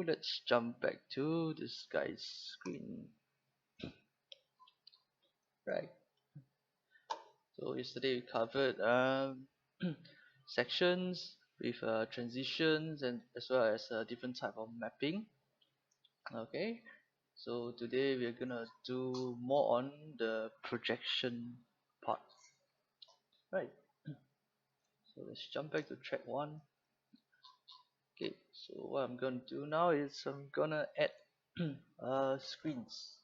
let's jump back to this guy's screen. Right. So yesterday we covered sections with transitions and as well as different type of mapping. Okay. So today we're gonna do more on the projection part. Right. So let's jump back to track 1. Okay, so what I'm gonna do now is I'm gonna add screens.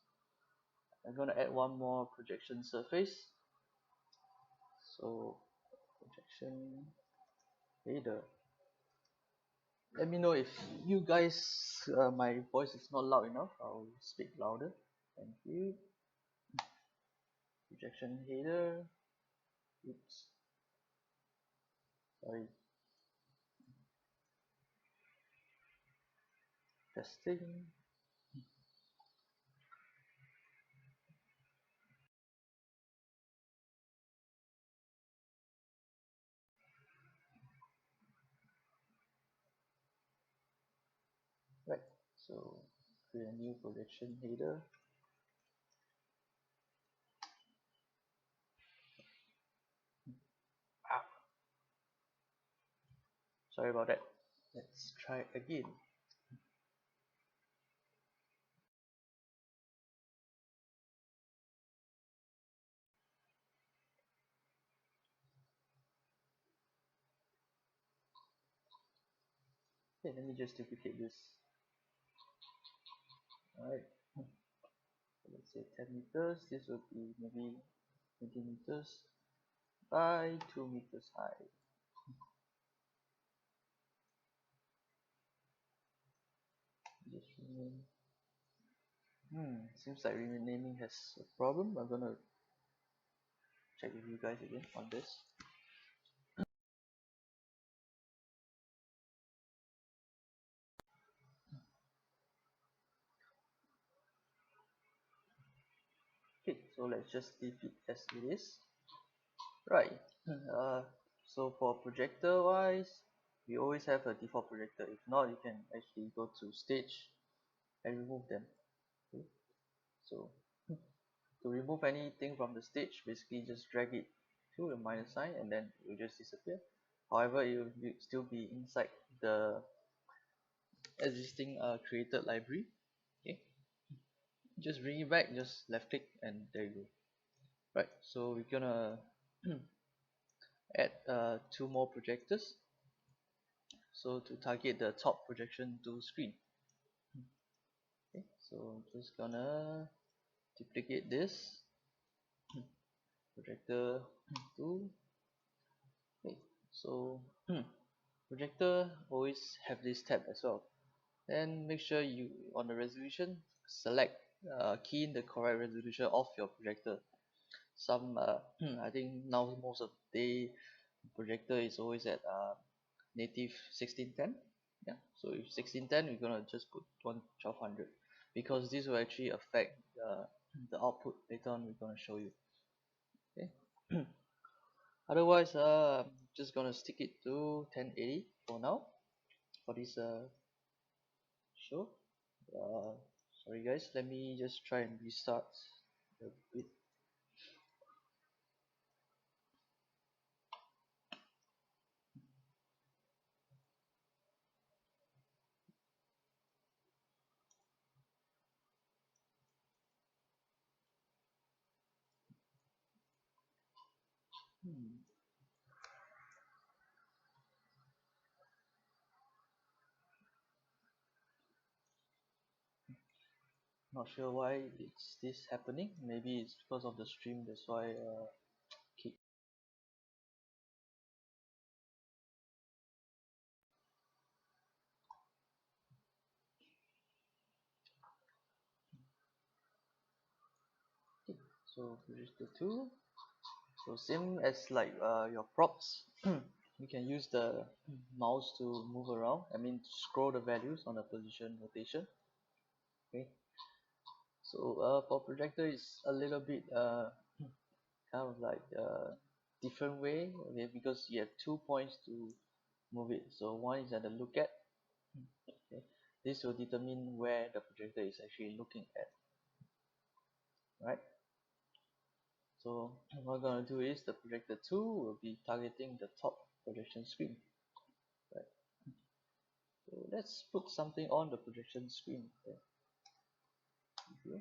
I'm gonna add one more projection surface. So projection header. Let me know if you guys my voice is not loud enough. I'll speak louder. Thank you. Projection header. Oops. Sorry. Testing. Right. So create a new projection header. Ah, sorry about that. Let's try again. Okay, let me just duplicate this. Alright. So let's say 10 meters. This will be maybe 20 meters by 2 meters high. Just rename. Seems like renaming has a problem. I'm gonna check with you guys again on this. Okay, so let's just leave it as it is. Right. So for projector wise, we always have a default projector. If not, you can actually go to stage and remove them. Okay. So to remove anything from the stage, basically just drag it to the minus sign and then it will just disappear. However, it will still be inside the existing created library. Okay, just bring it back, just left click and there you go. Right, so we're gonna add 2 more projectors, so to target the top projection to screen. Okay, so I'm just gonna duplicate this projector 2. Okay, so projector always have this tab as well. Then make sure you on the resolution select key in the correct resolution of your projector. Some I think now most of the day projector is always at native 1610. Yeah, so if 1610 we're gonna just put 1200 because this will actually affect the output later on. We're gonna show you. Okay. Otherwise I'm just gonna stick it to 1080 for now for this show. uh, Sorry guys, let me just try and restart a bit. Not sure why it's this happening. Maybe it's because of the stream, that's why keep. Okay, so register 2. So same as like your props. You can use the mouse to move around, I mean to scroll the values on the position rotation. Okay, so for projector is a little bit kind of like different way. Okay, because you have 2 points to move it. So one is at the look at. Okay, this will determine where the projector is actually looking at, right? So what I'm going to do is the projector 2 will be targeting the top projection screen, right? So let's put something on the projection screen there. Here.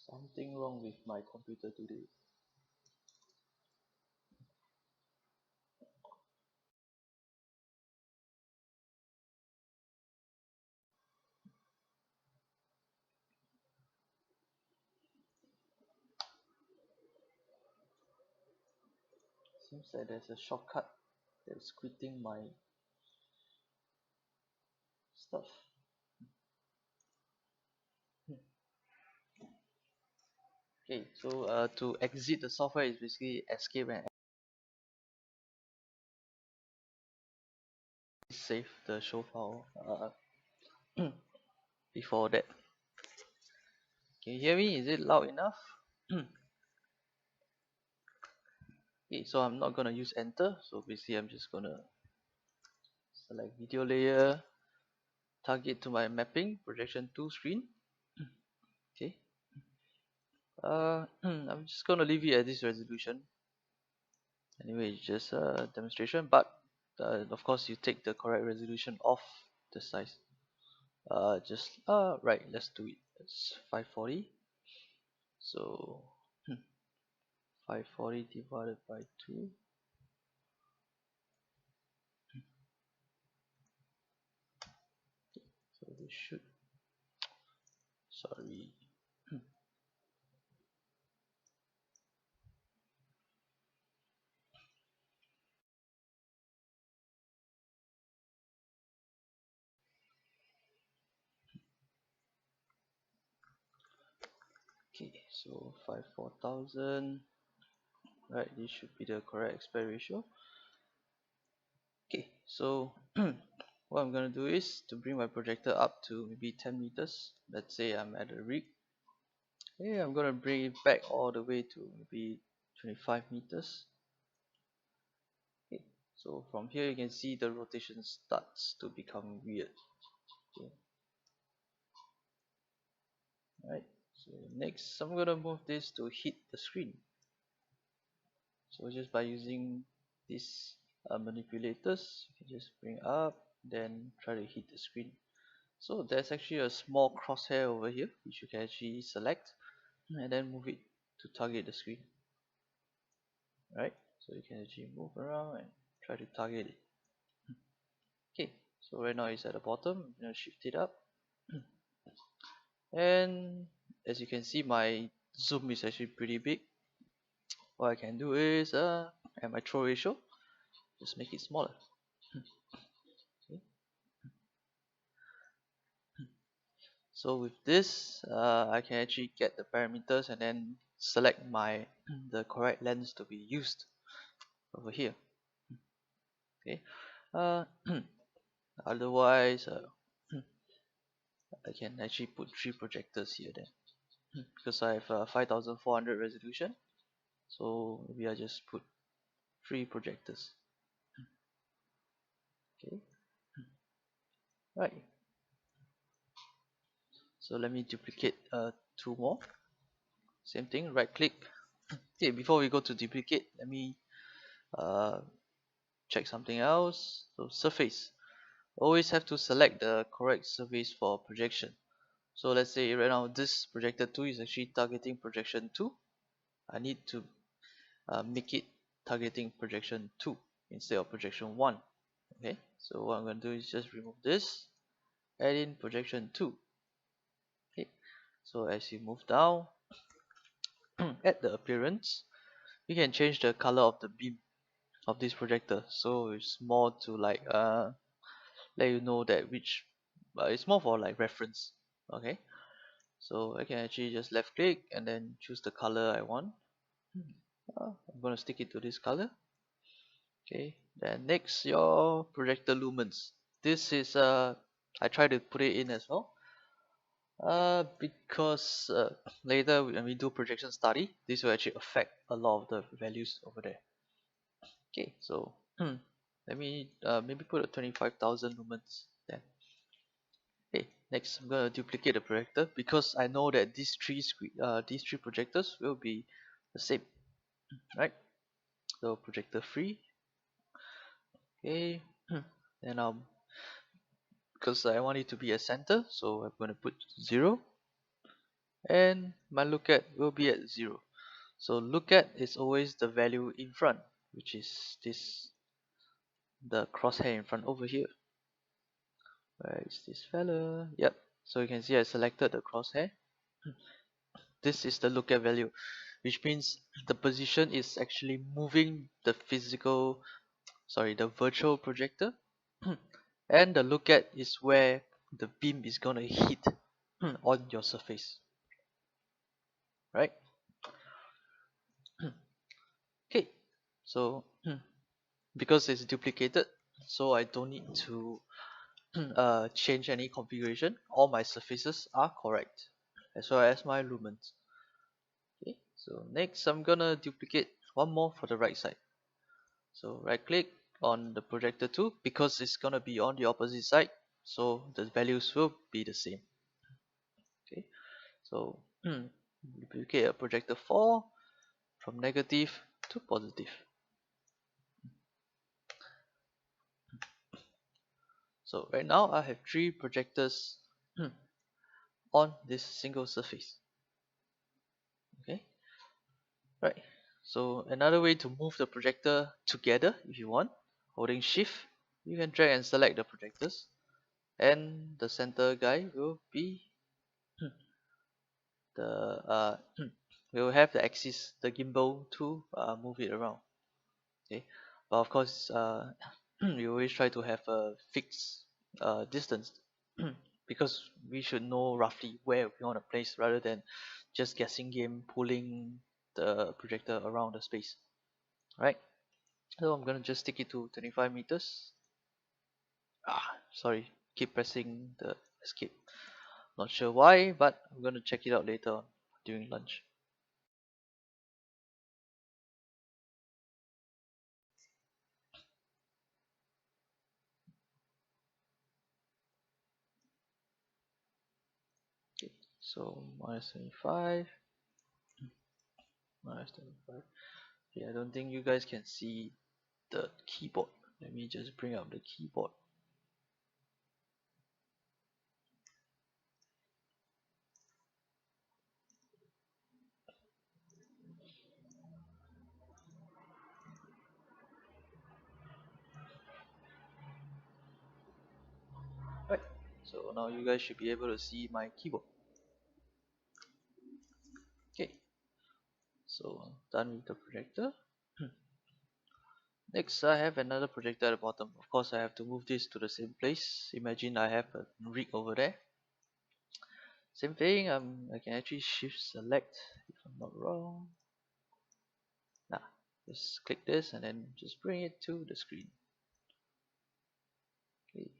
Something wrong with my computer today. Seems like there's a shortcut that's quitting my stuff. Okay, so to exit the software is basically escape and save the show file before that. Can you hear me? Is it loud enough? Okay, so I'm not gonna use enter, so basically I'm just gonna select video layer, target to my mapping projection 2 screen. Okay, I'm just gonna leave it at this resolution. Anyway, it's just a demonstration, but of course you take the correct resolution of the size. Right, let's do it. It's 540. So 540 divided by 2. So this should, sorry. Okay, so 54,000. Right, this should be the correct aspect ratio. Okay, so what I'm gonna do is to bring my projector up to maybe 10 meters. Let's say I'm at a rig. Okay, I'm gonna bring it back all the way to maybe 25 meters. Okay, so from here you can see the rotation starts to become weird. Okay, right. So next, I'm gonna move this to hit the screen. So just by using these manipulators, you can just bring up, then try to hit the screen. So there's actually a small crosshair over here, which you can actually select, and then move it to target the screen. Right? So you can actually move around and try to target it. Okay, so right now it's at the bottom. I'm gonna shift it up, and as you can see, my zoom is actually pretty big. What I can do is, at my throw ratio, just make it smaller. Okay. So with this, I can actually get the parameters and then select the correct lens to be used over here. Okay. Uh, Otherwise, I can actually put 3 projectors here then, because I have 5400 resolution. So maybe I just put 3 projectors. Okay. Right. So let me duplicate 2 more. Same thing. Right click. Okay. Before we go to duplicate, let me uh, check something else. So surface. Always have to select the correct surface for projection. So let's say right now this projector 2 is actually targeting projection 2. I need to make it targeting projection 2 instead of projection 1. Okay, so what I'm going to do is just remove this, add in projection 2. Okay, so as you move down, at the appearance, you can change the color of the beam of this projector, so it's more to like let you know that which it's more for like reference. Okay, so I can actually just left click and then choose the color I want. I'm gonna stick it to this color. Okay, then next, your projector lumens. This is I try to put it in as well. Because later when we do projection study, this will actually affect a lot of the values over there. Okay, so let me maybe put a 25,000 lumens then. Okay, next I'm gonna duplicate the projector because I know that these three projectors will be the same, right? So projector free. Okay, then because I want it to be a center, so I'm gonna put 0, and my lookat will be at 0. So lookat is always the value in front, which is the crosshair in front over here. Where is this fella? Yep. So you can see I selected the crosshair. This is the lookat value, which means the position is actually moving the the virtual projector, and the lookat is where the beam is gonna hit on your surface, right? Okay, so because it's duplicated, so I don't need to change any configuration. All my surfaces are correct, as well as my lumens. Okay, so next I'm gonna duplicate one more for the right side. So right click on the projector 2 because it's gonna be on the opposite side, so the values will be the same. Okay, so duplicate a projector 4 from negative to positive. So right now I have 3 projectors on this single surface. Okay, right. So another way to move the projector together, if you want, holding shift, you can drag and select the projectors, and the center guy will be the will have the axis, the gimbal to move it around. Okay, but of course you always try to have a fixed distance because we should know roughly where we want to place rather than just guessing game pulling the projector around the space, right? So I'm gonna just stick it to 25 meters. Sorry, keep pressing the escape. Not sure why, but I'm gonna check it out later on during lunch. Okay, so minus 25, minus 25. Okay, I don't think you guys can see the keyboard. Let me just bring up the keyboard. Right, so now you guys should be able to see my keyboard. Okay, so I'm done with the projector. Next, I have another projector at the bottom. Of course, I have to move this to the same place. Imagine I have a rig over there. Same thing, I can actually shift select if I'm not wrong. Nah, just click this and then just bring it to the screen. Okay.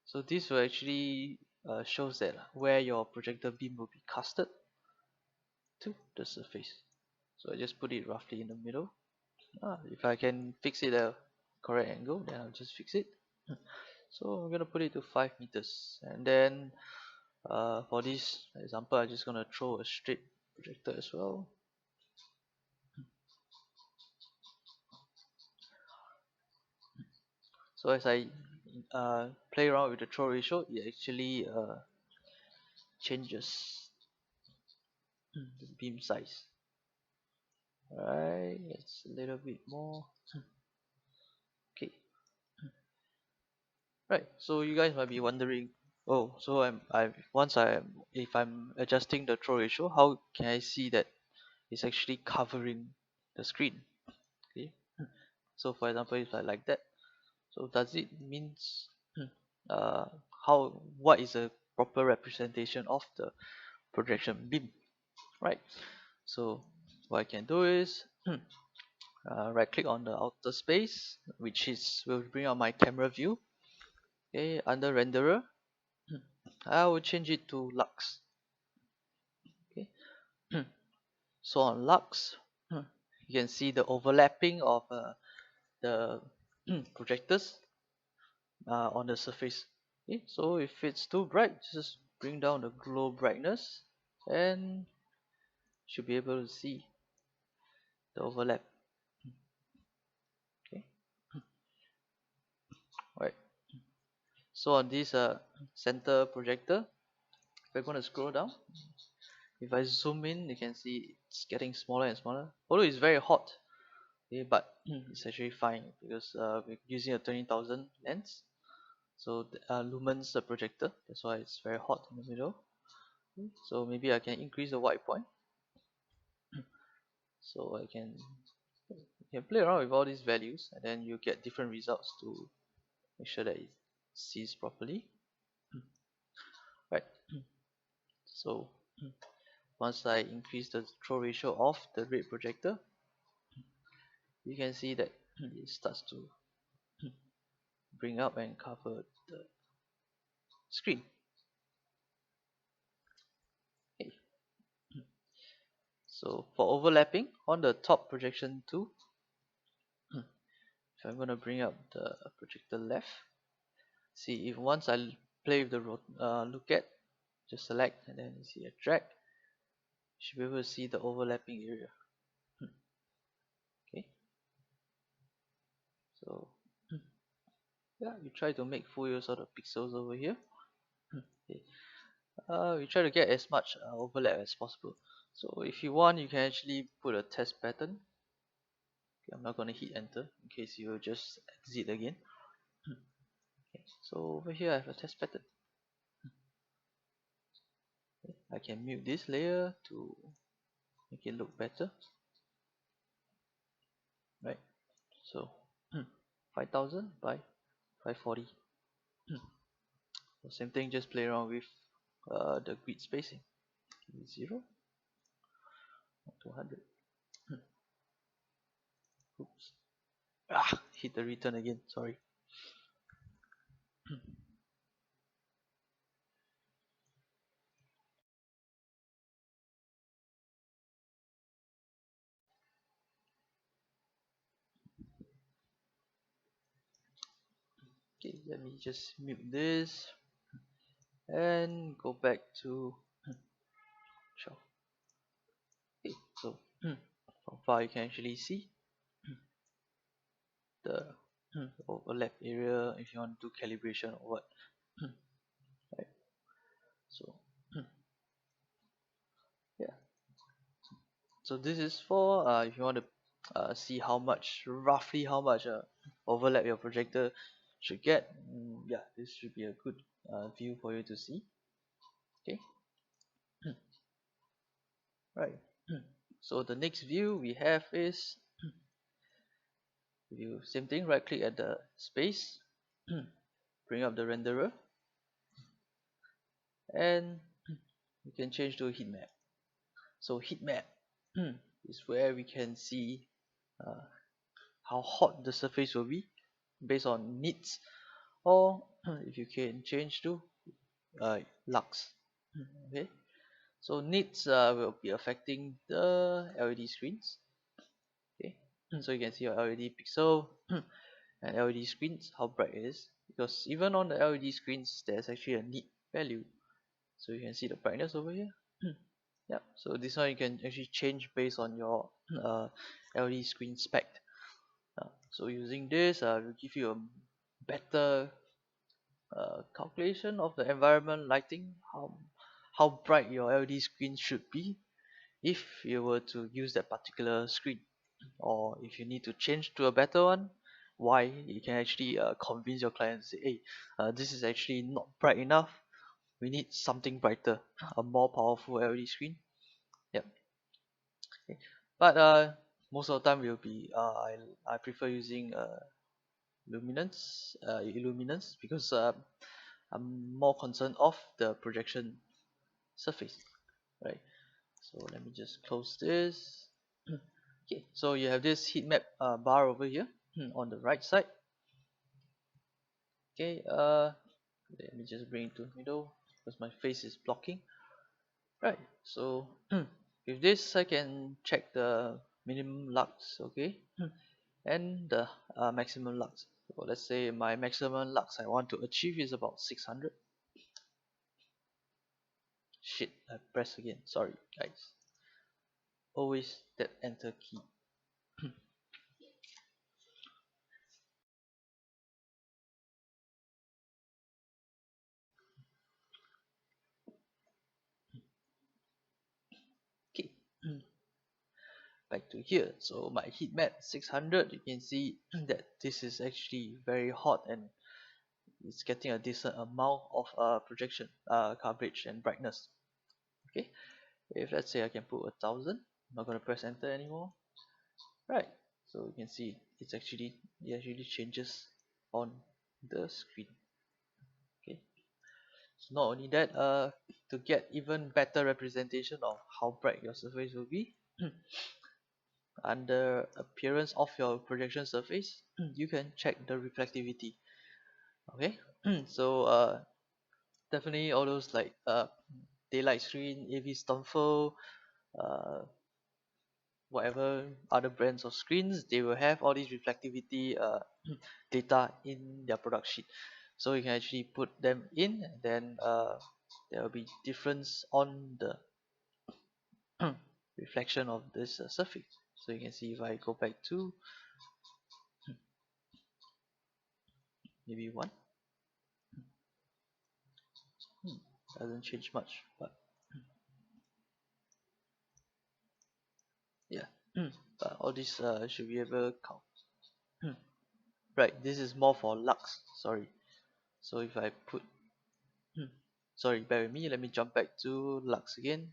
So this will actually shows that where your projector beam will be casted to the surface. So I just put it roughly in the middle. If I can fix it at a correct angle, then I'll just fix it. So I'm gonna put it to 5 meters, and then for this example, I'm just gonna throw a straight projector as well. So as I play around with the throw ratio, it actually changes the beam size. Alright, it's a little bit more. Okay, right. So you guys might be wondering, oh, so if I'm adjusting the throw ratio, how can I see that it's actually covering the screen? Okay, so for example, if I like that, so does it means uh what is a proper representation of the projection beam, right? So what I can do is right click on the outer space, which is will bring out my camera view. Okay, under renderer, I will change it to lux. Okay. So on lux, you can see the overlapping of the projectors on the surface. Okay, so if it's too bright, just bring down the glow brightness and should be able to see the overlap. Okay, right. So on this center projector, we're going to scroll down. If I zoom in, you can see it's getting smaller and smaller. Although it's very hot, okay, but it's actually fine because we're using a 20,000 lens. So lumens the projector, that's why it's very hot in the middle. So maybe I can increase the white point. So I can you can play around with all these values and then you get different results to make sure that it sees properly. Right. So once I increase the throw ratio of the red projector, you can see that it starts to bring up and cover the screen. Okay. So for overlapping on the top projection 2, if I'm going to bring up the projector left, see if once I play with the look at, just select and then you see a drag, you should be able to see the overlapping area. Okay, so yeah, you try to make full use of the pixels over here. Okay. We try to get as much overlap as possible. So if you want, you can actually put a test pattern. Okay, I'm not going to hit enter in case you just exit again. Okay, so over here I have a test pattern. Okay, I can mute this layer to make it look better. Right, so 5000 by 540. So same thing, just play around with the grid spacing. 0, 200. Oops. Hit the return again, sorry. Okay, let me just mute this and go back to 12. Okay, so from far you can actually see the overlap area if you want to do calibration or what. Right, so yeah, so this is for if you want to see how much, roughly how much overlap your projector should get. Yeah, this should be a good view for you to see. Okay, right. So the next view we have is view, same thing, right click at the space, bring up the renderer, and you can change to heat map. So heat map is where we can see uh, how hot the surface will be based on nits, or if you can change to lux. Okay, so nits will be affecting the LED screens. Okay, so you can see your LED pixel and LED screens, how bright it is, because even on the LED screens there's actually a nit value. So you can see the brightness over here. Yeah, so this one you can actually change based on your LED screen spec. So using this will give you a better calculation of the environment lighting, how bright your LED screen should be if you were to use that particular screen, or if you need to change to a better one, why. You can actually convince your client to say, hey, this is actually not bright enough, we need something brighter, a more powerful LED screen. Yep. Okay. But most of the time will be I prefer using illuminance because I'm more concerned of the projection surface, right? So let me just close this. Okay, so you have this heat map bar over here on the right side. Okay, let me just bring it to the middle. because my face is blocking. Right, so with this I can check the minimum lux, okay, and the maximum lux. So let's say my maximum lux I want to achieve is about 600. Shit, I press again, sorry guys. Always that enter key. Okay, back to here. So my heat map 600, you can see that this is actually very hot and it's getting a decent amount of projection coverage and brightness. Okay, if let's say I can put 1000, I'm not gonna press enter anymore. Right, so you can see it actually changes on the screen. Okay, so not only that, to get even better representation of how bright your surface will be, under appearance of your projection surface, you can check the reflectivity. Okay, so definitely all those like daylight screen, AV Stumfle, uh, whatever other brands of screens, they will have all these reflectivity data in their product sheet. So you can actually put them in, and then there will be difference on the reflection of this surface. So you can see if I go back to maybe one, doesn't change much, but yeah, but all this should be able to count. Right, this is more for lux, sorry. So if I put, sorry, bear with me, let me jump back to lux again.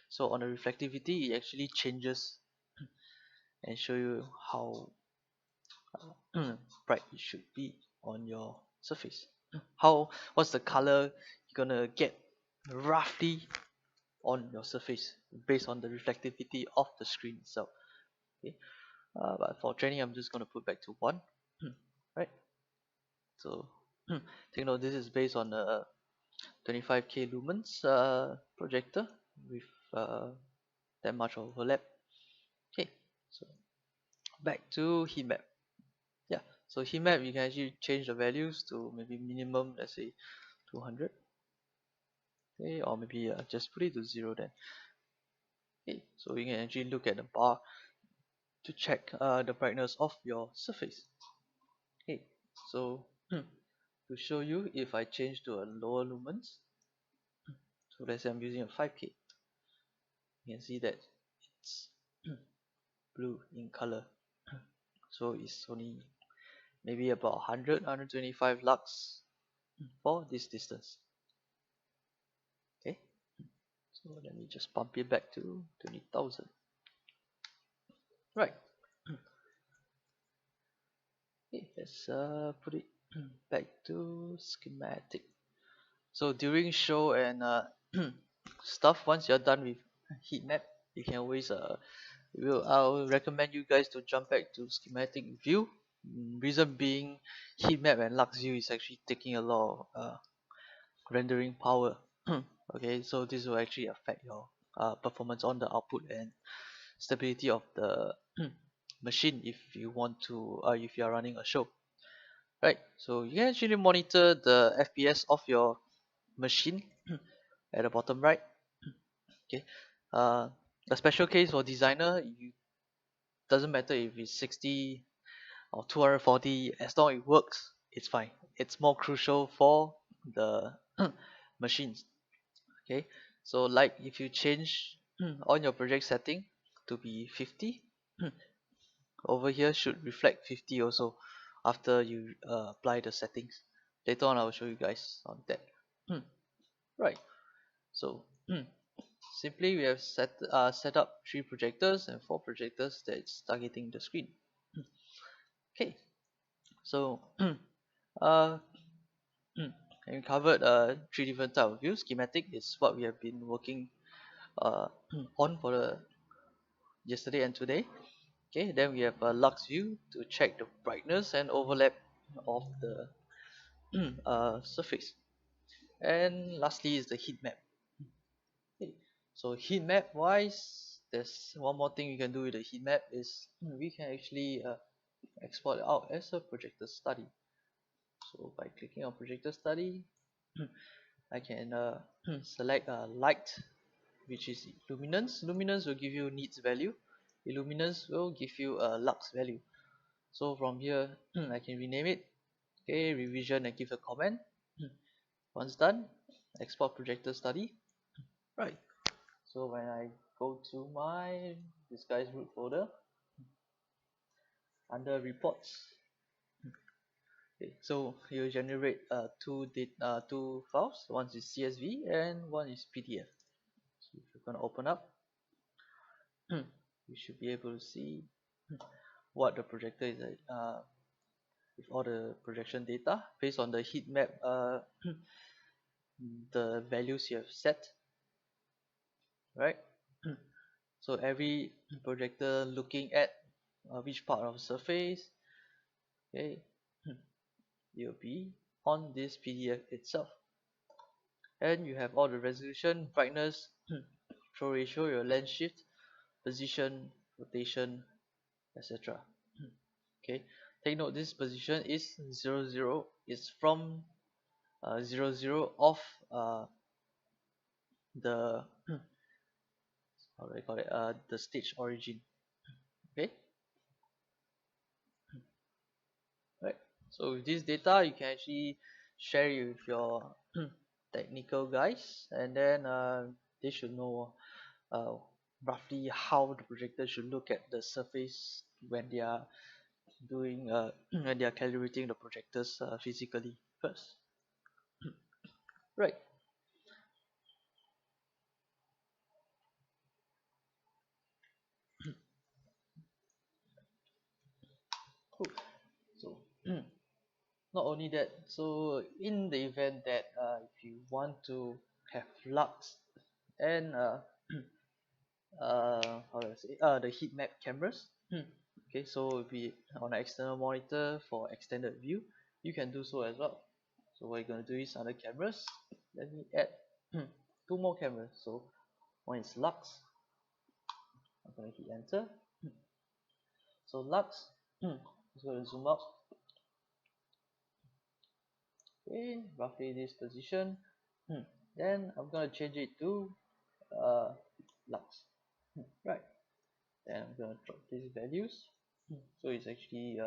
So on the reflectivity, it actually changes and show you how bright it should be on your surface. What's the color you're gonna get roughly on your surface based on the reflectivity of the screen itself. Okay, but for training, I'm just gonna put back to one, right? So take note, this is based on a 25k lumens projector with that much overlap. Okay, so back to heat map. Yeah, so heat map you can actually change the values to maybe minimum, let's say 200. Okay, or maybe just put it to 0 then. Okay, so you can actually look at the bar to check the brightness of your surface. Okay, so to show you, if I change to a lower lumens, so let's say I'm using a 5k, you can see that it's blue in color. So it's only maybe about 100 125 lux for this distance. Okay, so let me just pump it back to 20,000. Right, okay, let's put it back to schematic. So during show and stuff, once you're done with heat map, you can always I'll recommend you guys to jump back to schematic view. Reason being, heat map and lux view is actually taking a lot of rendering power. Okay, so this will actually affect your performance on the output and stability of the machine if you want to if you are running a show. Right, so you can actually monitor the FPS of your machine at the bottom right. Okay, a special case for designer, you doesn't matter if it's 60 or 240, as long as it works, it's fine. It's more crucial for the machines. Okay, so like if you change on your project setting to be 50, over here should reflect 50 also after you apply the settings. Later on I will show you guys on that. Right, so simply we have set up 3 projectors and 4 projectors that's targeting the screen. Okay, so uh and we covered 3 different type of views. Schematic is what we have been working uh on for the yesterday and today. Okay, then we have a lux view to check the brightness and overlap of the surface. And lastly is the heat map. Okay. So heat map wise, there's one more thing we can do with the heat map is we can actually export it out as a projected study. So by clicking on projected study, I can select light, which is luminance. Luminance will give you nits value. Illuminance will give you a lux value. So from here, I can rename it. Okay, revision and give a comment. Once done, export projected study. Right. So when I go to my disguise root folder under reports, okay, so you generate two files. One is CSV and one is PDF. So if you're gonna open up, you should be able to see what the projector is with all the projection data based on the heat map the values you have set, right? So every projector looking at which part of the surface, okay, it will be on this PDF itself. And you have all the resolution, brightness, throw ratio, your lens shift, position, rotation, etc. Okay, take note this position is 0 0. It's from 0 0 of the how do I call it the stage origin. Okay, right. So with this data you can actually share it with your technical guys, and then they should know uh, roughly how the projector should look at the surface when they are doing when they are calibrating the projectors physically first. Right. Cool. So not only that, so in the event that if you want to have lux and how do I say the heat map cameras, okay, so if we on an external monitor for extended view, you can do so as well. So what you're going to do is under cameras, let me add two more cameras. So one is lux, I'm going to hit enter. So lux, is going to zoom out, okay, roughly this position. Then I'm going to change it to uh, lux. Right, then I'm going to drop these values. So it's actually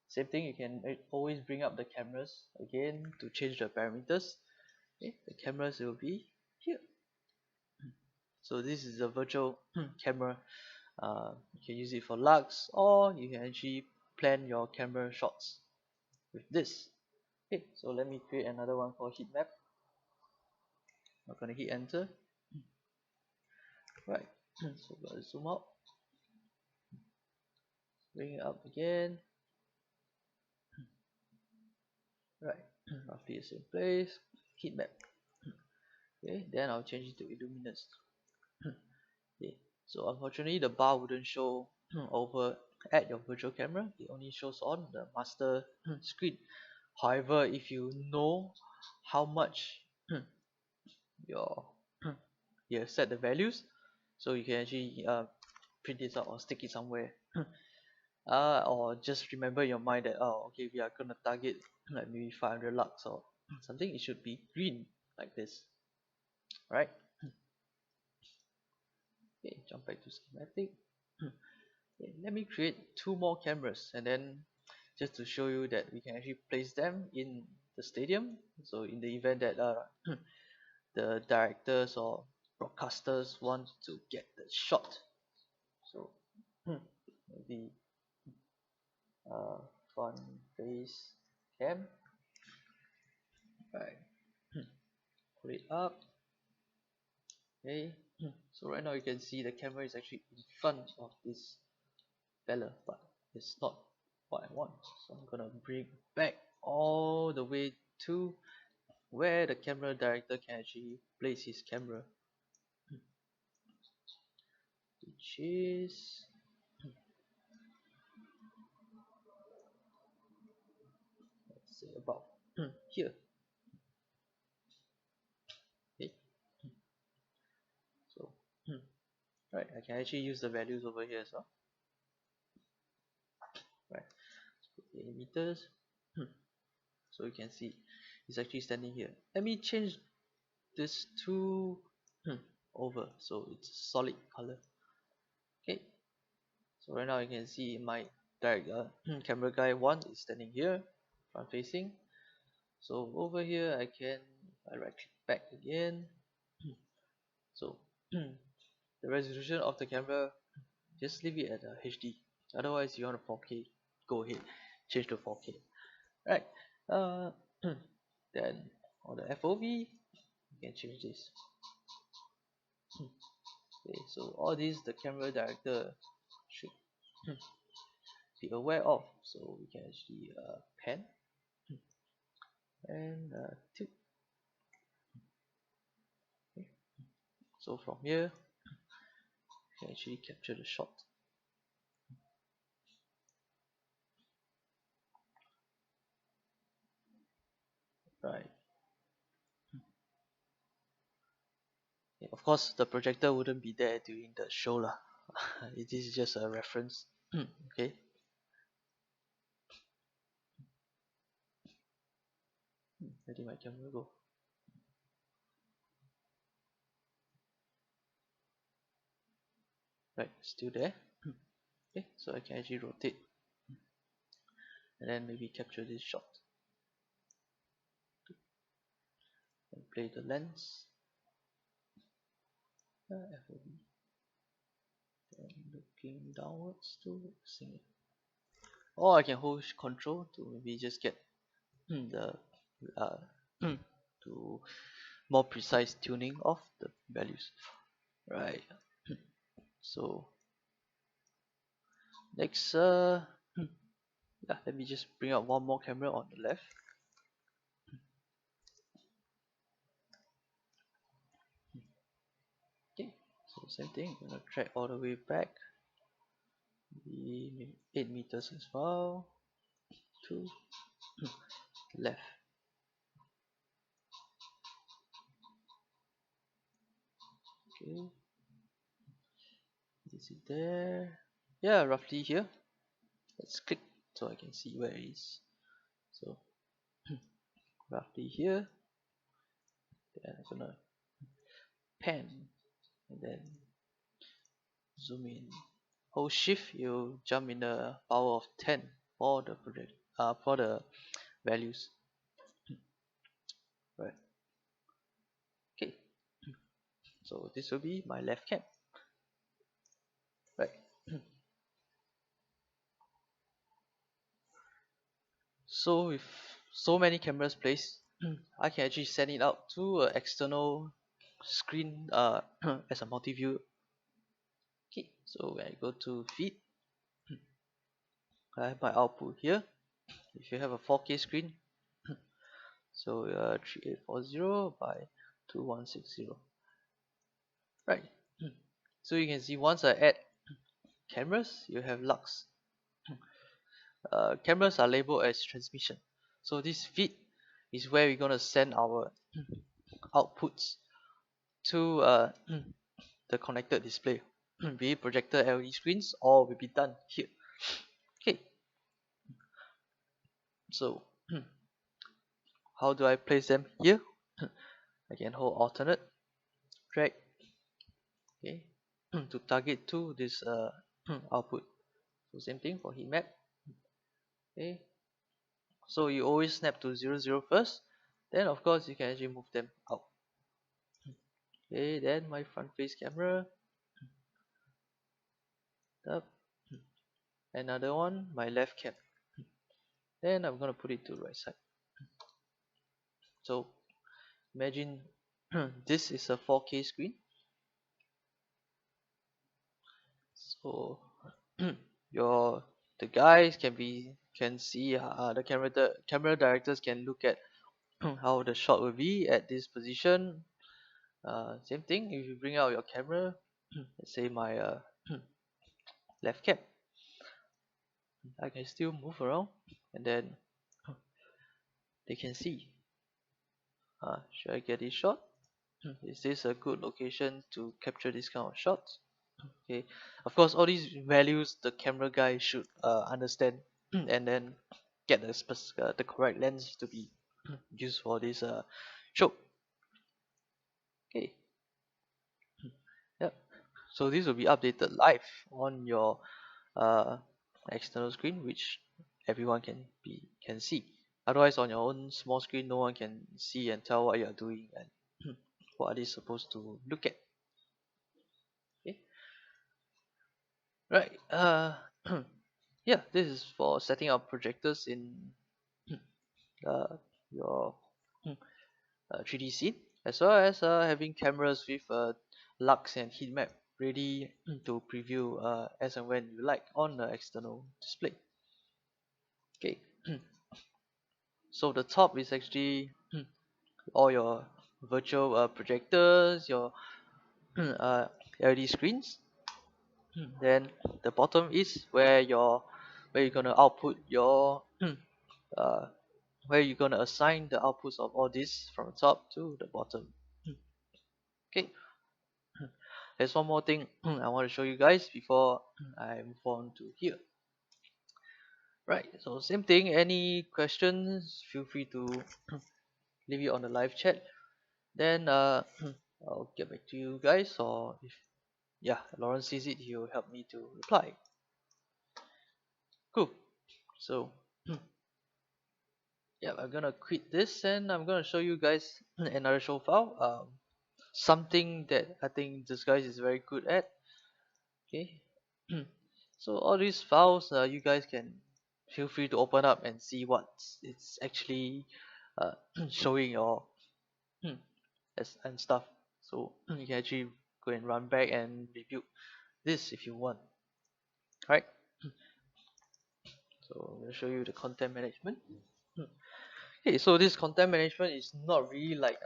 same thing. You can always bring up the cameras again to change the parameters. Okay, the cameras will be here. So this is a virtual camera. You can use it for lux, or you can actually plan your camera shots with this. Okay, so let me create another one for heat map. I'm gonna hit enter. Right, so gotta zoom out, bring it up again. Right, roughly the same place. Heat map. Okay, then I'll change it to illuminance. Okay, so unfortunately the bar wouldn't show over at your virtual camera. It only shows on the master screen. However, if you know how much your you have set the values, so you can actually print this out or stick it somewhere. Or just remember in your mind that, oh, okay, we are gonna target like maybe 500 lux or something. It should be green like this, right? Okay, jump back to schematic. Okay, let me create two more cameras, and then just to show you that we can actually place them in the stadium. So in the event that the directors or broadcasters want to get the shot, so maybe front face cam, right? Put it up. Okay, so right now you can see the camera is actually in front of this fella, but it's not what I want. So I'm gonna bring back all the way to where the camera director can actually place his camera, which is let's say about here. I can actually use the values over here as well. Right, so 8 meters. So you can see it's actually standing here. Let me change this to over, so it's solid color. Okay, so right now you can see my direct camera guy 1 is standing here, front facing. So over here I can right click back again. So the resolution of the camera, just leave it at HD. Otherwise you want a 4K, go ahead, change to 4K. Right, then on the FOV you can change this. Okay, so all these the camera director should be aware of, so we can actually pan and tilt. Okay. So from here you can actually capture the shot. Right. Yeah, of course the projector wouldn't be there during the show lah. This is just a reference. Okay. Where did my camera go? Right, still there. Okay, so I can actually rotate and then maybe capture this shot and play the lens. FOV and looking downwards to sing it. Or I can hold control to maybe just get the to more precise tuning of the values. Right. So next yeah, let me just bring up one more camera on the left. Okay, so same thing, I'm gonna track all the way back, maybe 8 meters as well, to left. Okay, is it there? Yeah, roughly here. Let's click so I can see where it is. So roughly here. Then I'm gonna pan and then zoom in. Hold shift, you jump in the power of 10 for the project for the values. Right. Okay. So this will be my left cam. Right. So with so many cameras placed, I can actually send it out to an external screen as a multi-view. Okay, so when I go to feed, I have my output here. If you have a 4K screen, so 3840 by 2160. Right. So you can see once I add cameras, you have lux. Cameras are labeled as transmission. So this feed is where we're gonna send our outputs to the connected display, be it projector, LED screens, or will be done here. Okay. So how do I place them here? I can hold alternate, drag, okay, to target to this output. So same thing for heat map. Okay. So you always snap to 0, 0 first. Then of course you can actually move them out. Okay, then my front face camera. Up. Another one, my left cam. Then I'm gonna put it to the right side. So imagine this is a 4K screen. So the guys can see the camera directors can look at how the shot will be at this position. Same thing if you bring out your camera, let's say my left cam, I can still move around and then they can see, should I get this shot? Is this a good location to capture this kind of shots? Okay, of course all these values the camera guy should understand and then get the correct lens to be used for this show. Okay, yep. So this will be updated live on your uh, external screen, which everyone can see. Otherwise, on your own small screen, no one can see and tell what you are doing and what are they supposed to look at. Okay, right. Yeah, this is for setting up projectors in uh, your 3D scene, as well as having cameras with lux and heat map ready to preview as and when you like on the external display. Okay, so the top is actually all your virtual projectors, your LED screens. Then the bottom is where you're gonna output your uh, where you're gonna assign the outputs of all this from the top to the bottom. Okay, there's one more thing I want to show you guys before I move on to here. Right, so same thing. Any questions? Feel free to leave it on the live chat. Then I'll get back to you guys, or if yeah, Lawrence sees it, he'll help me to reply. Cool. So yeah, I'm gonna quit this and I'm gonna show you guys another show file. Something that I think this guy is very good at. Okay. So all these files, you guys can feel free to open up and see what it's actually uh, showing or and stuff. So you can actually go and run back and review this if you want. Right. So I'm gonna show you the content management. Okay, so this content management is not really like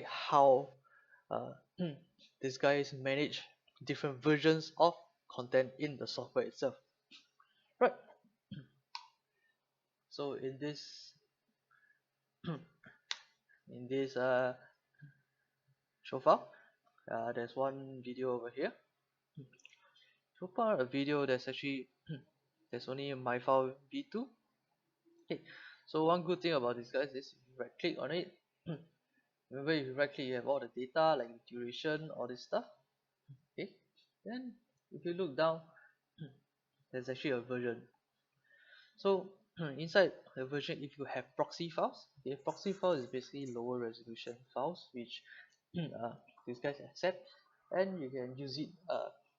how uh, these guys manage different versions of content in the software itself. Right. So in this show file, there's one video over here. So far a video that's actually there's only my file v2. Okay, so one good thing about this guys is if you right click on it, remember if you right click you have all the data like duration, all this stuff. Okay, then if you look down, there's actually a version. So inside the version, if you have proxy files, okay, proxy file is basically lower resolution files which uh, these guys accept, and you can use it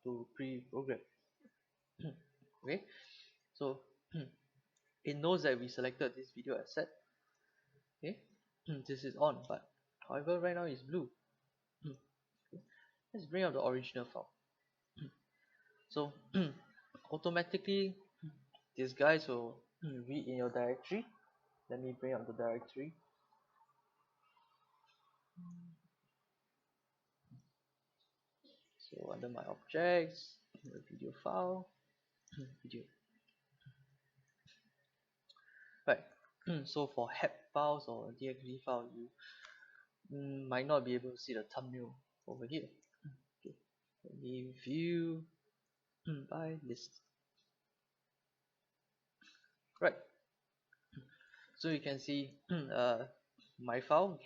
to pre-program. Okay, so it knows that we selected this video asset. Okay, this is on, but however right now it's blue. Okay. Let's bring up the original file. So automatically these guys will read in your directory. Let me bring up the directory. So under my objects, the video file, video. Right. So for HEP files or DXD file, you might not be able to see the thumbnail over here. Okay. Let me view by list. Right. So you can see my file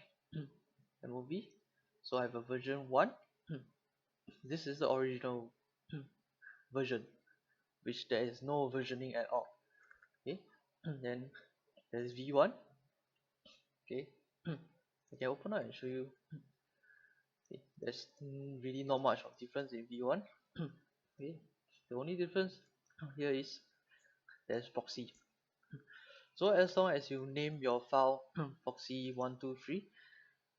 MOV. So I have a version 1. This is the original version, which there is no versioning at all. Okay. Then there's V1. Okay. I can open up and show you. Okay. There's really not much of difference in V1. Okay. The only difference here is there's proxy. So as long as you name your file proxy123,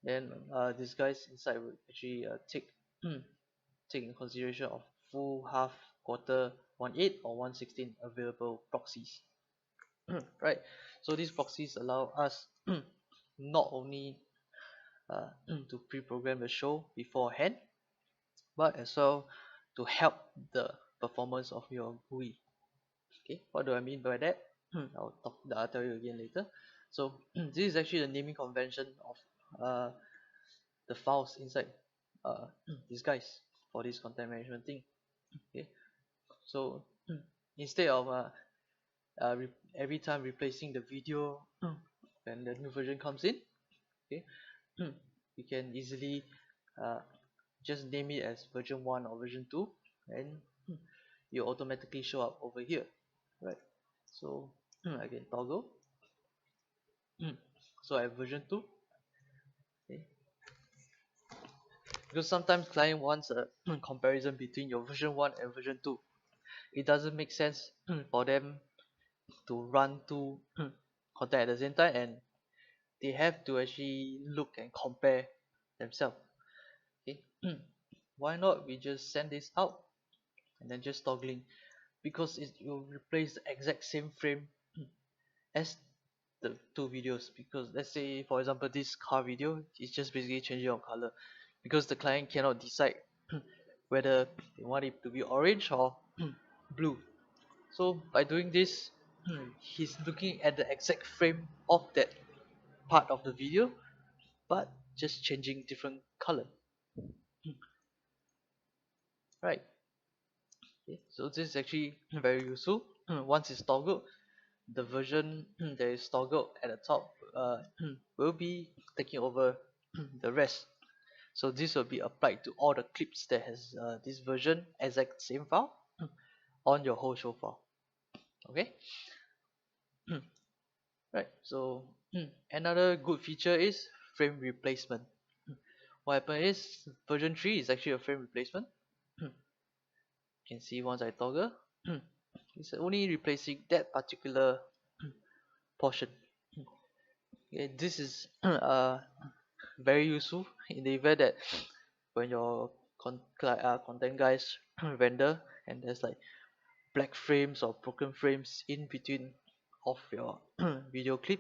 then these guys inside will actually take in consideration of full, half, quarter, 1/8 or 1/16 available proxies. Right. So these proxies allow us not only to pre-program the show beforehand, but as well to help the performance of your GUI. Okay, what do I mean by that? I'll tell you again later. So this is actually the naming convention of the files inside these guys for this content management thing. Okay, so instead of every time replacing the video when the new version comes in, okay, you can easily uh, just name it as version 1 or version 2, and you automatically show up over here, right? So I can toggle. So I have version 2. Okay, because sometimes client wants a comparison between your version 1 and version 2. It doesn't make sense for them to run two content at the same time, and they have to actually look and compare themselves. Okay, why not we just send this out and then just toggling, because it will replace the exact same frame as the two videos. Because let's say for example this car video is just basically changing of color, because the client cannot decide whether they want it to be orange or blue. So by doing this, he's looking at the exact frame of that part of the video, but just changing different color, right? Okay, so this is actually very useful. Once it's toggled, the version that is toggled at the top will be taking over the rest. So this will be applied to all the clips that has this version exact same file on your whole show file. Okay, right. So another good feature is frame replacement. What happened is version 3 is actually a frame replacement. You can see once I toggle, it's only replacing that particular portion. Okay, this is very useful in the event that when your content guys render and there's like black frames or broken frames in between of your video clip,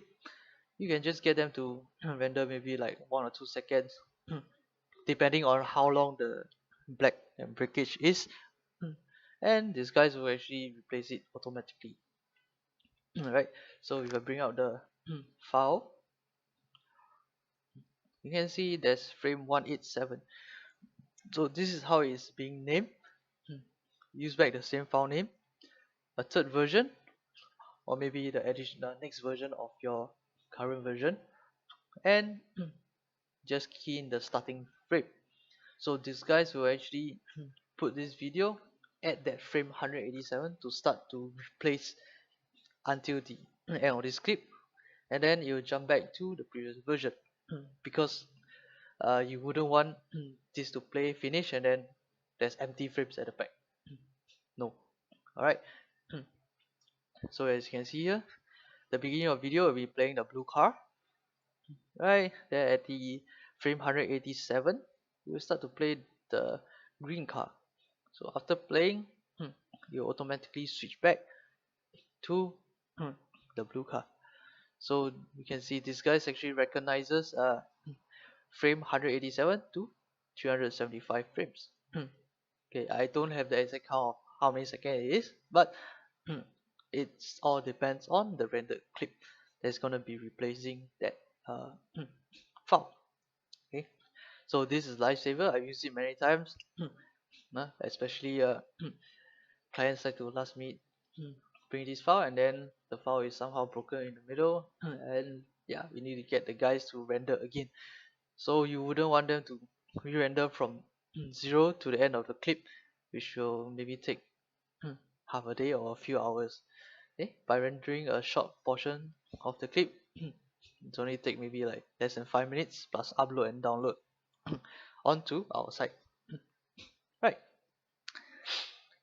you can just get them to render maybe like 1 or 2 seconds depending on how long the black and breakage is, and these guys will actually replace it automatically. Right, so if I bring out the file, you can see there's frame 187. So this is how it's being named. Use back the same file name, a third version, or maybe the next version of your current version, and just key in the starting frame. So these guys will actually put this video at that frame 187 to start to replace until the end of this clip, and then you jump back to the previous version, because you wouldn't want this to play finish and then there's empty frames at the back. No. Alright, so as you can see here, the beginning of video will be playing the blue car. Right there at the frame 187, you will start to play the green car. So after playing, you automatically switch back to the blue car. So you can see this guy actually recognizes frame 187 to 375 frames. Okay, I don't have the exact count of how many seconds it is, but it's all depends on the rendered clip that's gonna be replacing that file. Okay, so this is lifesaver. I've used it many times, especially clients like to last minute bring this file, and then the file is somehow broken in the middle, and yeah, we need to get the guys to render again. So you wouldn't want them to re-render from 0 to the end of the clip, which will maybe take half a day or a few hours. Okay, by rendering a short portion of the clip, it's only take maybe like less than 5 minutes plus upload and download onto our site. Right,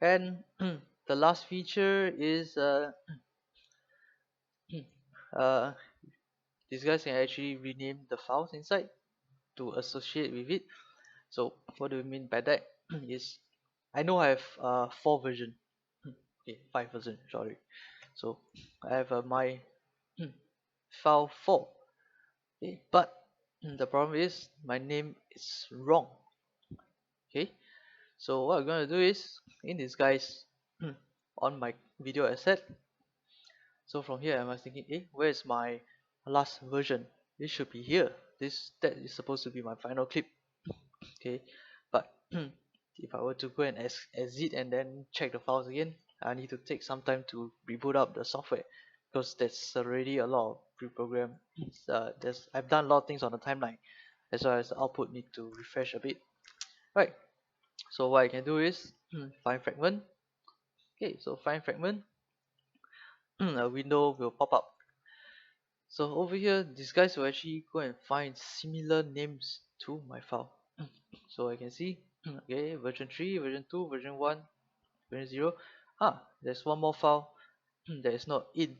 and the last feature is uh, these guys can actually rename the files inside to associate with it. So what do we mean by that? Is I know I have 4 version, okay, 5 version, sorry. So I have my file 4, okay, but the problem is my name is wrong. Okay, so what I'm gonna do is in this guys on my video asset. So from here I was thinking, where's my last version? It should be here. That is supposed to be my final clip. Okay, but if I were to go and exit and then check the files again, I need to take some time to reboot up the software because there's already a lot of pre-program. I've done a lot of things on the timeline, as well as the output need to refresh a bit. Right. So what I can do is find fragment. Okay, so find fragment. A window will pop up. So over here, these guys will actually go and find similar names to my file. So I can see, okay, version 3, version 2, version 1, version 0. There's one more file that is not in,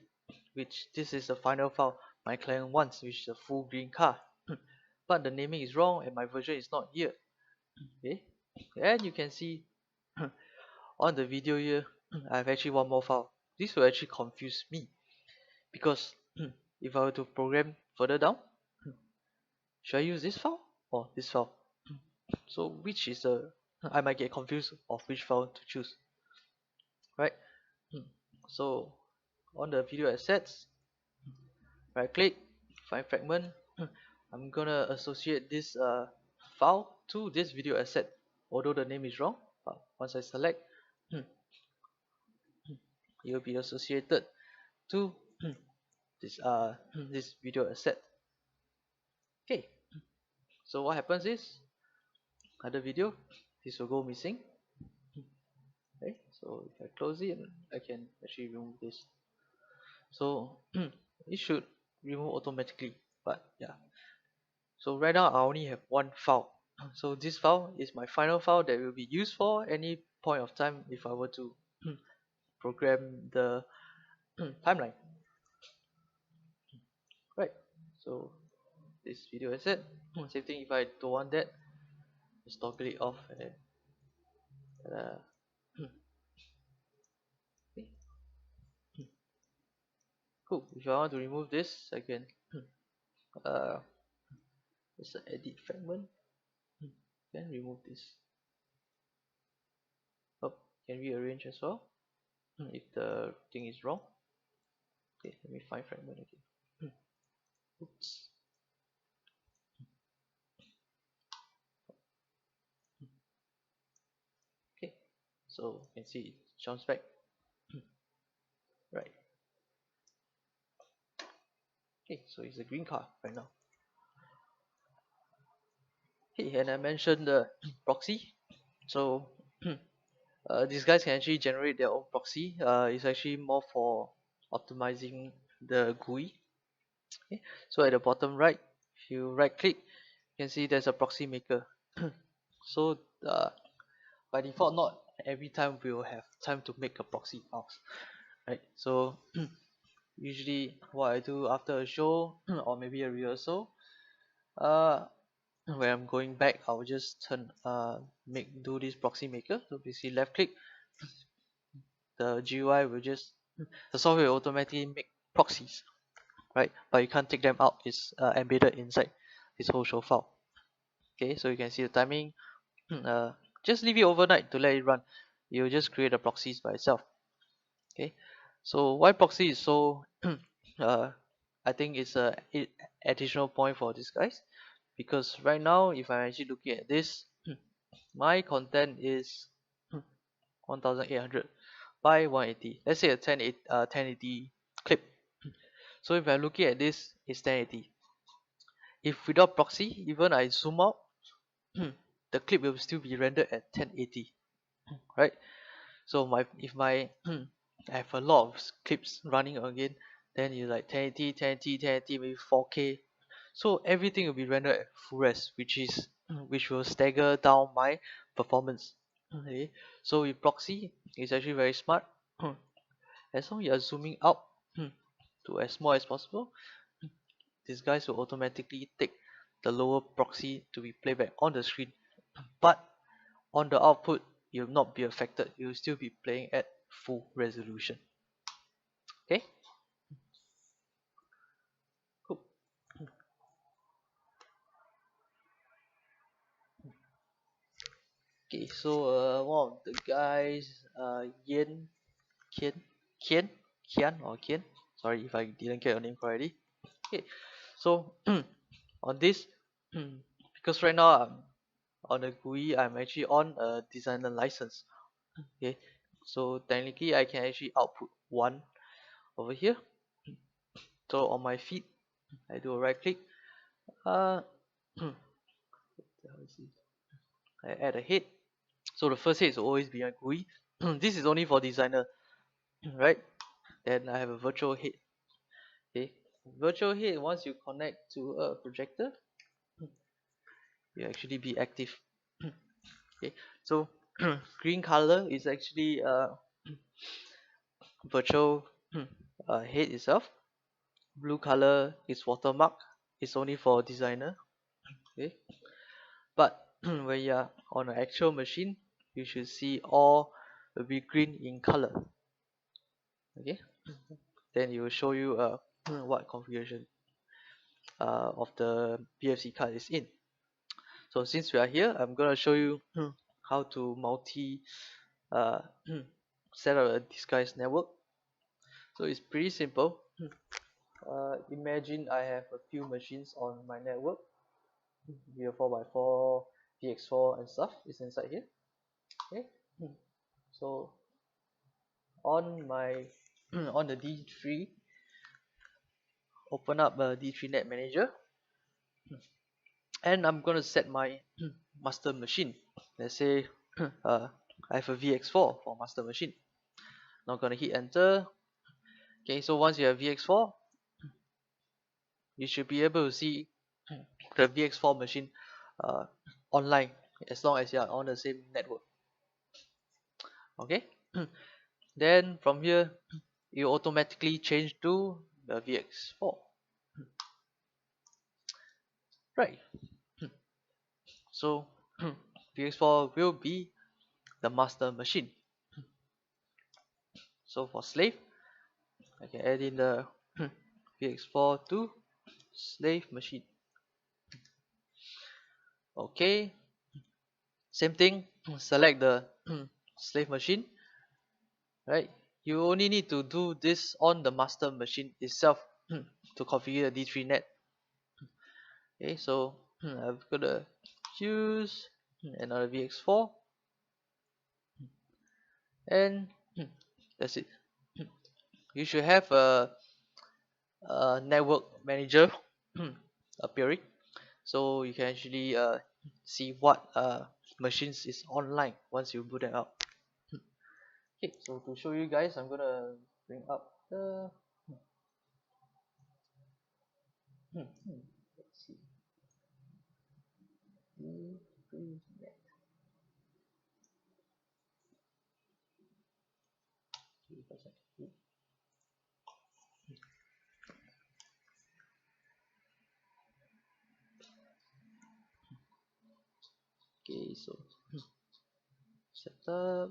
which this is the final file my client wants, which is a full green car. But the naming is wrong and my version is not here. Okay, and you can see on the video here, I have actually one more file. This will actually confuse me because if I were to program further down, should I use this file or this file? So which is the I might get confused of which file to choose, right? So on the video assets, right click, find fragment. I'm gonna associate this file to this video asset, although the name is wrong. But once I select, it will be associated to this video asset. Okay, so what happens is other video, this will go missing. Okay, so if I close it, I can actually remove this. So it should remove automatically, but yeah. So right now I only have one file. So this file is my final file that will be used for any point of time if I were to program the timeline. Right. So this video is it. Same thing if I don't want that, just toggle it off and then okay. Cool. If I want to remove this, I can uh just edit fragment. Then remove this. Oh, can rearrange as well if the thing is wrong. Okay, let me find fragment again. Oops. Okay, so you can see it jumps back. Right. Okay, so it's a green car right now. Okay, and I mentioned the proxy. So these guys can actually generate their own proxy. It's actually more for optimizing the GUI. Okay, so at the bottom right, if you right click, you can see there's a proxy maker. So by default, not every time we'll have time to make a proxy files, right? So usually what I do after a show or maybe a rehearsal, when I'm going back, I'll just do this proxy maker. So basically left click, the GUI will just the software will automatically make proxies, right? But you can't take them out. It's embedded inside this whole show file. Okay, so you can see the timing. Just leave it overnight to let it run. You'll just create the proxies by itself. Okay, so why proxy is so I think it's a additional point for these guys, because right now if I'm actually looking at this, my content is 1800 by 180. Let's say a 1080 clip. So if I'm looking at this, it's 1080. If without proxy, even I zoom out, the clip will still be rendered at 1080, right? So if my I have a lot of clips running again, then you like 1080, 1080, 1080, maybe 4K. So everything will be rendered at full res, which will stagger down my performance. Okay, so with proxy, it's actually very smart. As long as you are zooming out to as small as possible, these guys will automatically take the lower proxy to be playback on the screen, but on the output you'll not be affected. You'll still be playing at full resolution. Okay, cool. Okay, so one of the guys, Yen Kian Kian Kian or Kian, sorry if I didn't get your name correctly. Okay, so on this because right now on the GUI, I'm actually on a designer license. Okay, so technically I can actually output one over here. So on my feed, I do a right click, uh I add a head. So the first head is always be a GUI. This is only for designer, right? Then I have a virtual head. Okay, virtual head, once you connect to a projector, you actually be active. Okay, so green color is actually virtual head itself. Blue color is watermark. It's only for designer. Okay, but when you are on an actual machine, you should see all will be green in color. Okay, then it will show you what configuration of the BFC card is in. So since we are here, I'm gonna show you how to multi uh, set up a disguise network. So it's pretty simple. Imagine I have a few machines on my network. We have 4x4, VX4 and stuff is inside here. Okay, so on my on the D3, open up a D3 Net Manager, and I'm gonna set my master machine. Let's say I have a VX4 for master machine. Now gonna hit enter. Okay, so once you have VX4, you should be able to see the VX4 machine uh, online as long as you are on the same network. Okay, then from here you automatically change to the VX4, right? So VX4 will be the master machine. So for slave, I can add in the VX4 to slave machine. Okay, same thing, select the slave machine, right? You only need to do this on the master machine itself to configure the D3 net. Okay, so I'm gonna choose another VX4, and that's it. You should have a network manager appearing, so you can actually see what machines is online once you boot them up. Okay, so to show you guys, I'm gonna bring up the let's see. D3net. Okay, so setup.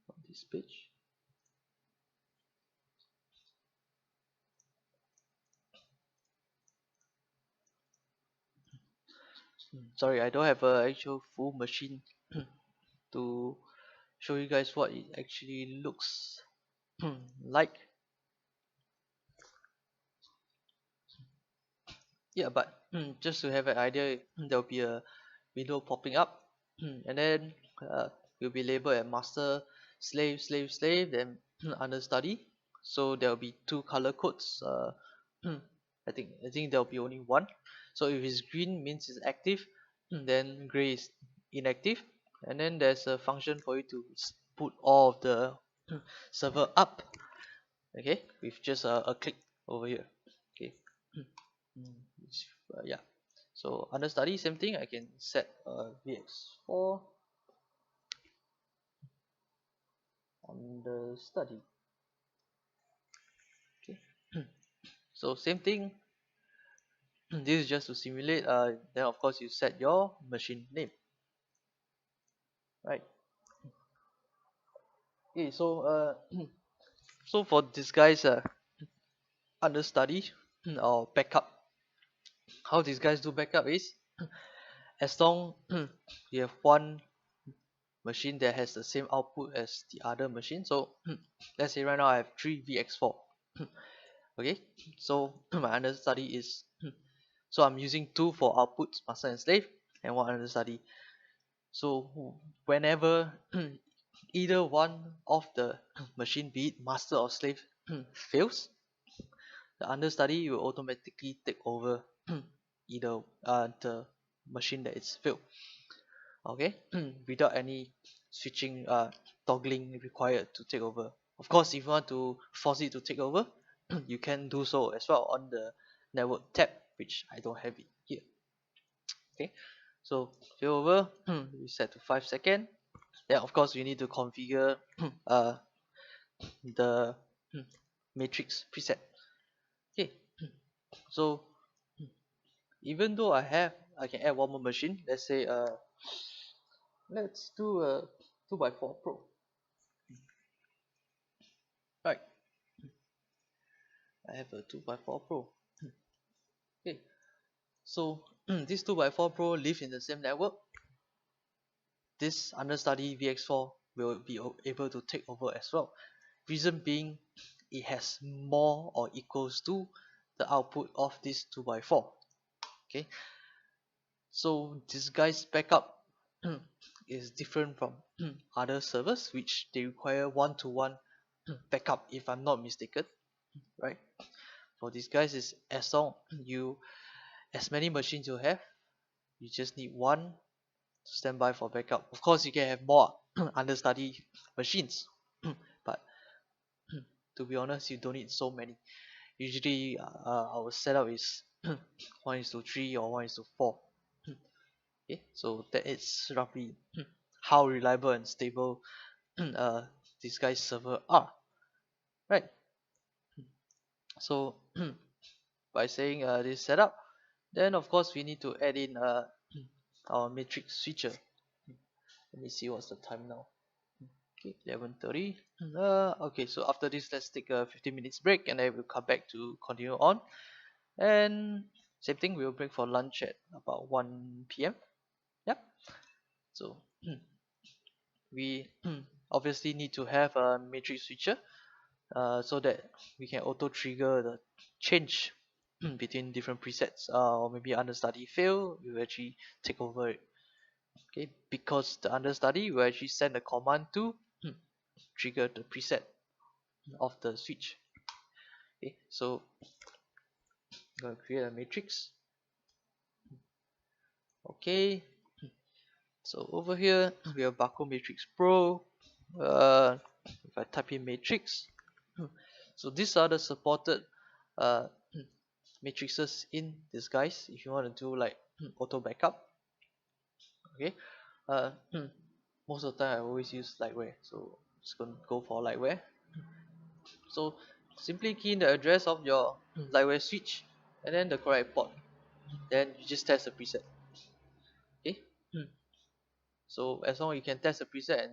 On this page. Sorry, I don't have a actual full machine to show you guys what it actually looks like. Yeah, but just to have an idea, there'll be a window popping up, and then you'll be labeled as master, slave, slave, slave, then understudy. So there'll be two color codes. I think there'll be only one. So if it's green means it's active, then gray is inactive, and then there's a function for you to put all of the server up. Okay, with just a click over here. Okay. Yeah, so understudy, same thing. I can set VX4 understudy. Okay, so same thing. This is just to simulate. Then of course you set your machine name, right? Okay, so so for this guy's understudy or backup, how these guys do backup is as long you have one machine that has the same output as the other machine. So let's say right now I have 3 VX4. Okay, so my understudy is so I'm using two for outputs, master and slave, and one understudy. So whenever either one of the machine, be it master or slave, fails, the understudy will automatically take over either the machine that is failed. Okay, without any switching toggling required to take over. Of course, if you want to force it to take over, you can do so as well on the network tab, which I don't have it here. Okay, so fail over, we set to 5 seconds. Then of course we need to configure the matrix preset. Okay, so even though I can add one more machine. Let's say let's do a 2x4 Pro. Right, I have a 2x4 Pro. Okay, so this 2x4 Pro live in the same network. This understudy VX4 will be able to take over as well. Reason being, it has more or equals to the output of this 2x4. Okay, so this guy's backup is different from other servers, which they require one-to-one backup, if I'm not mistaken. Right, for these guys is as long as many machines you have, you just need one to stand by for backup. Of course you can have more understudy machines, but to be honest, you don't need so many. Usually our setup is 1:3 or 1:4. Okay, so that is roughly how reliable and stable these guys server are. Right, so by saying this setup, then of course we need to add in our matrix switcher. Let me see what's the time now. Okay, 11:30. Okay, so after this, let's take a 15 minutes break, and then we'll come back to continue on. And same thing, we'll break for lunch at about 1 p.m. Yep. So we obviously need to have a matrix switcher so that we can auto trigger the change between different presets, or maybe understudy fail, we will actually take over it. Okay, because the understudy will actually send a command to trigger the preset of the switch. Okay, so I'm going to create a matrix. Okay, so over here we have Barco Matrix Pro. If I type in matrix, so these are the supported uh, matrices in disguise if you want to do like auto backup. Okay, uh, most of the time I always use Lightware, so just gonna go for Lightware. So simply key in the address of your Lightware switch and then the correct port, then you just test the preset. Okay, so as long as you can test the preset and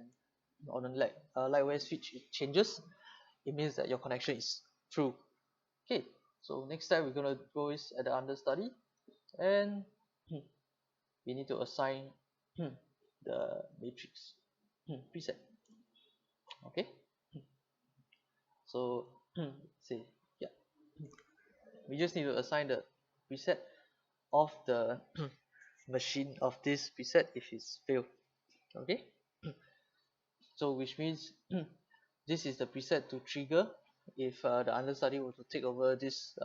on a Lightware switch it changes, it means that your connection is true. Okay, so next time we're gonna go is at the understudy, and we need to assign the matrix preset. Okay, so say yeah, we just need to assign the preset of the machine of this preset if it's failed. Okay, so which means this is the preset to trigger if the understudy were to take over this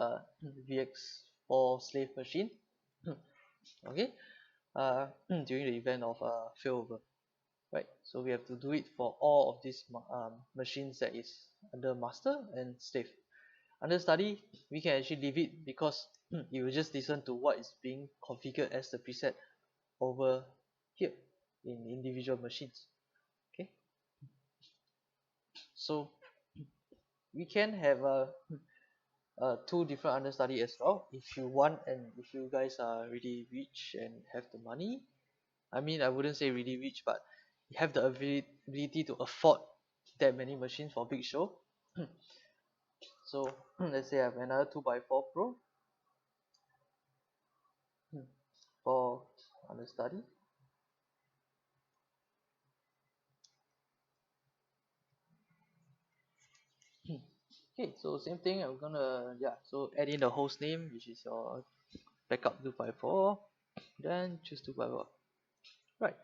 VX4 slave machine. Okay, during the event of failover. Right, so we have to do it for all of these machines that is under master and slave. Under study, we can actually leave it because it will just listen to what is being configured as the preset over here in individual machines. Okay, so we can have two different understudy as well if you want, and if you guys are really rich and have the money. I mean, I wouldn't say really rich, but you have the ability to afford that many machines for big show. So let's say I have another 2x4 Pro for understudy. Okay, Okay, so same thing, I'm gonna, yeah, so add in the host name, which is your backup 254, then choose 254. Right,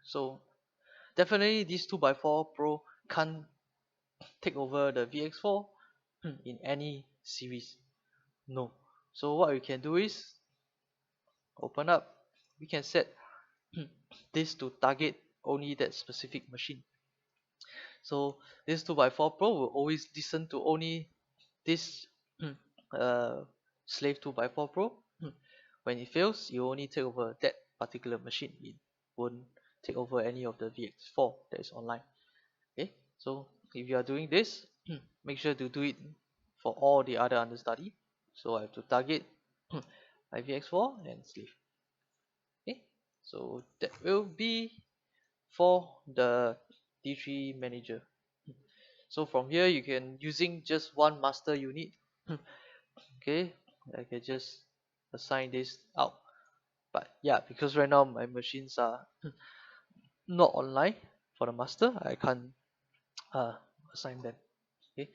so definitely this 2x4 Pro can't take over the VX4 in any series. No. So what we can do is open up. We can set this to target only that specific machine. So this 2x4 Pro will always listen to only this uh, slave 2x4 Pro. When it fails, you only take over that particular machine. It won't take over any of the VX4 that is online. Okay, so if you are doing this, make sure to do it for all the other understudy. So I have to target IVX4 and slave. Okay, so that will be for the D3 manager. So from here you can using just one master unit. Okay, I can just assign this out. But yeah, because right now my machines are not online for the master, I can't uh, assign them. Okay,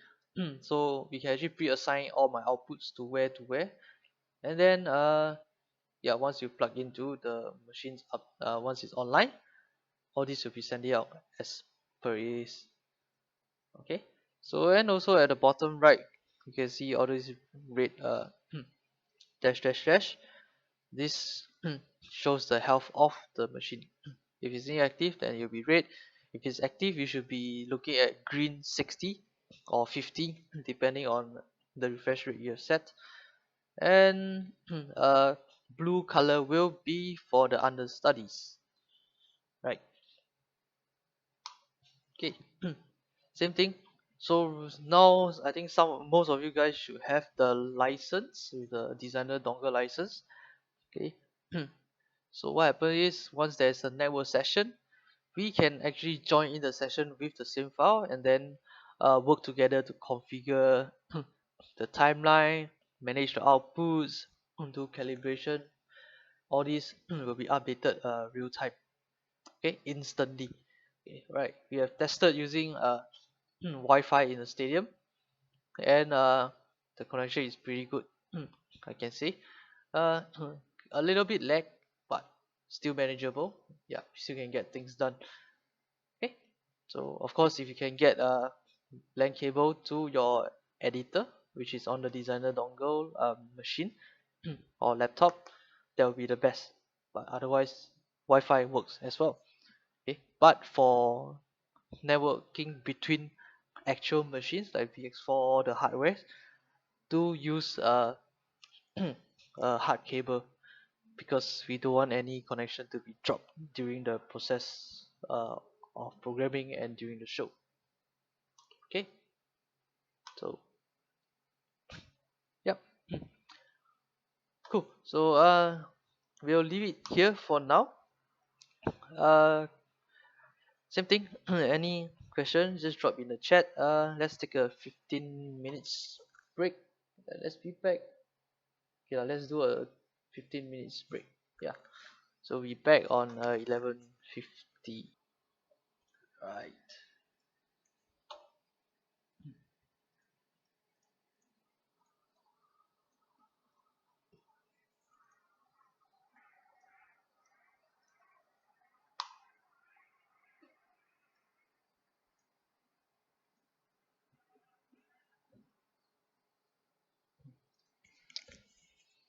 so we can actually pre-assign all my outputs to where, and then yeah, once you plug into the machines up, once it's online, all this will be sent out as per is. Okay, so and also at the bottom right, you can see all these red dash dash dash. This shows the health of the machine. If it's inactive, then it'll be red. If it's active, you should be looking at green 60 or 50, depending on the refresh rate you have set. And blue color will be for the understudies, right? Okay, same thing. So now I think most of you guys should have the license with the designer dongle license. Okay, so what happens is once there's a network session, we can actually join in the session with the same file and then work together to configure the timeline, manage the outputs, do calibration. All these will be updated real time, okay, instantly. Okay, right. We have tested using Wi-Fi in the stadium, and the connection is pretty good. I can say uh, a little bit lag, but still manageable. Yeah, you still can get things done. Okay, so of course, if you can get a LAN cable to your editor, which is on the designer dongle machine or laptop, that would be the best. But otherwise, Wi-Fi works as well. Okay, but for networking between actual machines like VX4, the hardware, do use a hard cable because we don't want any connection to be dropped during the process of programming and during the show. Okay, so yep, cool. So we'll leave it here for now. Uh, same thing. Any question? Just drop in the chat. Let's take a 15 minutes break. Let's be back. Okay, let's do a 15 minutes break. Yeah. So we back on 11:50. Right.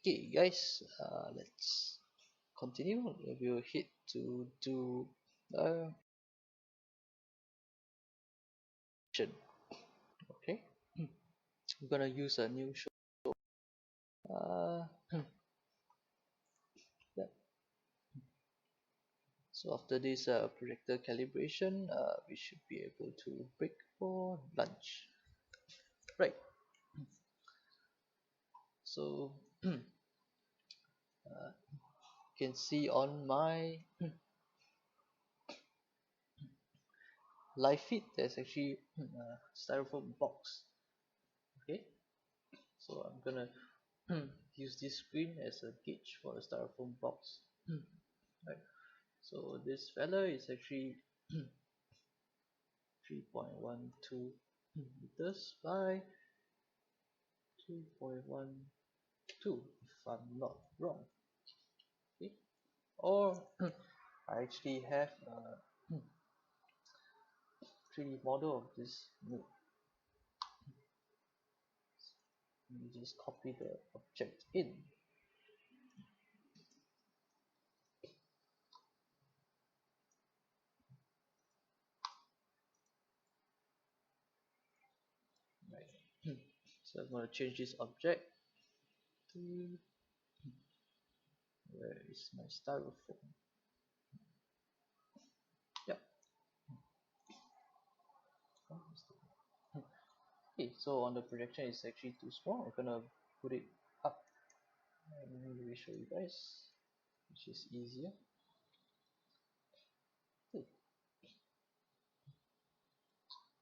Okay, guys. Let's continue. We'll hit to do uh action. Okay. I'm gonna use a new show. Uh, yeah. So after this projector calibration, we should be able to break for lunch. Right. So you can see on my live feed, there's actually a styrofoam box. Okay. So I'm gonna use this screen as a gauge for the styrofoam box. Right. So this fella is actually 3.12 meters by 2.12 if I'm not wrong. Okay, or I actually have a 3D model of this node. Let me just copy the object in. Right. So I'm going to change this object to, where is my styrofoam? Yep. Okay, so on the projection it's actually too small. I'm gonna put it up and let me show you guys, which is easier. Okay.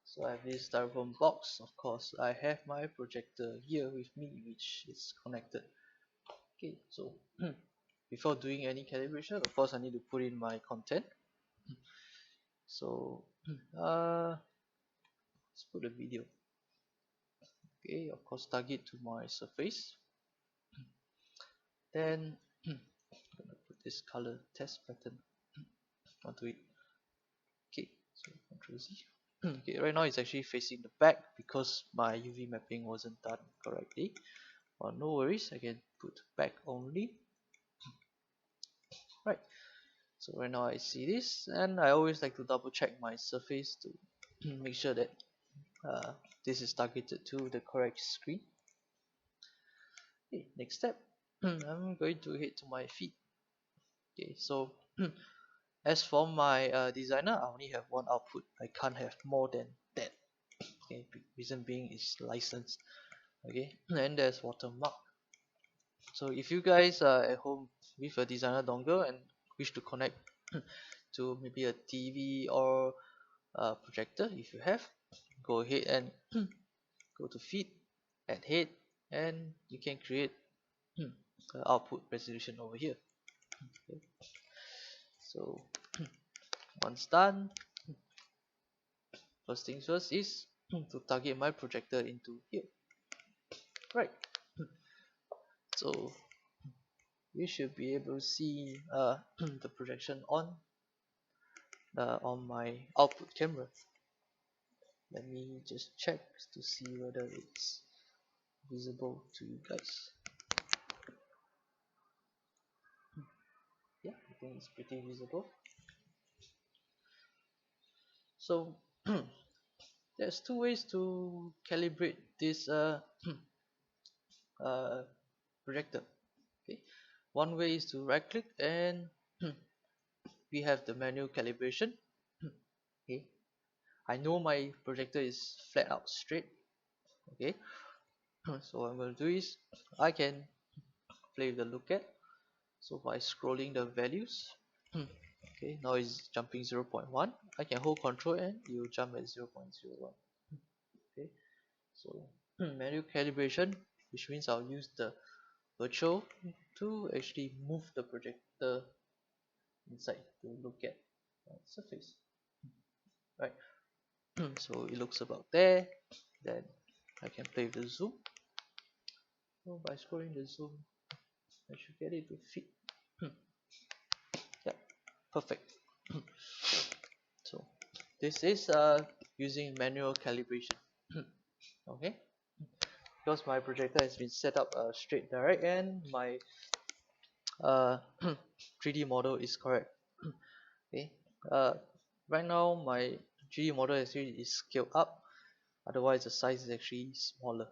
So I have this styrofoam box. Of course, I have my projector here with me, which is connected. Okay, so before doing any calibration, of course, I need to put in my content. So let's put a video. Okay, of course, target to my surface. Then I'm gonna put this color test pattern onto it. Okay, so Ctrl Z. Okay, right now it's actually facing the back because my UV mapping wasn't done correctly. Well, no worries, I can put back only. Right, so right now I see this, and I always like to double check my surface to make sure that this is targeted to the correct screen. Okay, next step, I'm going to head to my feed. Okay, so as for my designer, I only have one output. I can't have more than that. Okay, reason being is licensed. Okay, and there's watermark. So if you guys are at home with a designer dongle and wish to connect to maybe a TV or a projector, if you have, go ahead and go to feed, add head, and you can create the output resolution over here. Okay. So once done, first things first is to target my projector into here. Right. So you should be able to see the projection on my output camera. Let me just check to see whether it's visible to you guys. Yeah, I think it's pretty visible. So there's two ways to calibrate this projector. Okay, one way is to right click and we have the manual calibration. Okay, I know my projector is flat out straight. Okay, so what I'm going to do is I can play with the look at. So by scrolling the values, okay, now it's jumping 0.1. I can hold control and it will jump at 0.01. Okay, so manual calibration, which means I'll use the virtual to actually move the projector inside to look at the surface. Right, so it looks about there. Then I can play with the zoom. So by scrolling the zoom, I should get it to fit. Yeah, perfect. So this is using manual calibration. Okay, because my projector has been set up straight direct and my 3D model is correct. Okay, right now my 3D model actually is scaled up, otherwise the size is actually smaller.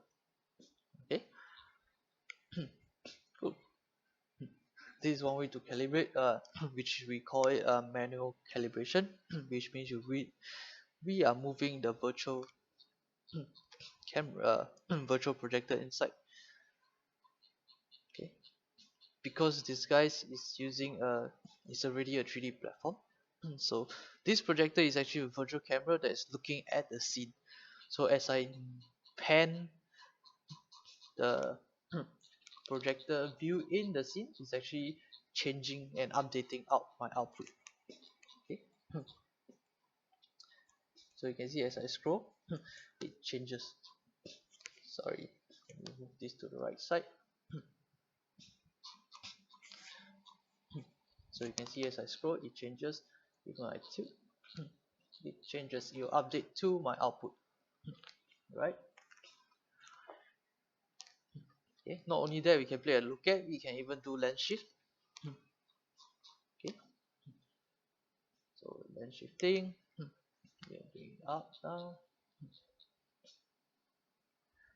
Okay, cool. This is one way to calibrate, which we call it manual calibration, which means we are moving the virtual camera virtual projector inside. Okay, because this guys is using it's already a 3D platform. So this projector is actually a virtual camera that is looking at the scene. So as I pan the projector view in the scene, it's actually changing and updating out my output. Okay, So you can see as I scroll, it changes. Sorry, let me move this to the right side. So you can see as I scroll, it changes. Even I tilt, it changes. You update to my output, right? Okay. Not only that, we can play a lookat. We can even do lens shift. Okay. So lens shifting. Yeah, bring it up, down.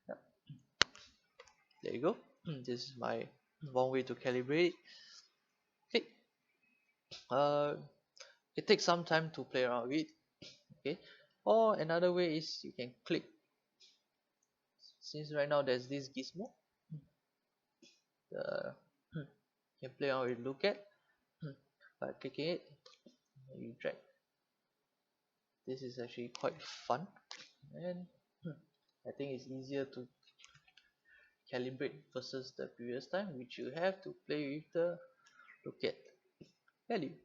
Yep. There you go. This is my one way to calibrate. Okay. It takes some time to play around with. Okay. Or another way is you can click. Since right now there's this gizmo, the you can play around with lookat by clicking it. You drag. This is actually quite fun, and I think it's easier to calibrate versus the previous time, which you have to play with the lookat value.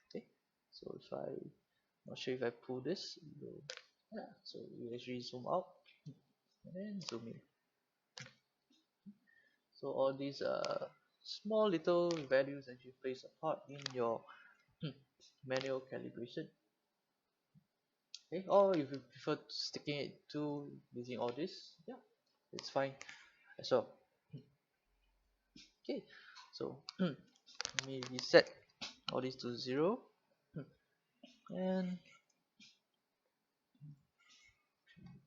Okay, so if I not sure if I pull this, yeah, so we actually zoom out and then zoom in. So all these small little values actually plays a part in your manual calibration. Okay, or if you prefer sticking it to using all this, yeah, it's fine as well. Okay, so let me reset all these to 0 and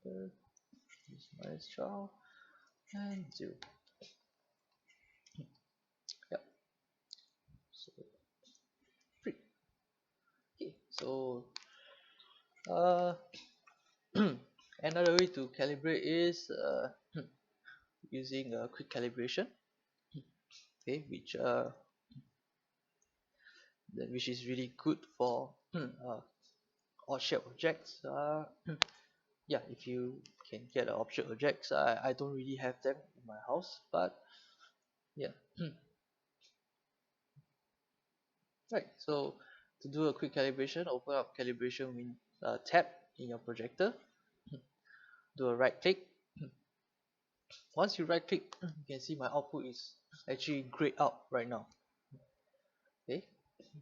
this minus 12 and 0. Yep, so free. Okay, so another way to calibrate is using a quick calibration. Okay, which is really good for odd shape objects. Yeah, if you can get object objects, I don't really have them in my house, but yeah. Right, so to do a quick calibration, open up calibration tab in your projector, do a right click. Once you right click, you can see my output is actually grayed out right now. Okay,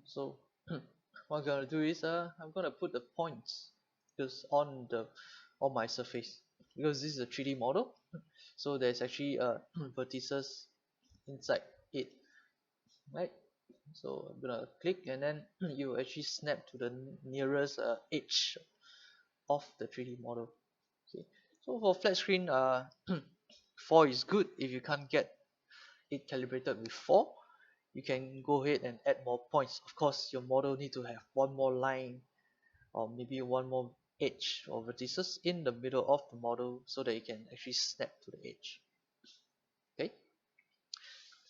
so what I'm gonna do is I'm gonna put the points just on my surface, because this is a 3D model, so there's actually vertices inside it, right? So I'm gonna click and then you actually snap to the nearest edge of the 3D model. Okay, so for flat screen 4 is good. If you can't get it calibrated with 4, you can go ahead and add more points. Of course, your model need to have one more line or maybe one more edge or vertices in the middle of the model so that you can actually snap to the edge. Okay,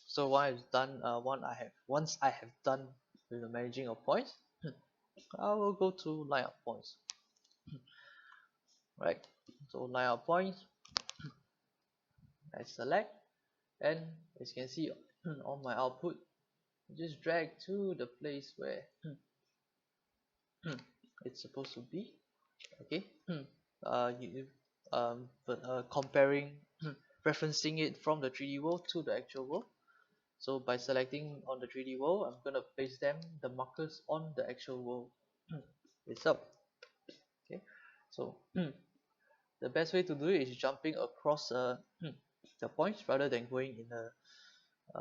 so what I've done, once I have done with the managing of points, I will go to line up points. Right, so line up points, I select, and as you can see on my output, just drag to the place where it's supposed to be. Okay, comparing referencing it from the 3D world to the actual world. So by selecting on the 3D world, I'm gonna place the markers on the actual world itself. Okay, so the best way to do it is jumping across the points rather than going in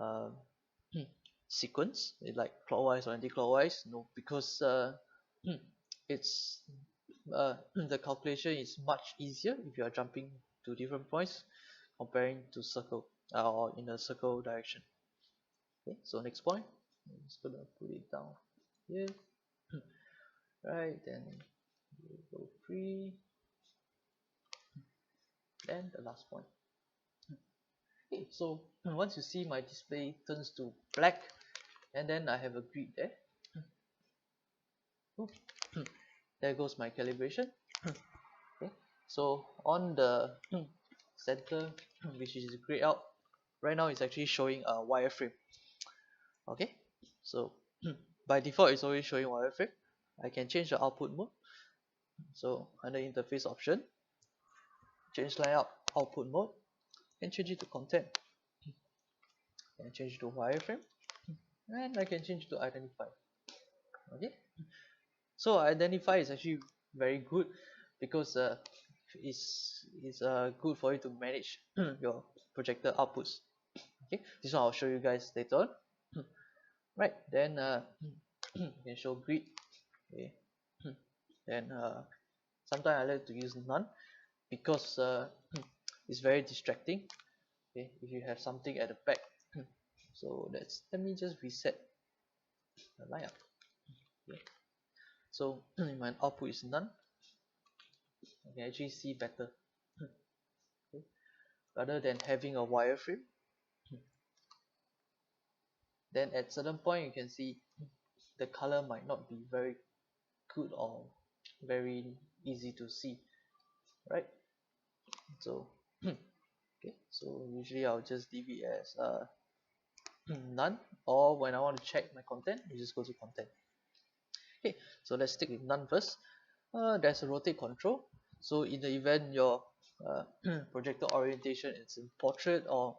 a sequence like clockwise or anti-clockwise. No, because it's the calculation is much easier if you are jumping to different points comparing to circle or in a circle direction. Okay, so next point, I'm just gonna put it down here. Right, then we go free, and the last point. Okay, so once you see my display turns to black, and then I have a grid there. Oops. There goes my calibration. Okay, so on the center, which is grayed out, right now it's actually showing a wireframe. Okay, so by default it's always showing wireframe. I can change the output mode. So under interface option, change layout output mode and change it to content, and change it to wireframe, and I can change it to identify. Okay, so identify is actually very good because it's good for you to manage your projector outputs. Okay, this one I'll show you guys later on. Right, then you can show grid. Okay, then sometimes I like to use none because it's very distracting. Okay, if you have something at the back. So let me just reset the lineup. Okay, so my output is none. I can actually see better. Okay, rather than having a wireframe, then at certain point you can see the color might not be very good or very easy to see, right? So okay, so usually I'll just leave it as none, or when I want to check my content, you just go to content. Okay, so let's stick with none first. There's a rotate control. So in the event your projector orientation is in portrait, or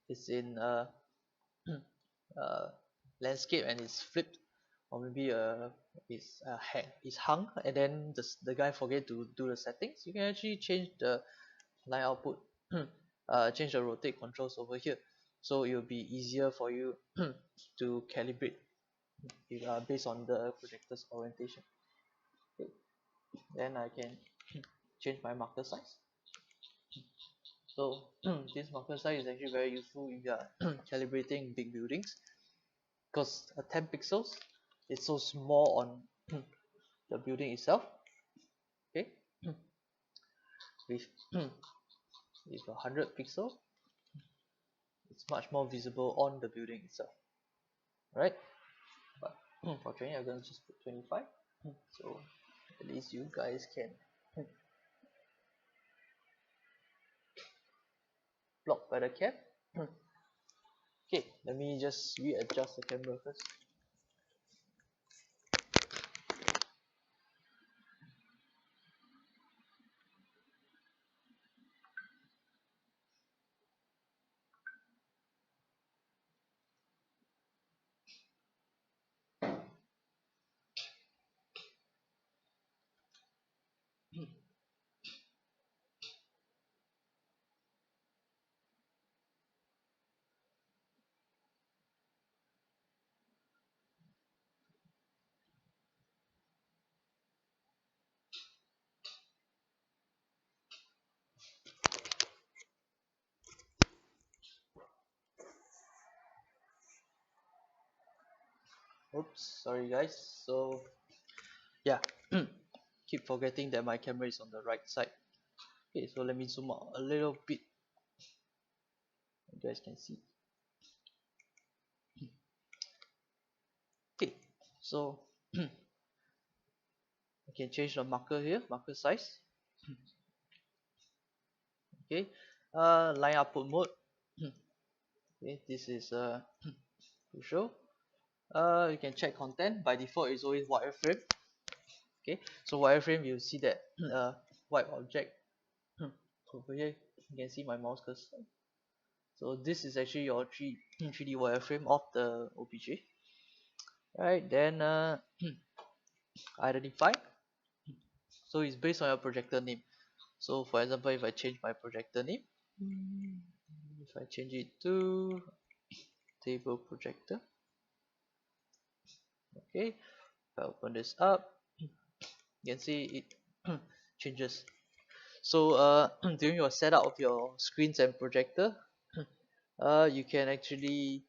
it's in uh, landscape and it's flipped, or maybe it's hung and then the guy forget to do the settings, you can actually change the line output, change the rotate controls over here, so it will be easier for you to calibrate based on the projector's orientation. Okay, then I can change my marker size. So this marker size is actually very useful if you are calibrating big buildings, because 10 pixels is so small on the building itself. Okay, with with 100 pixel, it's much more visible on the building itself, right? But for training, I'm gonna just put 25, so at least you guys can block by the cap. Okay, let me just readjust the camera first. Oops, sorry guys. So yeah, keep forgetting that my camera is on the right side. Okay, so let me zoom out a little bit. You guys can see. Okay, so I can change the marker here, marker size. Okay, line output mode. Okay, this is to show. You can check content. By default, it's always wireframe. Okay, so wireframe, you see that white object over here. You can see my mouse cursor. So this is actually your 3D wireframe of the OBJ. Right, then identify. So it's based on your projector name. So for example, if I change my projector name, if I change it to table projector, okay, if I open this up, you can see it changes. So during your setup of your screens and projector, you can actually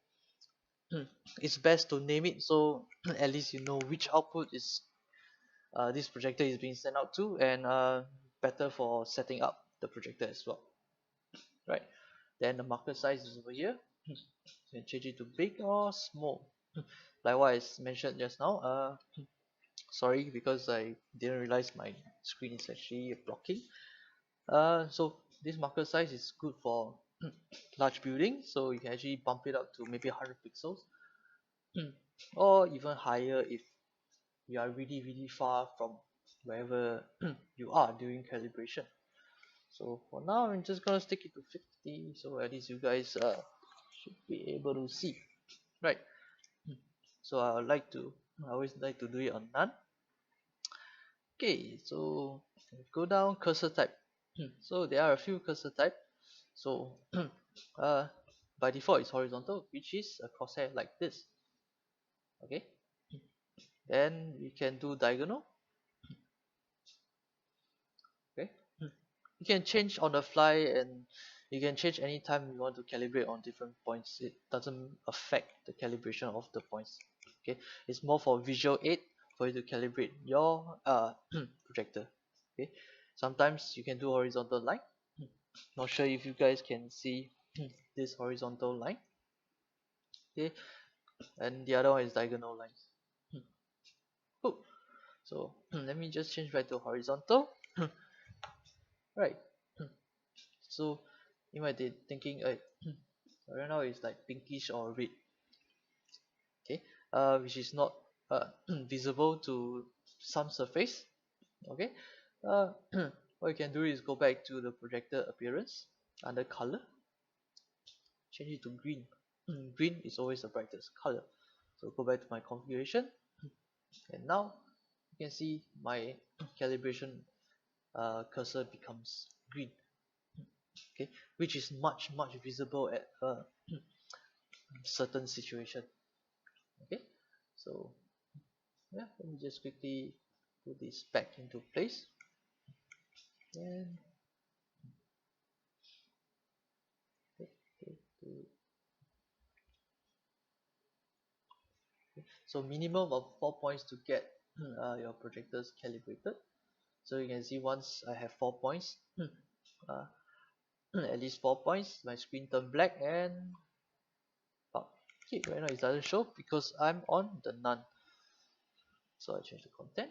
it's best to name it, so at least you know which output is this projector is being sent out to, and better for setting up the projector as well, right? Then the marker size is over here. You can change it to big or small, like what I mentioned just now. Sorry, because I didn't realize my screen is actually blocking. So this marker size is good for large building, so you can actually bump it up to maybe 100 pixels, or even higher if you are really far from wherever you are during calibration. So for now I'm just gonna stick it to 50, so at least you guys should be able to see, right? So I always like to do it on none. Okay, so go down cursor type. So there are a few cursor type. So uh, by default it's horizontal, which is a crosshair like this. Okay, then we can do diagonal. Okay, you can change on the fly, and you can change anytime you want to calibrate on different points. It doesn't affect the calibration of the points. Okay, it's more for visual aid for you to calibrate your projector. Okay, sometimes you can do horizontal line. Not sure if you guys can see this horizontal line. Okay, and the other one is diagonal lines. Cool. So let me just change back to horizontal. Right. So you might be thinking, right now it's like pinkish or red. Okay, which is not visible to some surface. Okay, uh, what you can do is go back to the projector appearance under color, change it to green. Green is always the brightest color. So go back to my configuration, and now you can see my calibration cursor becomes green. Okay, which is much visible at a certain situation. Okay, so yeah, let me just quickly put this back into place. And so minimum of 4 points to get your projectors calibrated. So you can see once I have 4 points, uh, at least 4 points, my screen turned black, and okay, right now it doesn't show because I'm on the none. So I change the content.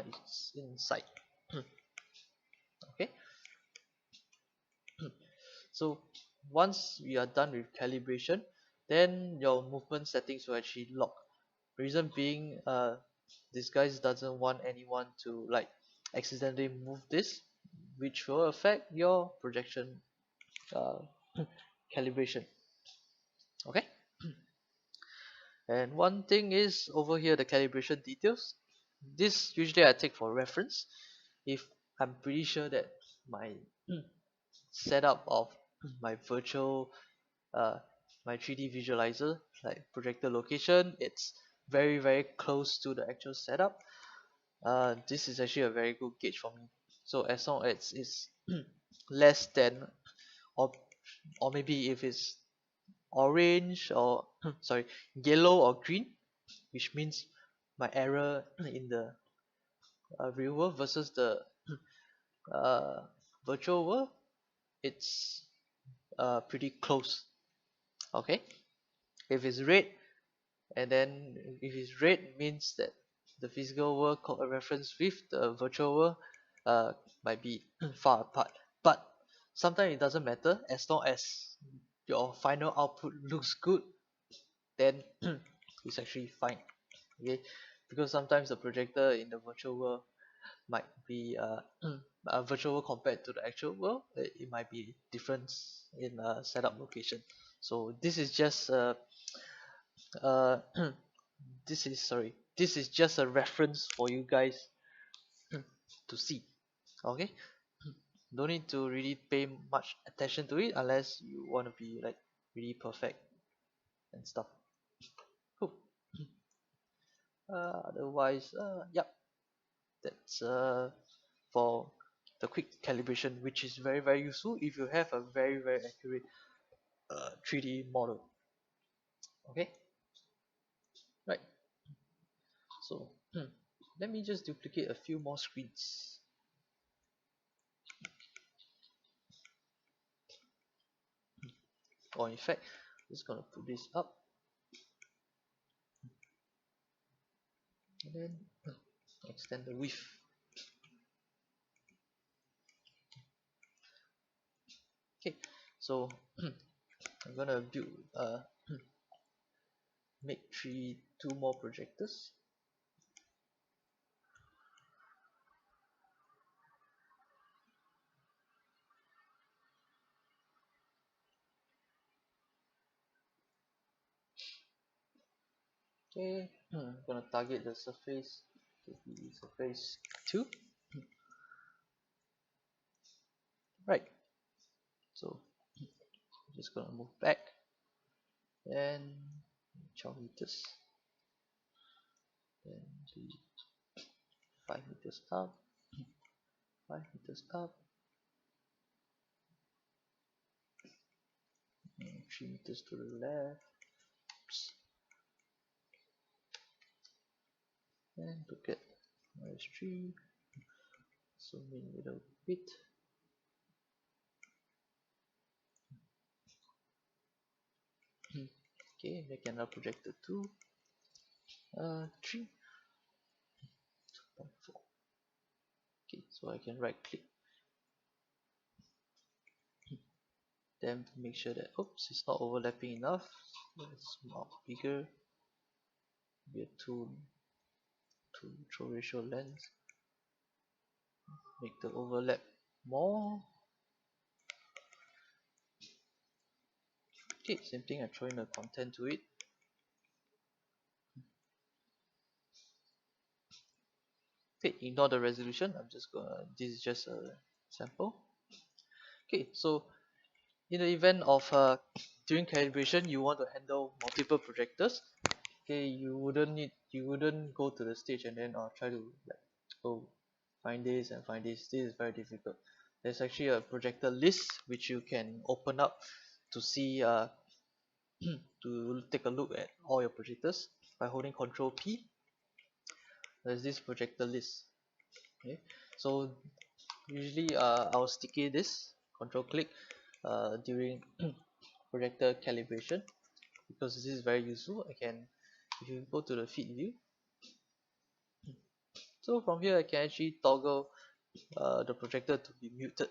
It's inside. Okay, so once we are done with calibration, then your movement settings will actually lock. Reason being, this guys doesn't want anyone to like accidentally move this, which will affect your projection uh, calibration. Okay, and one thing is over here, the calibration details. This usually I take for reference if I'm pretty sure that my setup of my virtual uh, my 3D visualizer, like projector location, it's very close to the actual setup. This is actually a very good gauge for me. So as long as it's less than, or or maybe if it's orange or sorry, yellow or green, which means my error in the real world versus the uh, virtual world, it's pretty close. Okay, if it's red, and then if it's red means that the physical world reference with the virtual world uh, might be far apart, but sometimes it doesn't matter as long as your final output looks good, then it's actually fine. Okay, because sometimes the projector in the virtual world might be a virtual world compared to the actual world, it might be difference in setup location. So this is just uh, this is just a reference for you guys to see. Okay, don't need to really pay much attention to it unless you want to be like really perfect and stuff. Cool. Otherwise, yep, that's for the quick calibration, which is very useful if you have a very accurate 3D model. Okay, right. So let me just duplicate a few more screens. Or in fact, I'm just gonna put this up, and then extend the width. Okay, so I'm gonna build make two more projectors. Okay, gonna target the surface to be surface 2. Right, so just gonna move back and 12 meters, then 5 meters up, 5 meters up, and 3 meters to the left. Oops. And look at -3, zoom in a little bit. Okay, make another projector 2, 3, 2.4. Okay, so I can right click, then to make sure that oops, it's not overlapping enough. Let's mark bigger, be a 2 throw ratio lens, make the overlap more. Okay, same thing, I throw in the content to it. Okay, ignore the resolution. I'm just gonna, this is just a sample. Okay, so in the event of during calibration you want to handle multiple projectors, okay, you wouldn't go to the stage and then try to like, oh, find this and find this. This is very difficult. There's actually a projector list which you can open up to see to take a look at all your projectors by holding Control P. There's this projector list. Okay, so usually I'll sticky this control click during projector calibration, because this is very useful. I can, if you go to the feed view, so from here I can actually toggle the projector to be muted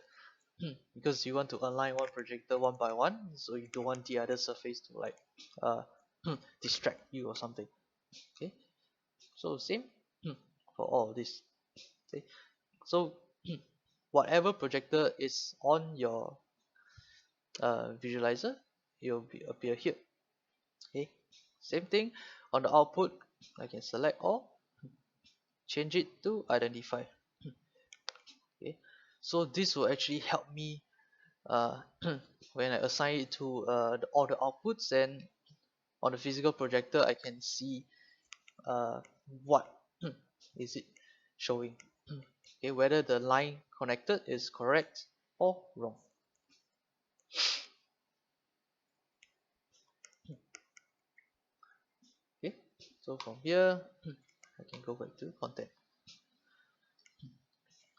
because you want to align one projector one by one, so you don't want the other surface to like uh, distract you or something. Okay, so same for all of this. Okay, so whatever projector is on your visualizer, it will appear here. Okay, same thing on the output. I can select all, change it to identify. Okay, so this will actually help me uh, when I assign it to all the outputs, and on the physical projector I can see what is it showing. Okay, whether the line connected is correct or wrong. Okay, so from here I can go back to content.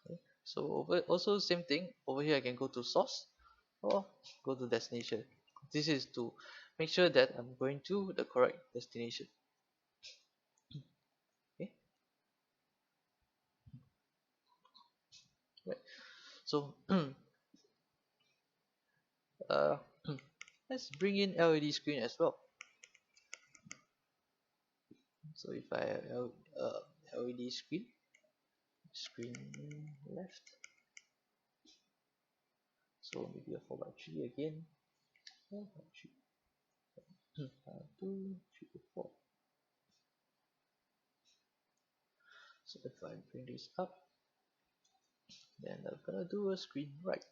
Okay, so over also same thing over here, I can go to source or go to destination. This is to make sure that I'm going to the correct destination. Okay, right, so uh, let's bring in LED screen as well. So if I have LED screen left, so maybe a 4x3 again, 4x3, 2, 3, 4. So if I bring this up, then I'm gonna do a screen right.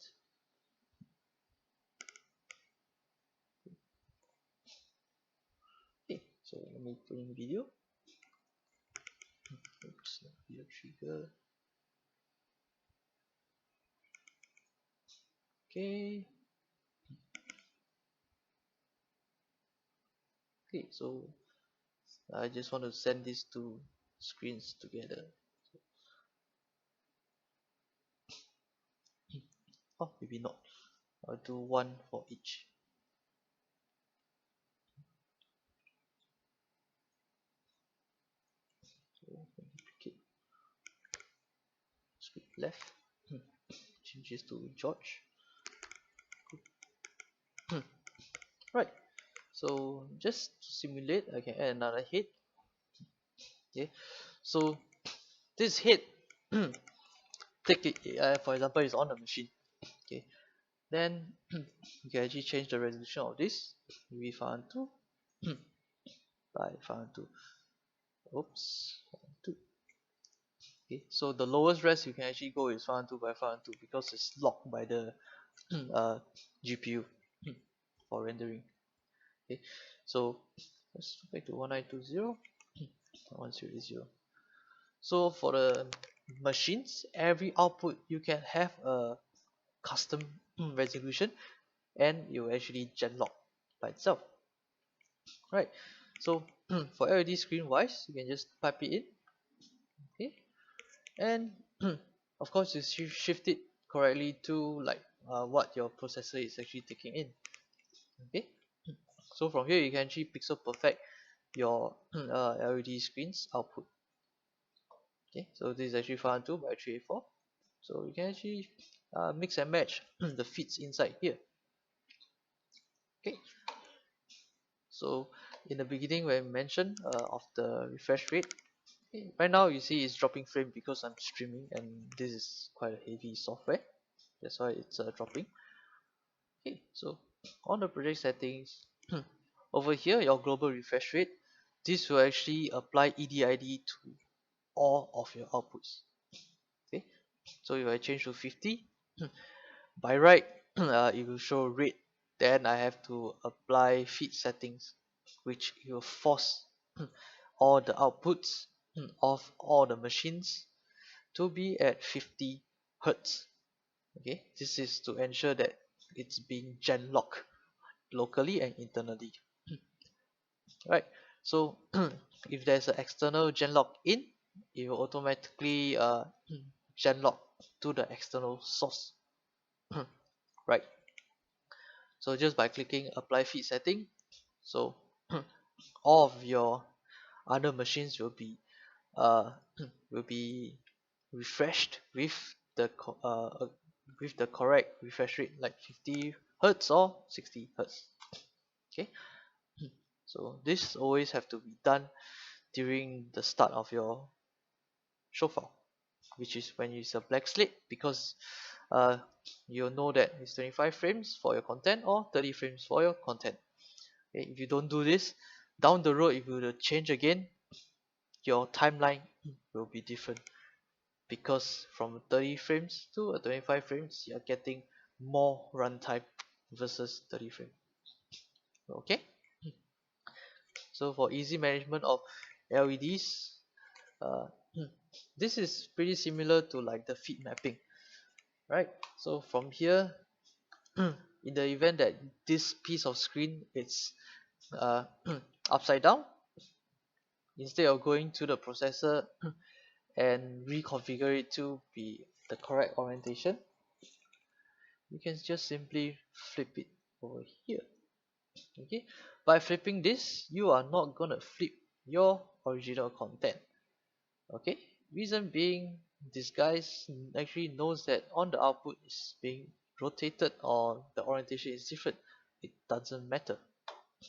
Okay, so let me put in video. Oops, video trigger. Okay. Okay, so I just want to send these two screens together. Oh, maybe not. I'll do one for each. So duplicate screen left. Change this to George. Right. So just to simulate, I can add another head. Okay. So this head, take it for example, is on the machine. Okay. Then you can actually change the resolution of this. Maybe 512 by 512. oops, 2. Okay, so the lowest res you can actually go is 512 by 512 because it's locked by the GPU for rendering. Okay, so let's go back to 1920 100. So for the machines, every output you can have a custom resolution, and you actually gen lock by itself. Right, so for LED screen wise, you can just pipe it in. Okay, and of course you shift it correctly to like what your processor is actually taking in. Okay, so from here you can actually pixel perfect your LED screens output. Okay, so this is actually 512 by 384. So you can actually mix and match the feeds inside here. Okay, so in the beginning when I mentioned of the refresh rate, okay, right now you see it's dropping frame because I'm streaming and this is quite a heavy software, that's why it's dropping. Okay, so on the project settings, over here your global refresh rate, this will actually apply EDID to all of your outputs. Okay, so if I change to 50, by right it will show red, then I have to apply feed settings, which will force all the outputs of all the machines to be at 50 Hertz. Okay, this is to ensure that it's being gen locked locally and internally. Right, so if there's an external gen lock in, it will automatically gen lock to the external source. Right, so just by clicking apply feed setting, so all of your other machines uh, will be refreshed with the correct refresh rate, like 50 Hertz or 60 Hertz. Okay, so this always have to be done during the start of your show file, which is when it's a blank slate, because uh, you'll know that it's 25 frames for your content or 30 frames for your content. Okay, if you don't do this, down the road if you were to change again, your timeline will be different, because from 30 frames to 25 frames you're getting more runtime versus 30 frames. Okay, so for easy management of LEDs, uh, this is pretty similar to like the feed mapping, right? So from here, in the event that this piece of screen is uh, upside down, instead of going to the processor and reconfigure it to be the correct orientation, you can just simply flip it over here. Okay, by flipping this, you are not gonna flip your original content. Okay, reason being, this guy actually knows that on the output is being rotated or the orientation is different. It doesn't matter.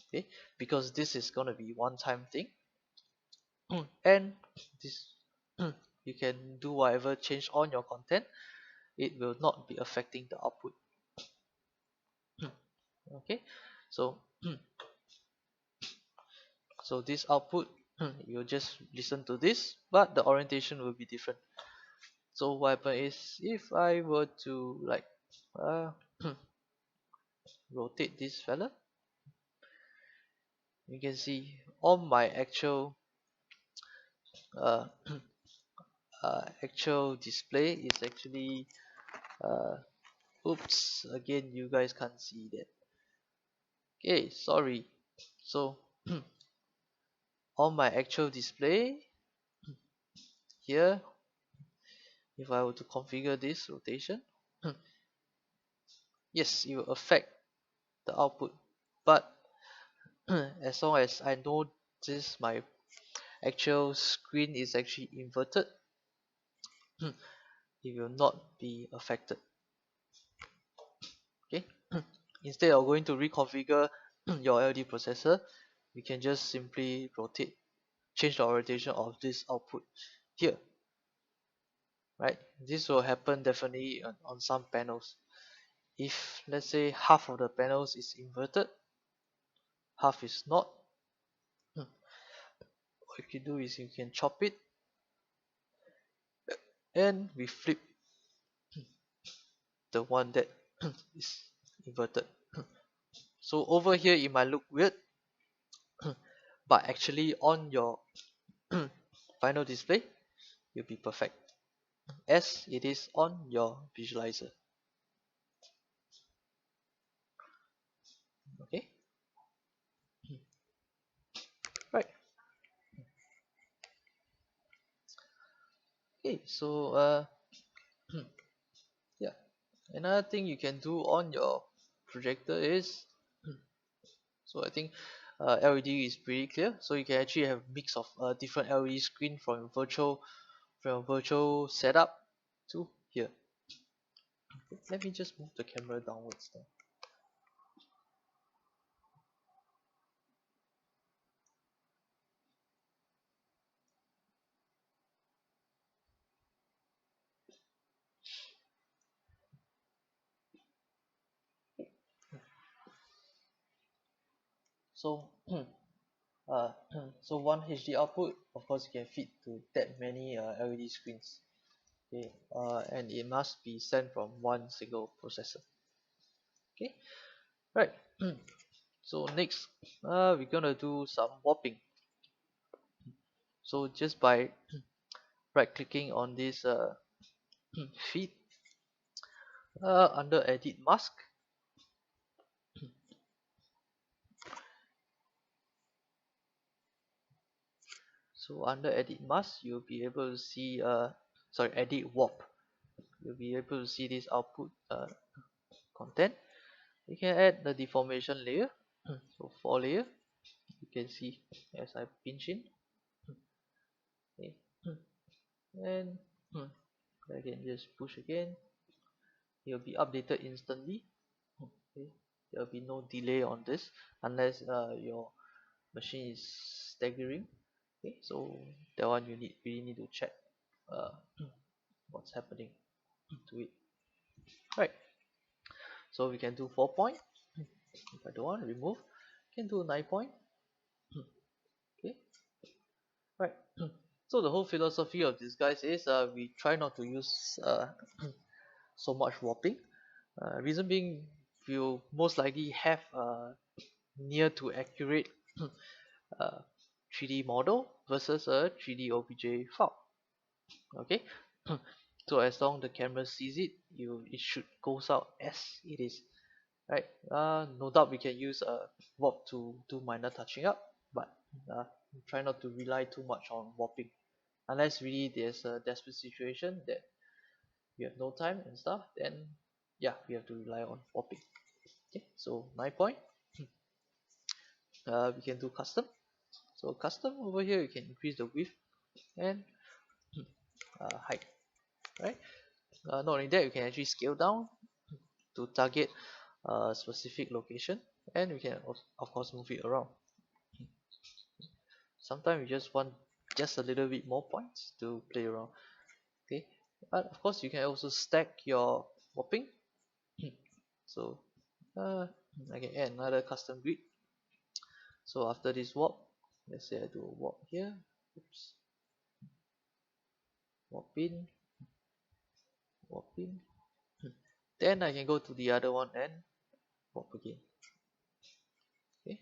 Okay, because this is gonna be one time thing. And this you can do whatever change on your content, it will not be affecting the output. Okay, so so this output, you just listen to this, but the orientation will be different. So what happen is, if I were to like uh, rotate this fella, you can see on my actual uh, actual display is actually uh, oops, again you guys can't see that. Okay, sorry. So on my actual display here, if I were to configure this rotation, yes, it will affect the output, but as long as I know this my actual screen is actually inverted, it will not be affected. Okay, instead of going to reconfigure your LED processor, you can just simply rotate, change the orientation of this output here. Right, this will happen definitely on some panels. If let's say half of the panels is inverted, half is not, what you can do is you can chop it and we flip the one that is inverted. So over here it might look weird, but actually on your final display will be perfect as it is on your visualizer. Okay, right. Okay, so yeah, another thing you can do on your projector is so I think LED is pretty clear, so you can actually have mix of different LED screen from virtual setup to here. Let me just move the camera downwards then. So uh, so one HD output, of course, you can fit to that many LED screens. Okay, and it must be sent from one single processor. Okay, right. So next, we're gonna do some warping. So just by right clicking on this feed under edit mask, so under edit mask you'll be able to see sorry, edit warp, you'll be able to see this output content. You can add the deformation layer. So for layer you can see as I pinch in, okay, and I can just push again, it will be updated instantly. Okay, there will be no delay on this unless your machine is staggering. Okay, so that one you really need to check uh, what's happening to it. Right, so we can do 4 point. If I don't want to remove, can do 9 point. Okay, right. So the whole philosophy of this guys is we try not to use so much warping. Reason being, you most likely have near to accurate uh, 3D model versus a 3D OBJ file. Okay, so as long the camera sees it, it should goes out as it is, right? No doubt we can use a warp to do minor touching up, but try not to rely too much on warping unless really there's a desperate situation that we have no time and stuff, then yeah, we have to rely on warping. Okay, so 9 point. We can do custom. So custom over here you can increase the width and height, right? Not only that, you can actually scale down to target a specific location, and we can of course move it around. Sometimes you just want just a little bit more points to play around. Okay, but of course you can also stack your warping. So I can add another custom grid. So after this warp, let's say I do a warp here. Oops. Warp in, warp in. Then I can go to the other one and warp again. Okay.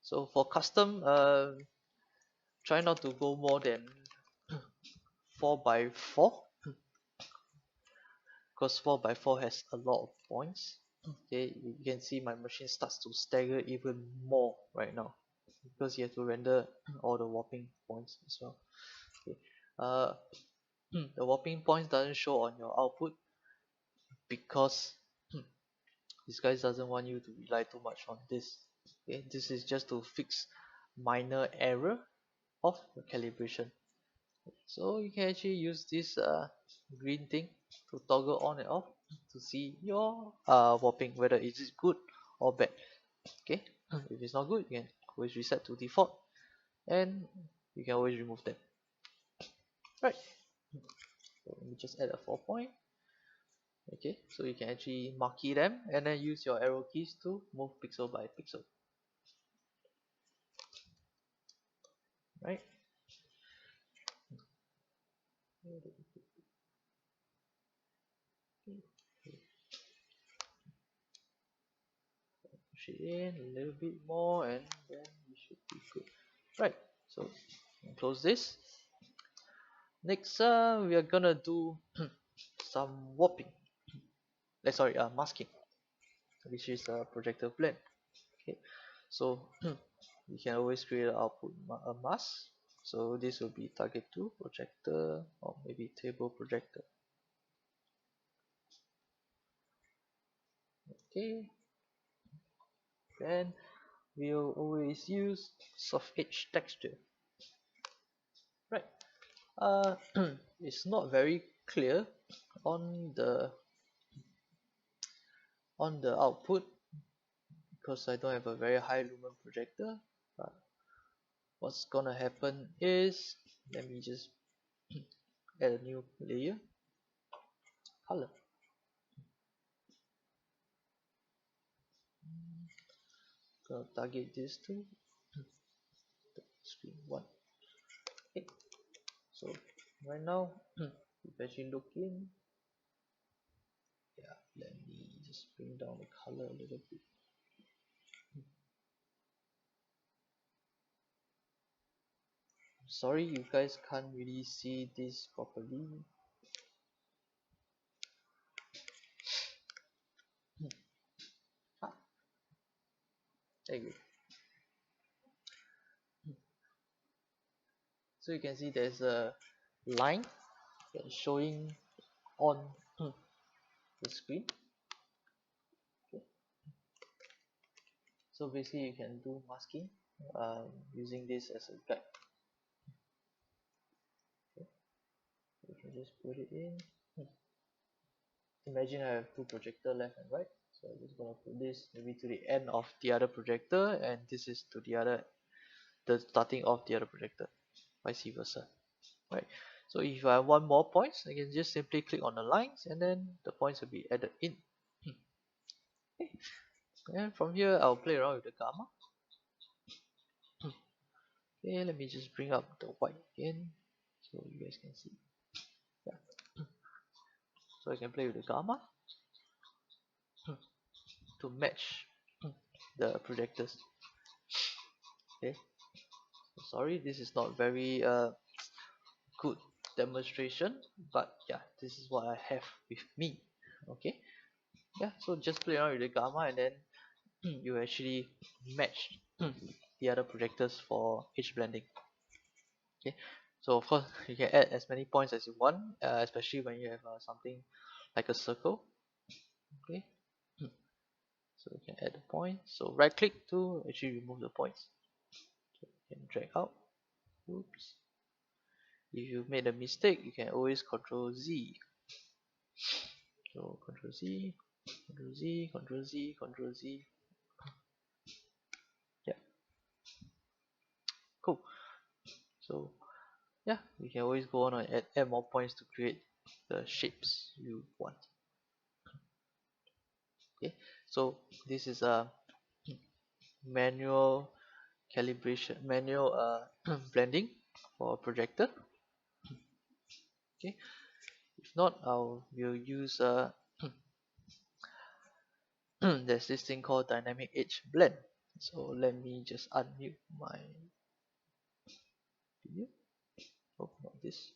So for custom, try not to go more than 4 by 4, because 4 by 4 has a lot of points. Okay, you can see my machine starts to stagger even more right now because you have to render all the warping points as well. Okay, uh, the warping points doesn't show on your output because this guy doesn't want you to rely too much on this. Okay, this is just to fix minor error of the calibration. So you can actually use this green thing to toggle on and off to see your warping, whether it is good or bad. Okay, if it's not good, you can always reset to default and you can always remove them. Right, so let me just add a 4 point. Okay, so you can actually marquee them and then use your arrow keys to move pixel by pixel. right? Push it in a little bit more and then we should be good. Right, so close this. Next, we are gonna do some warping. Sorry, masking, which is a projector blend. Okay, so we can always create an output a mask. So this will be target 2 projector or maybe table projector. Okay, then we'll always use soft edge texture. Right. It's not very clear on the output because I don't have a very high lumen projector. But what's gonna happen is, let me just add a new layer, color. Gonna target this to screen 1. Okay. So right now, if actually look in, yeah, let me just bring down the color a little bit. Sorry, you guys can't really see this properly. Ah, there you go. So you can see there's a line that's showing on the screen. Okay. So basically you can do masking using this as a guide. Okay. You can just put it in. Imagine I have two projector left and right. So I'm just gonna put this maybe to the end of the other projector, and this is to the starting of the other projector, vice versa. Right. So if I want more points, I can just simply click on the lines and then the points will be added in. Okay. And from here I'll play around with the gamma. Okay, let me just bring up the white again so you guys can see. Yeah. So I can play with the gamma to match the projectors. Okay. So sorry, this is not very good demonstration, but yeah, this is what I have with me. Okay. Yeah, so just play around with the gamma and then you actually match the other projectors for edge blending. Okay, so of course you can add as many points as you want, especially when you have something like a circle. Okay, so you can add the point. So right click to actually remove the points. So you can drag out. Oops. If you made a mistake, you can always Control Z. So Control Z, Control Z, Control Z, Control Z. Yeah, cool. So yeah, you can always go on and add more points to create the shapes you want. Okay, so this is a manual calibration, manual blending for a projector. Okay, if not, we'll use there's this thing called dynamic edge blend. So let me just unmute my video. Oh, not this.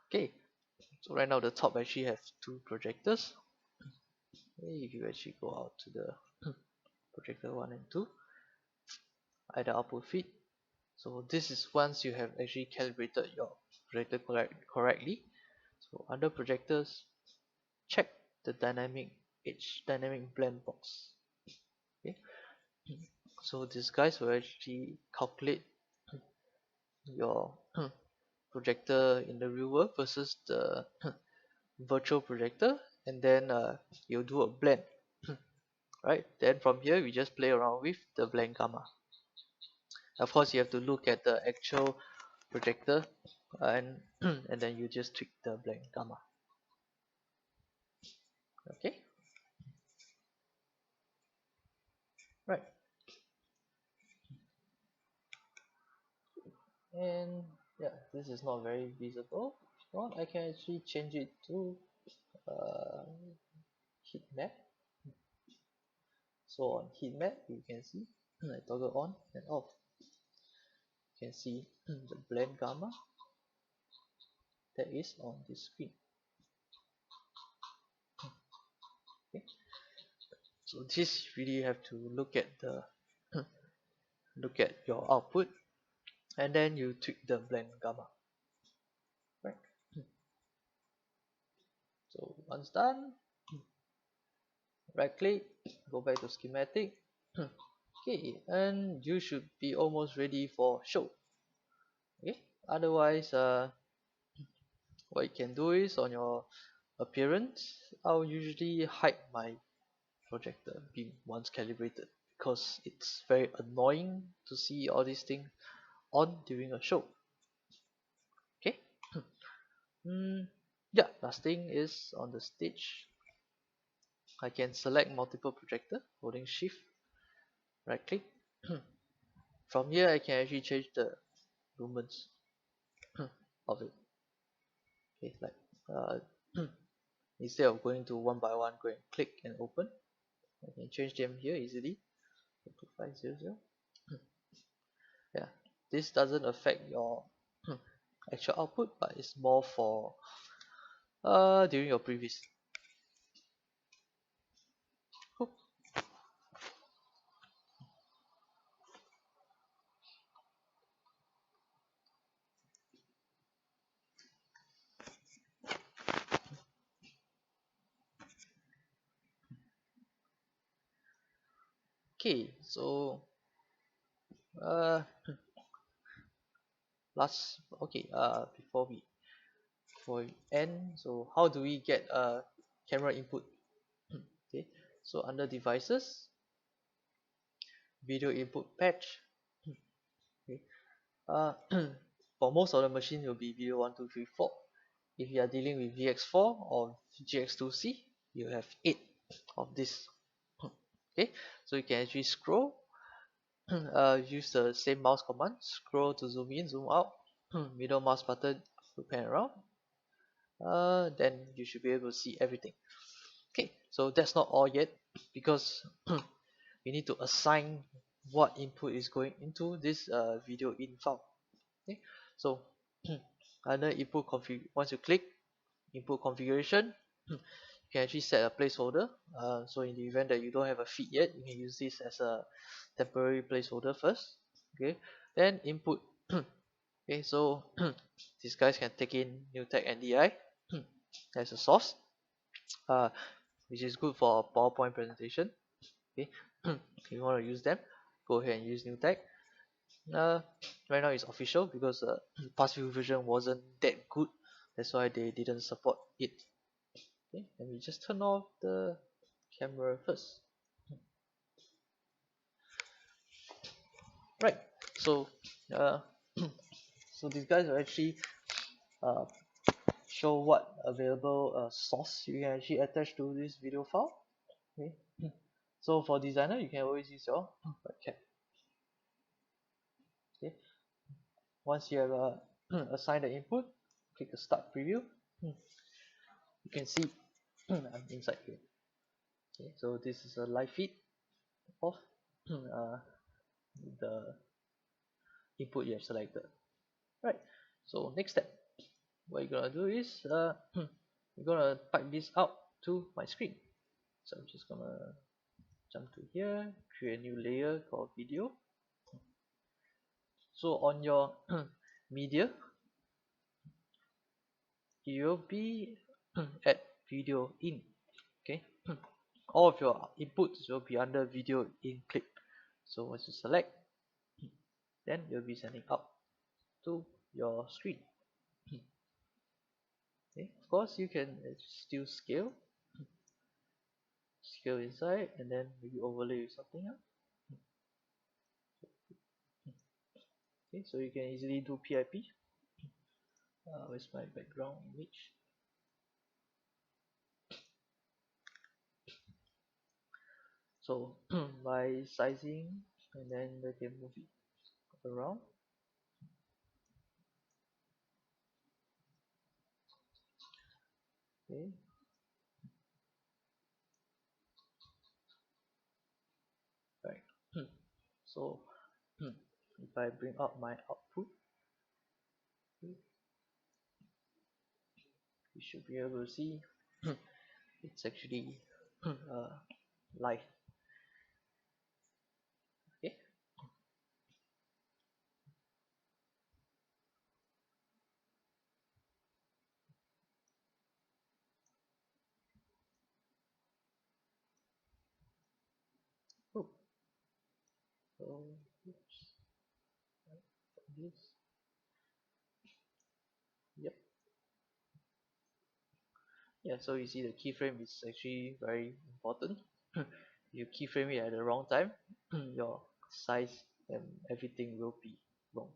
Okay, so right now the top actually has two projectors. Okay, if you actually go out to the projector 1 and 2, either output feed. So this is once you have actually calibrated your projector correctly. So under projectors, check the dynamic edge, dynamic blend box. Okay, so these guys will actually calculate your projector in the real world versus the virtual projector, and then you'll do a blend. Right, then from here we just play around with the blend gamma. Of course you have to look at the actual projector and and then you just tweak the blend gamma. Okay, right. and yeah, this is not very visible. If not, I can actually change it to uh, heat map. So on heat map, you can see I toggle on and off. You can see the blend gamma that is on this screen. Okay, so this really have to look at the look at your output, and then you tweak the blend gamma, right? So once done, right click, go back to schematic. Okay, and you should be almost ready for show. Okay, otherwise what you can do is on your appearance, I'll usually hide my projector beam once calibrated, because it's very annoying to see all these things on during a show. Okay. Yeah, last thing is on the stage, I can select multiple projector holding shift, right click. From here I can actually change the lumens of it. Okay, like uh, instead of going to one by one, go and click and open, I can change them here easily. Go to 500. Yeah, this doesn't affect your actual output, but it's more for during your previous. Cool. Okay, so uh last okay before we end, so how do we get a camera input? Okay, so under devices, video input patch. Okay, uh for most of the machine will be video 1 2 3 4. If you are dealing with VX4 or GX2C, you have 8 of this. Okay, so you can actually scroll, use the same mouse command, scroll to zoom in, zoom out, middle mouse button to pan around, then you should be able to see everything. Okay, so that's not all yet, because we need to assign what input is going into this video in file. Okay, so under input config, once you click input configuration, you can actually set a placeholder. So in the event that you don't have a feed yet, you can use this as a temporary placeholder first. Okay, then input. Okay, so these guys can take in NewTek NDI as a source, uh, which is good for a PowerPoint presentation. Okay, if you want to use them, go ahead and use NewTek. Uh, right now it's official because past few version wasn't that good, that's why they didn't support it. Okay, let me just turn off the camera first. Right, so uh, so these guys are actually uh, show what available source you can actually attach to this video file. Okay, so for designer, you can always use your webcam. Okay, once you have assigned the input, click the start preview. You can see I'm inside here. Okay, so this is a live feed of the input you have selected. Right, so next step, what you're gonna do is you're gonna pipe this out to my screen. So I'm just gonna jump to here, create a new layer called video. So on your media, you will be at video in. Okay, all of your inputs will be under video in clip. So once you select, then you'll be sending out to your screen. Okay, of course you can still scale inside, and then maybe overlay with something else. Okay, so you can easily do PIP. Where's my background image? So by sizing, and then we can move it around. Okay, right. So if I bring up my output, you should be able to see it's actually live. Okay. Oh, so oops, this. Yep. Yeah. So you see the keyframe is actually very important. You keyframe it at the wrong time, your size and everything will be wrong.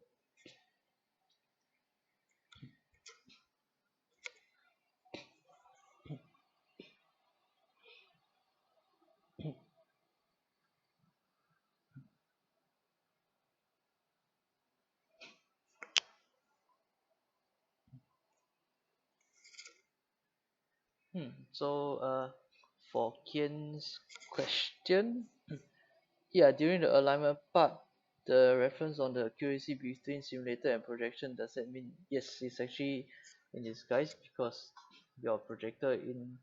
So for Kian's question, yeah, during the alignment part, the reference on the accuracy between simulator and projection, does that mean yes, it's actually in disguise because your projector in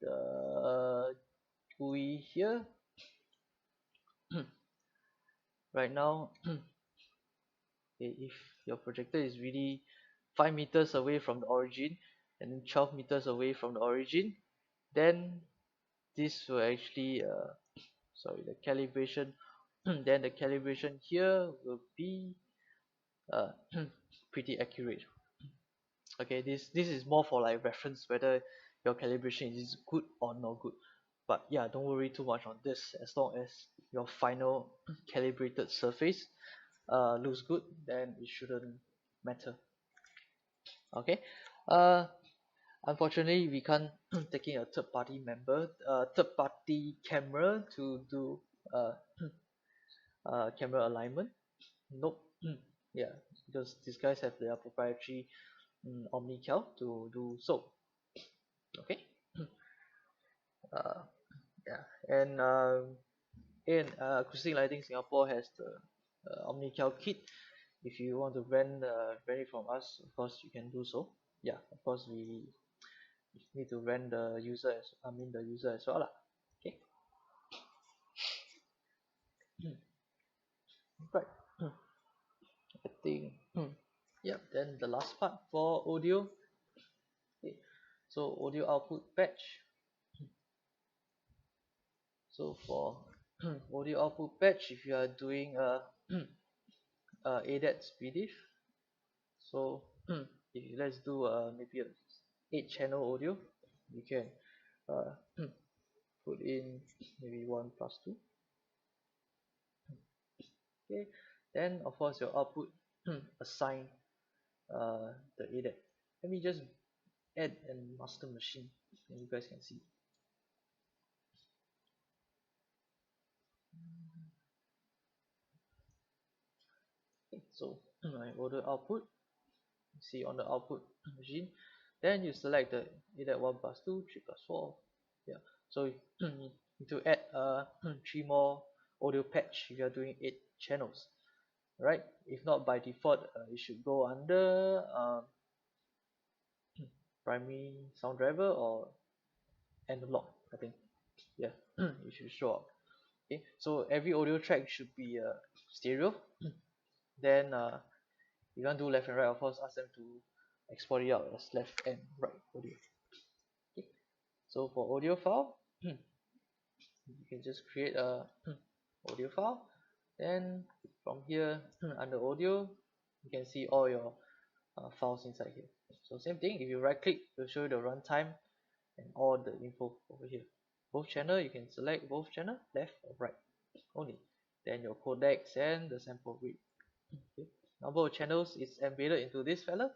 the GUI here right now, if your projector is really 5 meters away from the origin and 12 meters away from the origin, then this will actually sorry, the calibration then the calibration here will be uh, pretty accurate. Okay, this is more for like reference whether your calibration is good or not good. But yeah, don't worry too much on this. As long as your final calibrated surface looks good, then it shouldn't matter. Okay. uh Unfortunately we can't taking a third party camera to do uh, camera alignment. Nope. Yeah, because these guys have their proprietary OmniCal to do so. Okay. uh, yeah, and Acoustic Lighting Singapore has the OmniCal kit. If you want to rent it from us, of course you can do so. Yeah, of course we need to rent the user as well lah. Okay. Right. I think yeah, then the last part for audio. Okay. So audio output patch. So for audio output patch, if you are doing a ADAT SPDIF, so if let's do maybe a 8 channel audio, you can uh, put in maybe 1+2. Okay, then of course your output assign the ADAT. Let me just add a master machine and you guys can see. Okay, so my audio output, see on the output machine, then you select the ADAT 1+2, 3+4. Yeah, so you need to add 3 more audio patch if you are doing 8 channels, right? If not, by default it should go under primary sound driver or analog, I think. Yeah, it should show up. Okay, so every audio track should be stereo. Then you want to do left and right, of course ask them to export it out as left and right audio. Okay, so for audio file you can just create a audio file. Then from here under audio you can see all your files inside here. So same thing, if you right click, it will show you the runtime and all the info over here. Both channel, you can select both channel, left or right only. Then your codecs and the sample rate. Okay. Number of channels is embedded into this fella.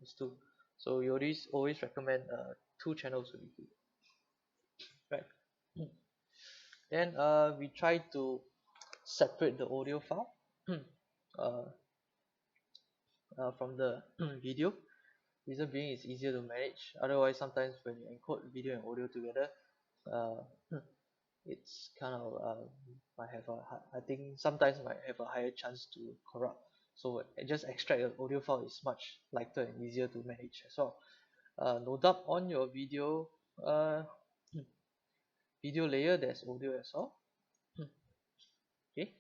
It's 2. So you always recommend 2 channels will be good. Right. Then we try to separate the audio file uh, from the video. Reason being, it's easier to manage. Otherwise, sometimes when you encode video and audio together, uh, it's kind of might have I think sometimes might have a higher chance to corrupt. So just extract an audio file is much lighter and easier to manage as well. No doubt on your video uh, video layer, there's audio as well. Okay,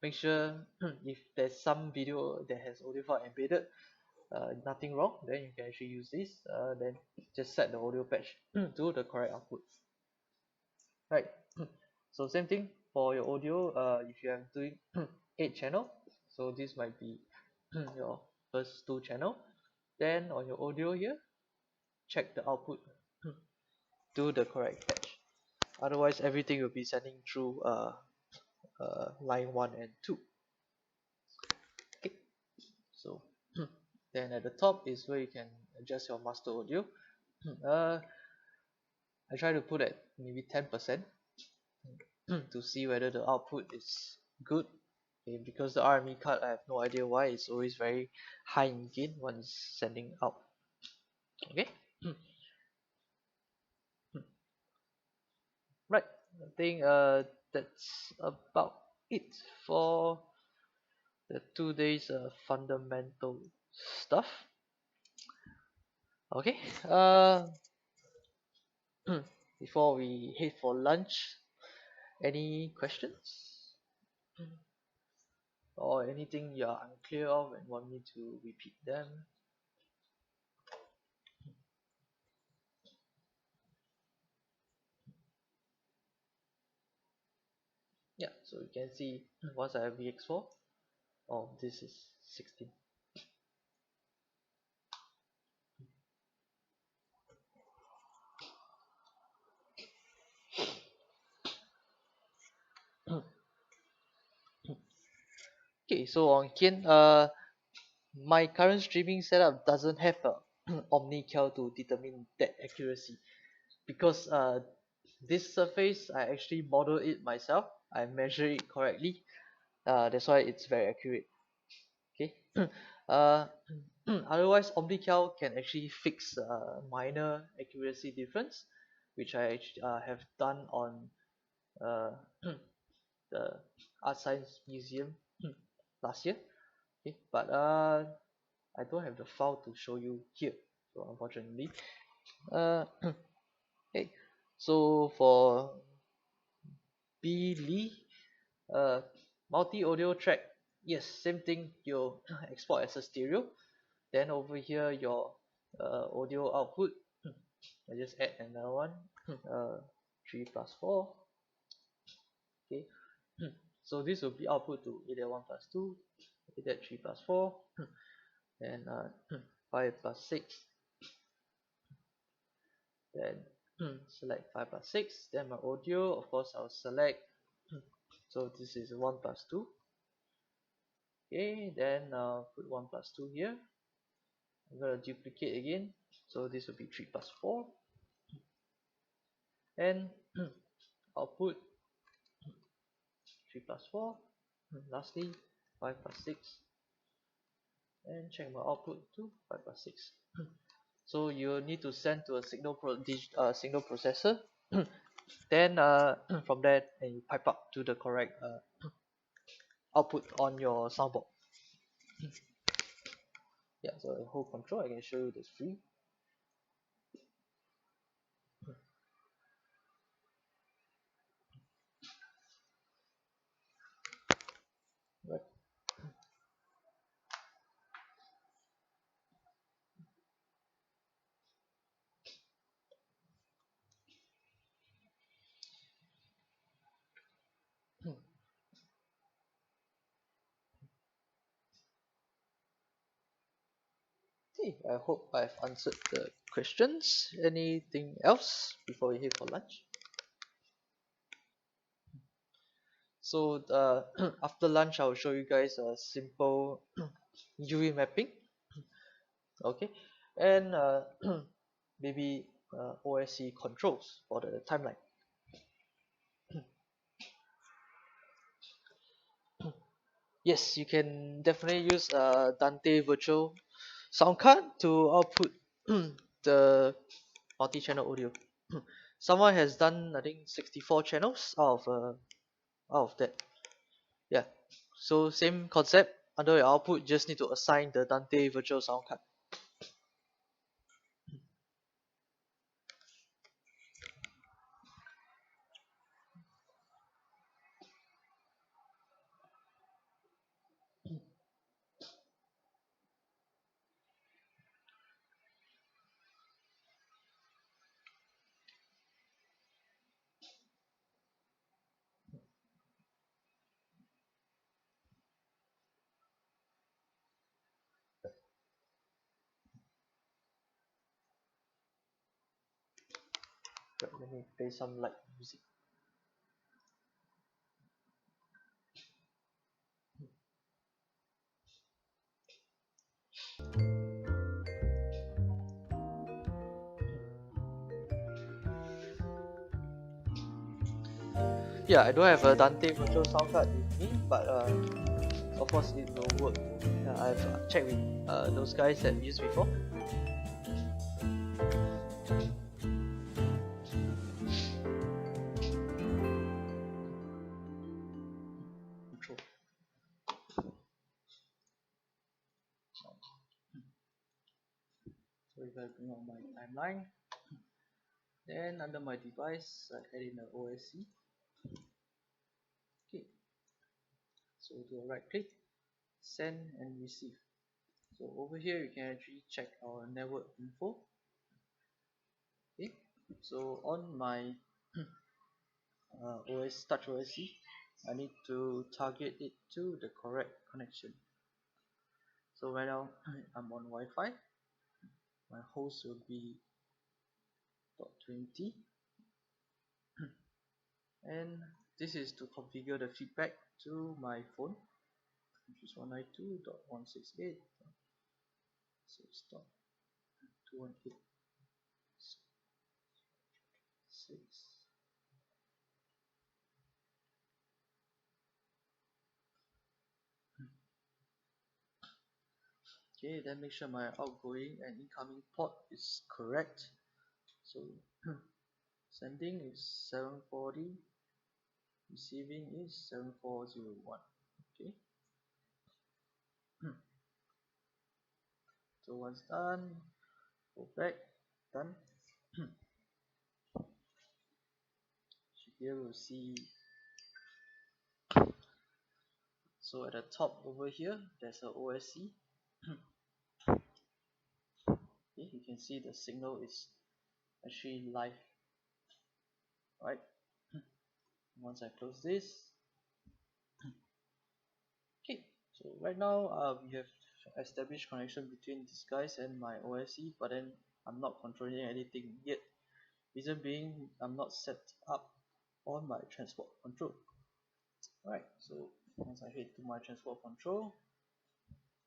make sure if there's some video that has audio file embedded, nothing wrong, then you can actually use this. Then just set the audio patch to the correct output. Right. So same thing for your audio. If you are doing 8 channel, so this might be your first 2 channel. Then on your audio here, check the output to the correct patch. Otherwise, everything will be sending through line 1 and 2. Okay. So then at the top is where you can adjust your master audio. I try to put at maybe 10% to see whether the output is good. Okay, because the RME card, I have no idea why it's always very high in gain when it's sending out. Okay, right. I think that's about it for the 2 days fundamental stuff. Okay. Before we head for lunch, any questions or anything you are unclear of and want me to repeat them? Yeah, so you can see once I have VX4, oh, this is 16. Okay, so on Kian, my current streaming setup doesn't have a OmniCal to determine that accuracy because this surface I actually model it myself. I measure it correctly. That's why it's very accurate. Okay. uh, Otherwise, OmniCal can actually fix minor accuracy difference, which I have done on uh, the Art Science Museum last year. Okay, but I don't have the file to show you here, so unfortunately. Okay, so for B Lee, multi audio track, yes, same thing. You export as a stereo. Then over here, your audio output. I just add another one. 3 plus 4. Okay, so this will be output to either 1 plus 2, either 3 plus 4, and 5 plus 6. Then select 5 plus 6. Then my audio, of course, I'll select. So this is 1 plus 2. Okay, then put 1 plus 2 here. I'm going to duplicate again. So this will be 3 plus 4. And output 3 plus 4. Lastly, 5 plus 6. And check my output to 5 plus 6. So you need to send to a signal processor. Then from there, and you pipe up to the correct output on your soundboard. Yeah, so the whole control, I can show you the screen. Right. Okay, I hope I've answered the questions. Anything else before we head for lunch? So after lunch, I'll show you guys a simple UV mapping. Okay, and maybe OSC controls for the timeline. Yes, you can definitely use Dante Virtual sound card to output the multi-channel audio. Someone has done I think 64 channels out of that. Yeah. So same concept. Under your output, just need to assign the Dante virtual sound card. Right, let me play some light music. Yeah, I don't have a Dante virtual sound card with me, but of course it will work. I've checked with those guys that we used before. Control. So if I bring on my timeline, then under my device, I add in the OSC. Okay, so do a right click, send and receive. So over here you can actually check our network info. Okay, so on my touch OSC, I need to target it to the correct connection. So right now I'm on Wi-Fi. My host will be .20, and this is to configure the feedback to my phone, which is 192.168.6.218.6. Okay, then make sure my outgoing and incoming port is correct. So sending is 740, receiving is 7401. Okay, so once done, go back, done. Should be able to see. So at the top over here, there's a OSC. Okay, you can see the signal is actually live, right? Once I close this, okay, so right now we have established connection between these guys and my OSC, but then I'm not controlling anything yet. Reason being, I'm not set up on my transport control. Alright, so once I head to my transport control,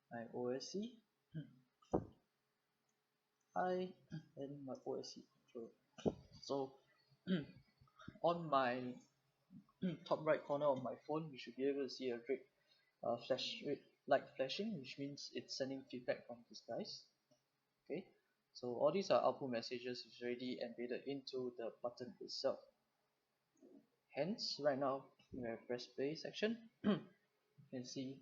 my OSC, I and my OSC control. So on my top right corner of my phone, you should be able to see a red red light flashing, which means it's sending feedback from these guys. Okay, so all these are output messages is already embedded into the button itself. Hence, right now we have press play section. You can see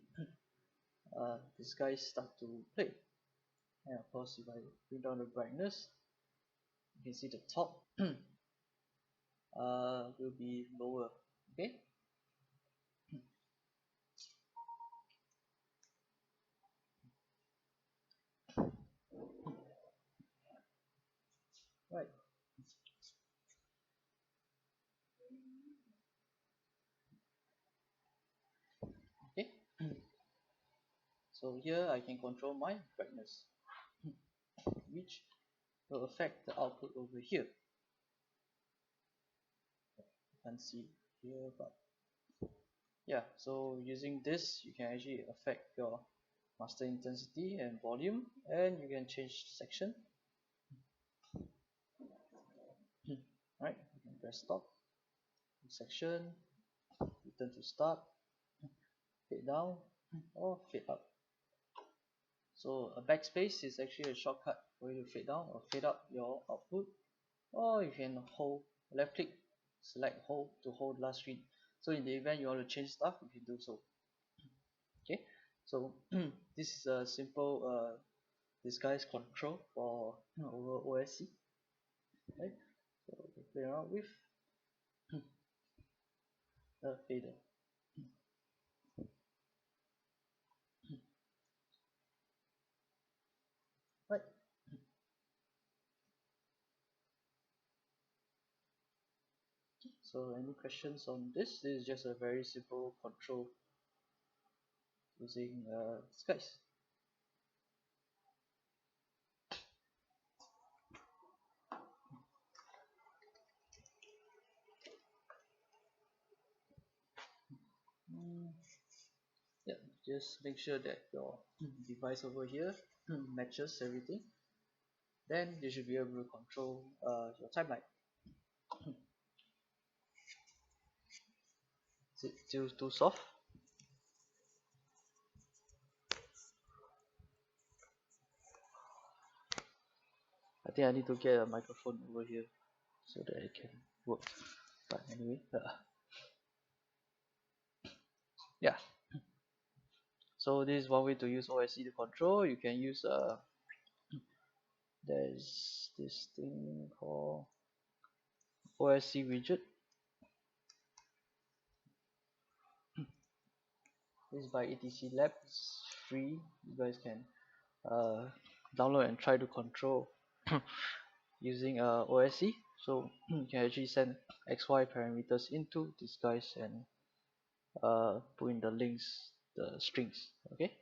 this guy start to play, and of course, if I bring down the brightness, you can see the top will be lower. Okay. Right. Okay. So here I can control my brightness, which will affect the output over here. You can't see here, but yeah, so using this you can actually affect your master intensity and volume, and you can change section. Right, you can press stop, section, return to start, fade down or fade up. So a backspace is actually a shortcut for you to fade down or fade up your output, or you can hold left click, select hold to hold last screen. So in the event you want to change stuff, you can do so. Okay, so this is a simple disguise control for over OSC. Right, so we play around with the fader. Right. So any questions on this? This is just a very simple control using disguise. Mm, yeah, just make sure that your device over here matches everything. Then you should be able to control your timeline. Is it still too soft? I think I need to get a microphone over here so that it can work. But anyway, yeah. So this is one way to use OSC to control. You can use there's this thing called OSC widget. This is by ETC Lab. It's free. You guys can uh, download and try to control using OSC. So you can actually send XY parameters into disguise and put in the links, the strings. Okay.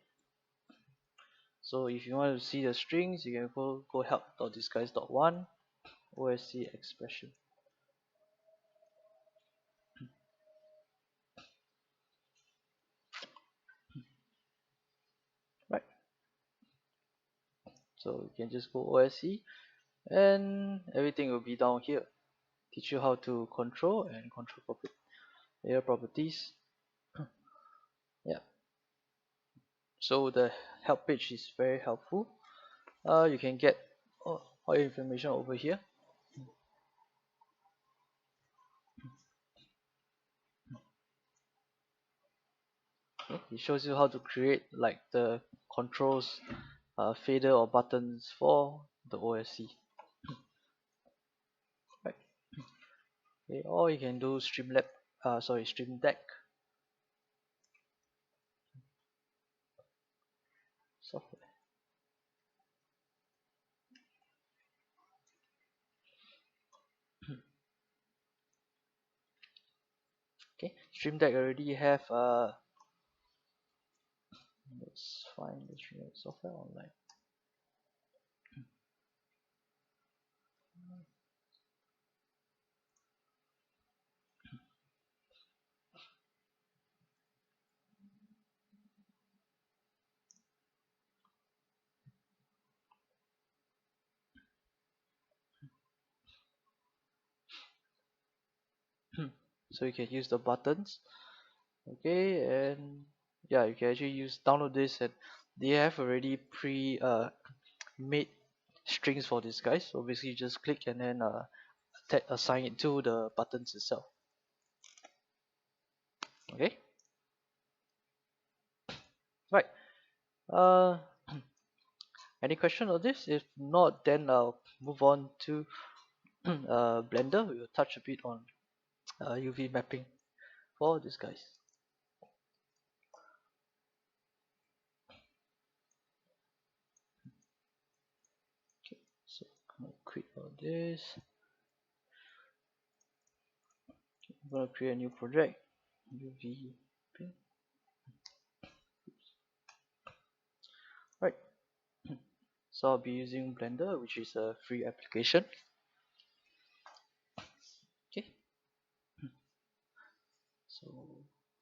So if you want to see the strings, you can go help.disguise.1 OSC expression. Right. So you can just go OSC and everything will be down here. Teach you how to control and control layer properties. Yeah. So the help page is very helpful. You can get all your information over here. Okay. It shows you how to create like the controls, fader or buttons for the OSC. Right. Okay. Or you can do Stream Deck software. Okay. Stream Deck already have let's find the Stream Deck software online. So you can use the buttons. Okay, and yeah, you can actually download this, and they have already made strings for this guys. So basically you just click and then assign it to the buttons itself. Okay, right. uh any question on this? If not, then I'll move on to Blender. We will touch a bit on UV mapping for this guys. Okay, so I'm gonna quit all this. I'm gonna create a new project, UV mapping. Right. So I'll be using Blender, which is a free application. Okay, so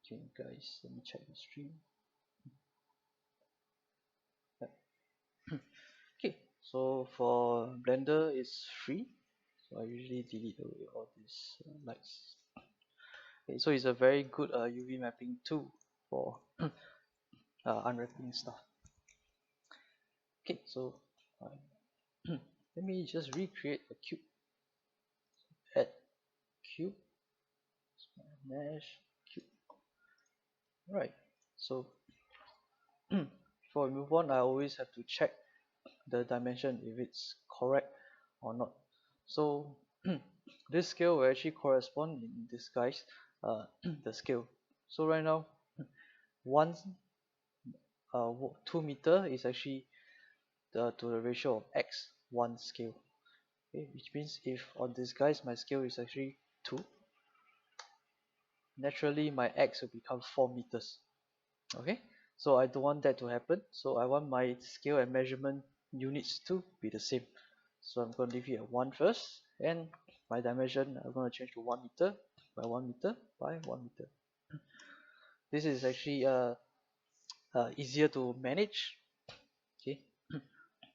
okay guys, let me check the stream. Okay, so for Blender it's free, so I usually delete away all these lights. Okay, so it's a very good UV mapping tool for unwrapping stuff. Okay, so let me just recreate a cube. Add cube, mesh cube. Right. So before we move on, I always have to check the dimension if it's correct or not. So this scale will actually correspond in this guys the scale. So right now, one 2 meter is actually to the ratio of x 1 scale. Okay, which means if on this guys my scale is actually 2, naturally my x will become 4 meters. Okay, so I don't want that to happen, so I want my scale and measurement units to be the same. So I'm going to leave it at 1 first, and my dimension I'm going to change to 1 meter by 1 meter by 1 meter. This is actually easier to manage. Okay,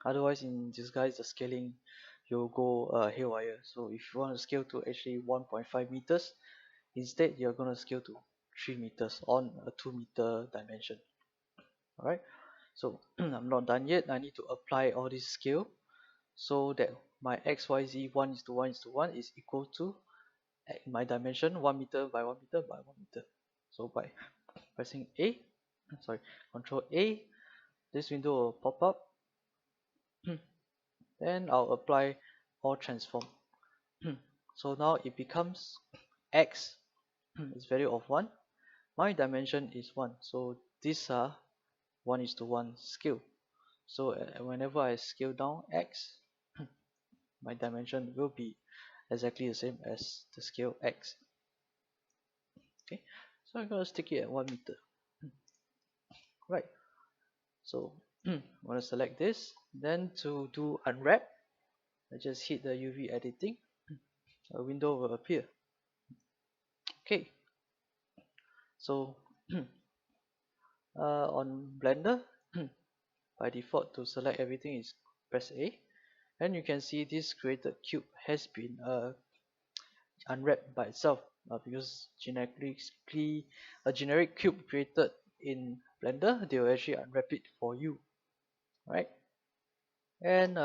otherwise in this guys the scaling you'll go haywire. So if you want to scale to actually 1.5 meters, instead you're going to scale to 3 meters on a 2 meter dimension. Alright, so I'm not done yet. I need to apply all this scale so that my xyz 1:1:1 is equal to my dimension 1 meter by 1 meter by 1 meter. So by pressing Control A, this window will pop up. Then I'll apply all transform. So now it becomes x is value of 1. My dimension is 1. So these are 1:1 scale. So whenever I scale down x, my dimension will be exactly the same as the scale x. Okay, so I'm going to stick it at 1 meter. Right, so I'm going to select this. Then to do unwrap, I just hit the UV editing. A window will appear. Okay, so on Blender, by default to select everything is press A, and you can see this created cube has been unwrapped by itself because generically a generic cube created in Blender, they will actually unwrap it for you, right? And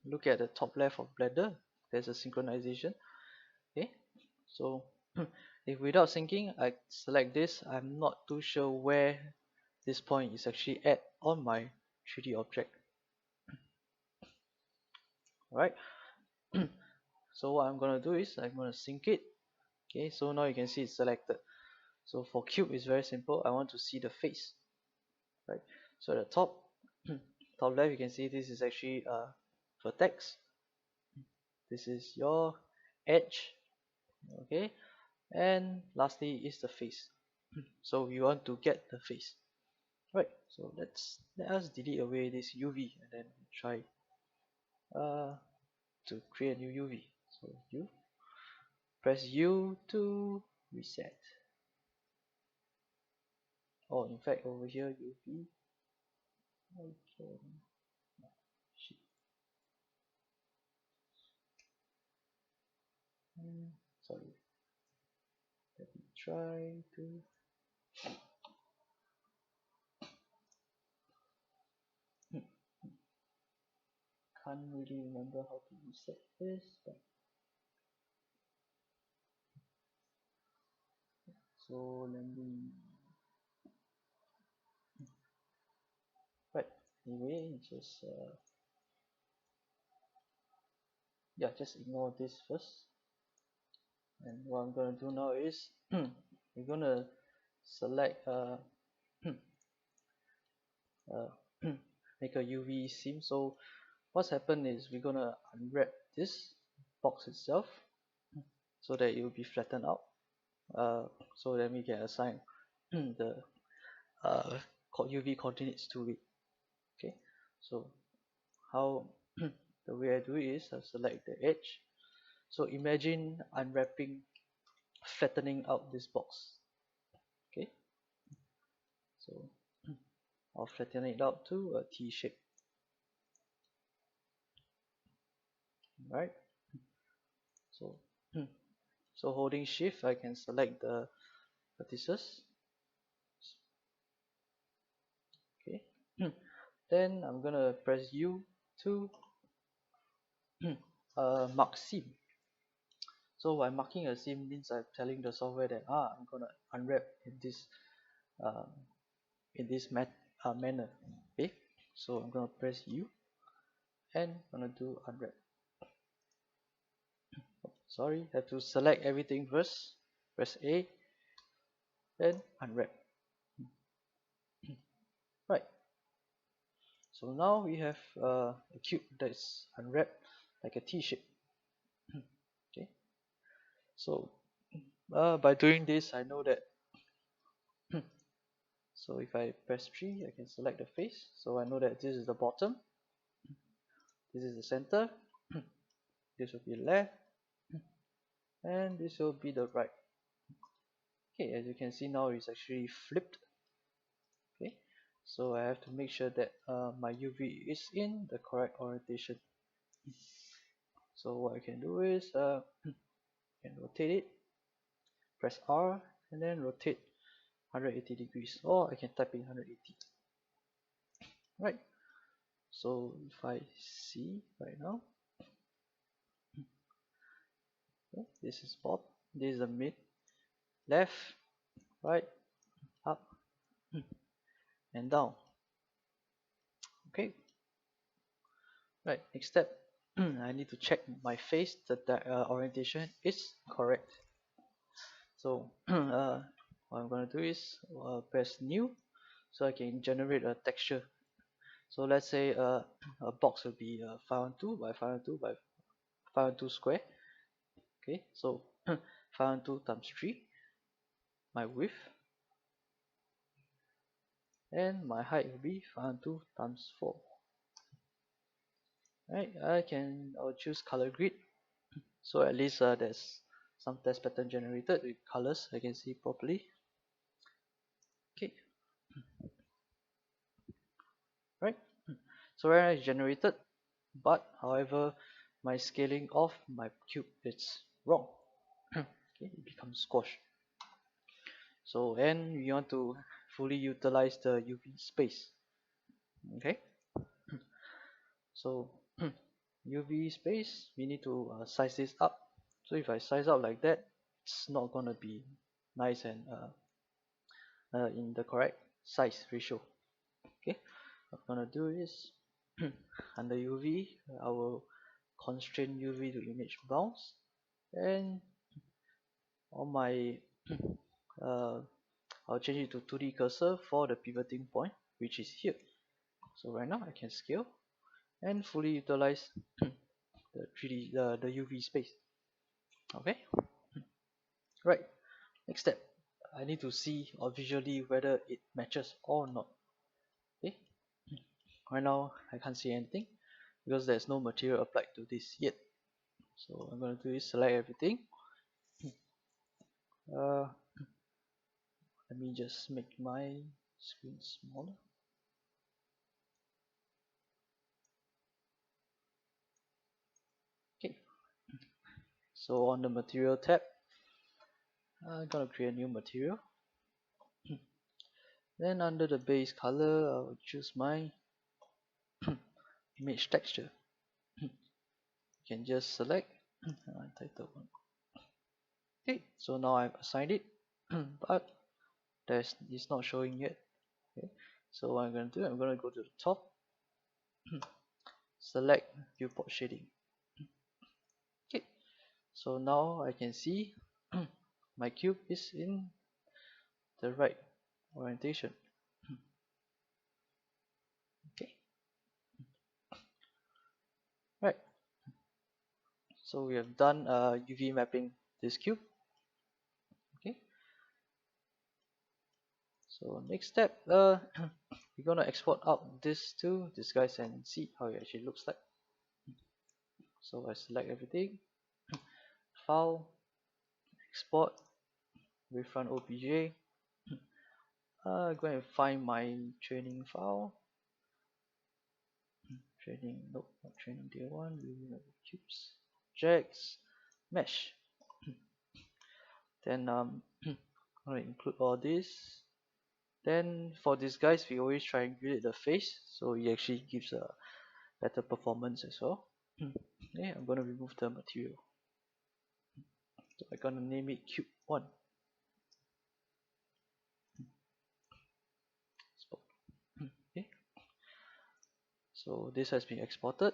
look at the top left of Blender, there's a synchronization. Okay, so if without syncing I select this, I'm not too sure where this point is actually at on my 3D object. Alright, so what I'm gonna do is I'm gonna sync it. Okay, so now you can see it's selected. So for cube it's very simple. I want to see the face, right? So at the top top left you can see this is actually vertex. This is your edge. Okay, and lastly is the face. So we want to get the face, right? So let us delete away this UV and then try to create a new UV. So press U to reset. Oh, in fact over here UV. Okay. Sorry. Let me try to. Can't really remember how to reset this, but so let me. Right. Anyway, just yeah, just ignore this first. And what I'm gonna do now is we're gonna select make a UV seam. So what's happened is we're gonna unwrap this box itself so that it will be flattened out. So then we can assign the UV coordinates to it. Okay, so how the way I do it is I select the edge. So imagine unwrapping, flattening out this box. Okay, so I'll flatten it out to a T shape. Right, so so holding shift I can select the vertices. Okay, then I'm gonna press U to mark seam. So by marking a seam means I'm telling the software that I'm gonna unwrap uh, in this manner. Okay, so I'm gonna press U and gonna do unwrap. Sorry, have to select everything first. Press A, then unwrap. Right. So now we have a cube that's unwrapped like a T shape. Okay. So by doing this, I know that. So if I press 3, I can select the face. So I know that this is the bottom, this is the center, this will be left, and this will be the right. Okay, as you can see now, it's actually flipped. Okay, so I have to make sure that my UV is in the correct orientation. So what I can do is can rotate it, press R, and then rotate 180 degrees, or I can type in 180. Right. So if I see right now, okay, this is bottom, this is the mid, left, right, up, and down. Okay. Right. Next step, I need to check my face that the orientation is correct. So what I'm gonna do is press new, so I can generate a texture. So let's say a box will be 512 by 512 by 512 square. Okay, so 512 times 3, my width, and my height will be 512 times 4. Right, I'll choose color grid, so at least there's some test pattern generated with colors I can see properly. Okay, right. So right now it's generated, but however my scaling of my cube is wrong. Okay, it becomes squash. So and we want to fully utilize the UV space. Okay, so UV space, we need to size this up. So if I size up like that, it's not gonna be nice and in the correct size ratio. Okay, what I'm gonna do is under UV, I will constrain UV to image bounds, and on my I'll change it to 2D cursor for the pivoting point, which is here. So right now I can scale and fully utilize the 3D the UV space. Okay, right. Next step, I need to see or visually whether it matches or not. Okay, right now I can't see anything because there's no material applied to this yet. So I'm going to do is select everything. uh, Let me just make my screen smaller. Okay, so on the material tab, I'm gonna create a new material. Then under the base color, I'll choose my image texture. You can just select title one. Okay, so now I've assigned it, but it's not showing yet. Okay, so what I'm gonna do, I'm gonna go to the top, select viewport shading. Okay, so now I can see my cube is in the right orientation. Okay, right. So we have done UV mapping this cube. Okay, so next step, we're gonna export out this to this guys and see how it actually looks like. So I select everything, file, export, wavefront OBJ. Go and find my training file. Training, nope, not training day one. Cubes, objects, mesh. Then I'm gonna include all this. Then for these guys, we always triangulate the face, so it actually gives a better performance as well. Okay, I'm gonna remove the material. So I'm gonna name it cube 1. Okay, so this has been exported.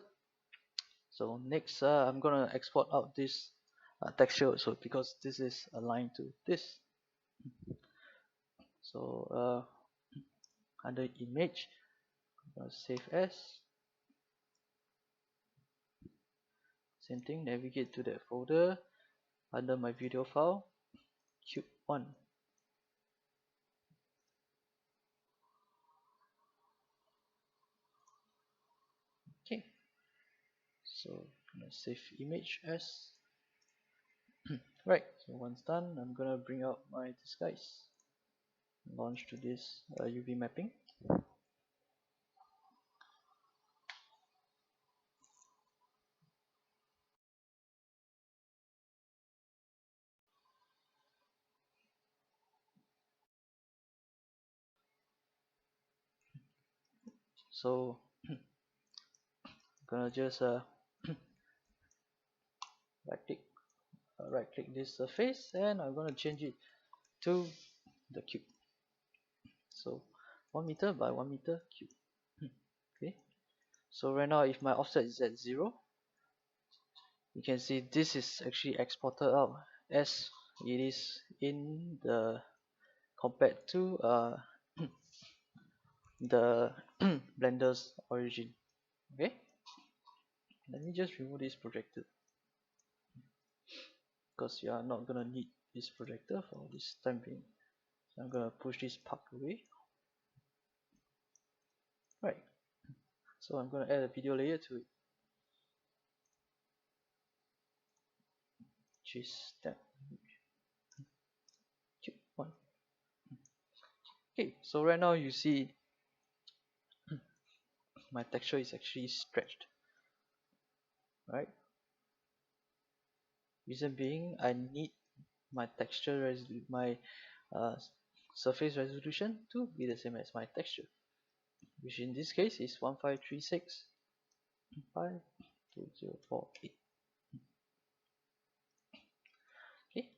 So next, I'm gonna export out this texture also, because this is aligned to this. So under image, I'm gonna save as. Same thing, navigate to that folder under my video file, cube 1. Okay, so I'm gonna save image as. Right, so once done, I'm gonna bring out my disguise, launch to this UV mapping. So I'm gonna just right click this surface, and I'm gonna change it to the cube. So 1 meter by 1 meter cube. Okay, so right now if my offset is at 0, you can see this is actually exported out as it is in the compared to the blender's origin. Okay, let me just remove this projector, because you are not gonna need this projector for this time being. So I'm gonna push this part away. Right, so I'm gonna add a video layer to it, which is that cube 1. Okay, so right now you see my texture is actually stretched. Right, reason being, I need my my surface resolution to be the same as my texture, which in this case is 1536 by 2048. Okay,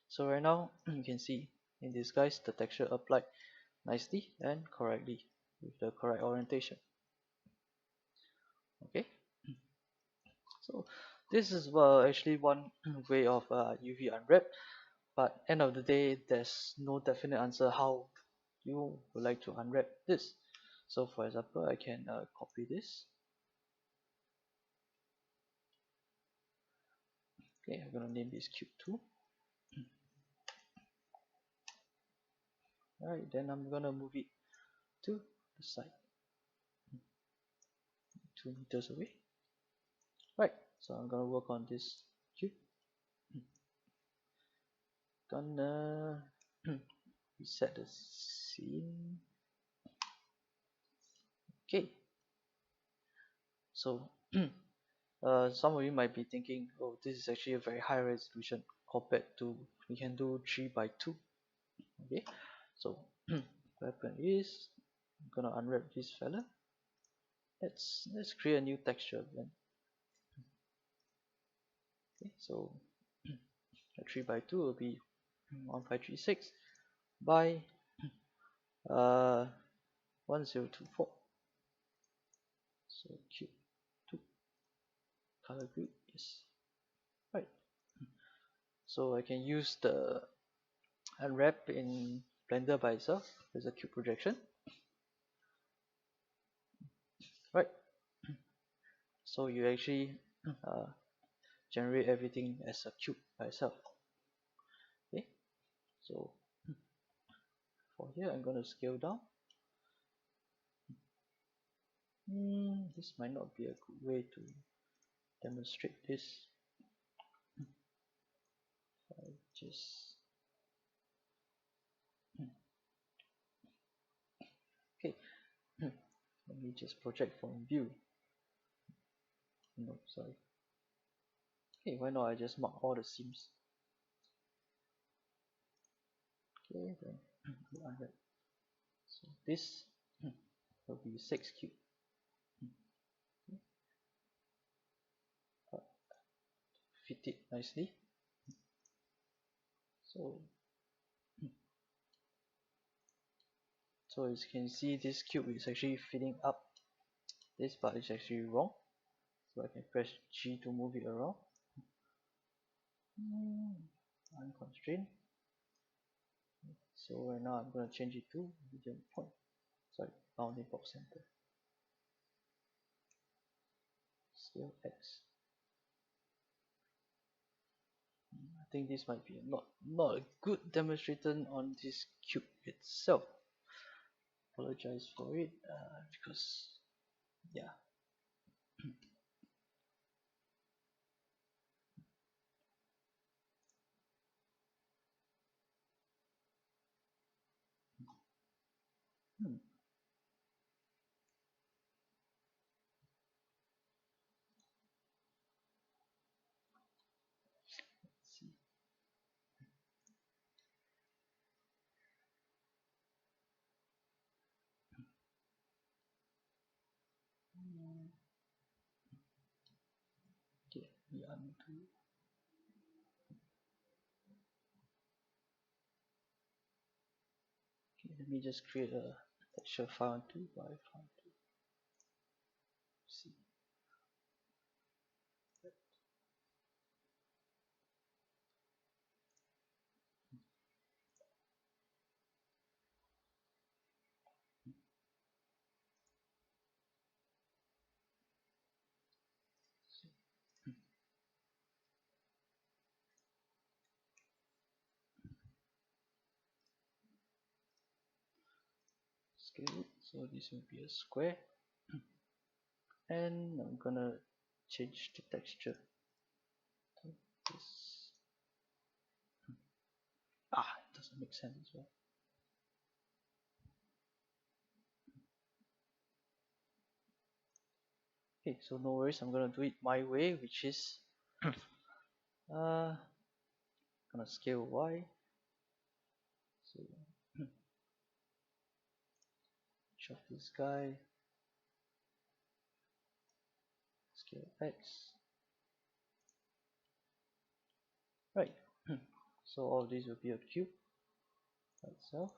so right now you can see in this guys the texture applied nicely and correctly with the correct orientation. Okay, so this is actually one way of UV unwrap, but end of the day there's no definite answer how you would like to unwrap this. So for example, I can copy this. Okay, I'm gonna name this cube 2. Alright, then I'm gonna move it to the side, 2 meters away. Right, so I'm gonna work on this cube. Gonna reset the scene. Okay, so some of you might be thinking, oh, this is actually a very high resolution compared to we can do 3 by 2. Okay, so what happen is I'm gonna unwrap this fella. Let's create a new texture then. Okay, so a 3 by 2 will be 1536 by 1024. So cube 2 color grid is right. So I can use the unwrap in Blender by itself as a cube projection. Right. So you actually generate everything as a cube by itself. Okay. So for here, I'm going to scale down. This might not be a good way to demonstrate this. I just okay. Let me just project from view. No, sorry. Okay, why not I just mark all the seams? Okay, then unwrap. So this will be 6 cube. Uh, Fit it nicely. So as you can see, this cube is actually fitting up. This part is actually wrong, so I can press G to move it around. Unconstrained. So right now I'm going to change it to medium point. Sorry, bounding box center. Scale X. I think this might be not a good demonstration on this cube itself. Apologize for it because yeah. Hmm. Let's see. Okay, we undo. Okay, let me just create a texture file to by file to see. Scale it, so this will be a square, and I'm gonna change the texture to this. It doesn't make sense as well. Okay, so no worries, I'm gonna do it my way, which is gonna scale Y. So shove this guy, scale X. Right. So all these will be a cube by itself.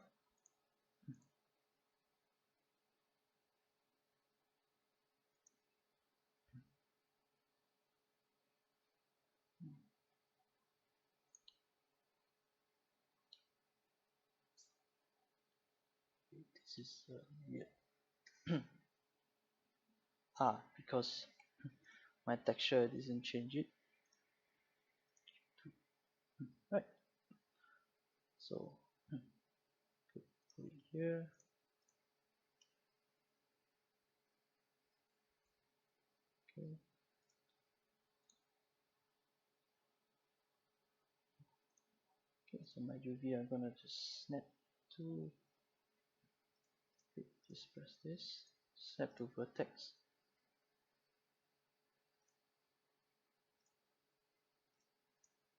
This is weird. Because my texture doesn't change it. Right. So put it here. Okay. Okay, so my UV I'm gonna just snap to just press this. Snap to vertex.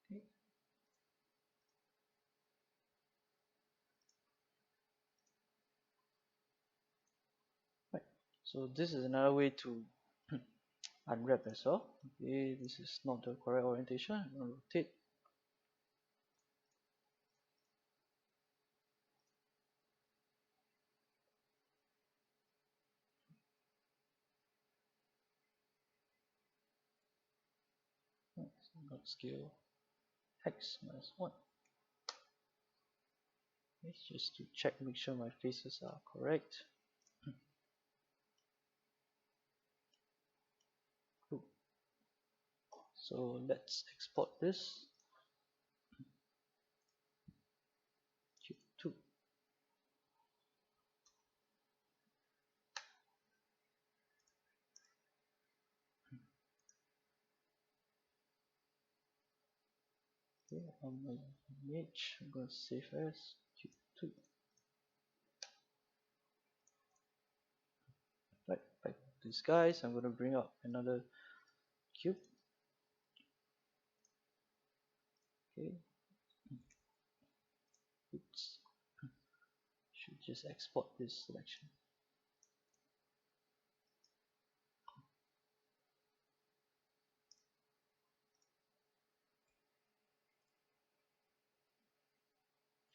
Okay. Right. So this is another way to unwrap as well. Okay, this is not the correct orientation. I'm gonna rotate. Right, so I'm gonna scale X minus 1. Okay, just to check, make sure my faces are correct. Cool. So let's export this. Cube 2. Okay, on my image, I'm going to save as Cube 2. Right, back to this guys, I'm going to bring up another cube. Okay. Oops. just export this selection.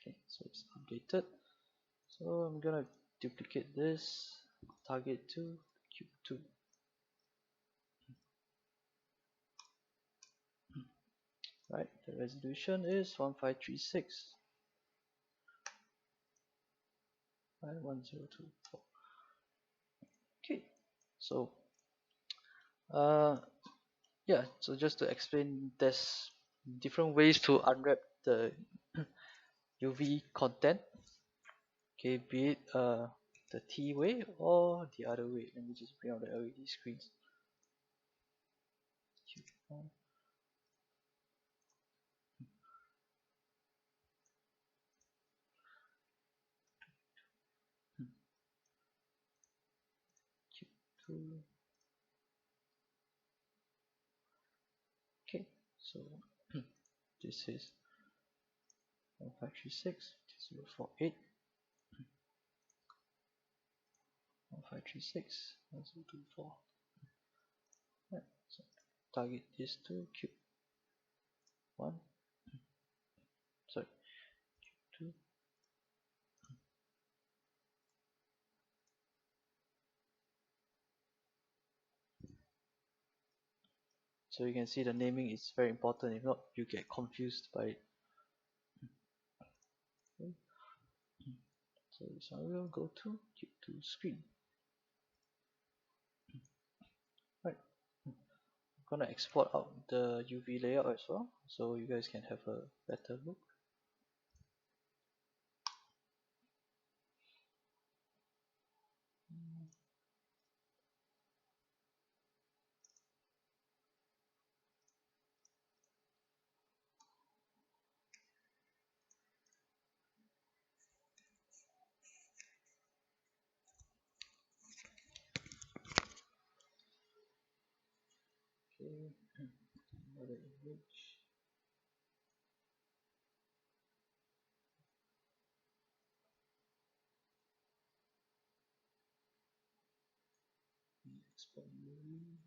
Okay, so it's updated. So I'm gonna duplicate this, target to cube 2. Right, the resolution is 1536 by 1024. Okay, so yeah, so just to explain, there's different ways to unwrap the UV content. Okay, be it the T way or the other way. Let me just bring out the LED screens. Q1, Q2. Okay, so this is 1536, 048, 1536, 1024. Right, so target is to cube 1, sorry, 2. So you can see the naming is very important, if not you get confused by it. Okay. So this one will go to cube 2 screen. Right. I'm gonna export out the UV layout as well, so you guys can have a better look. Okay, another image. Export UV.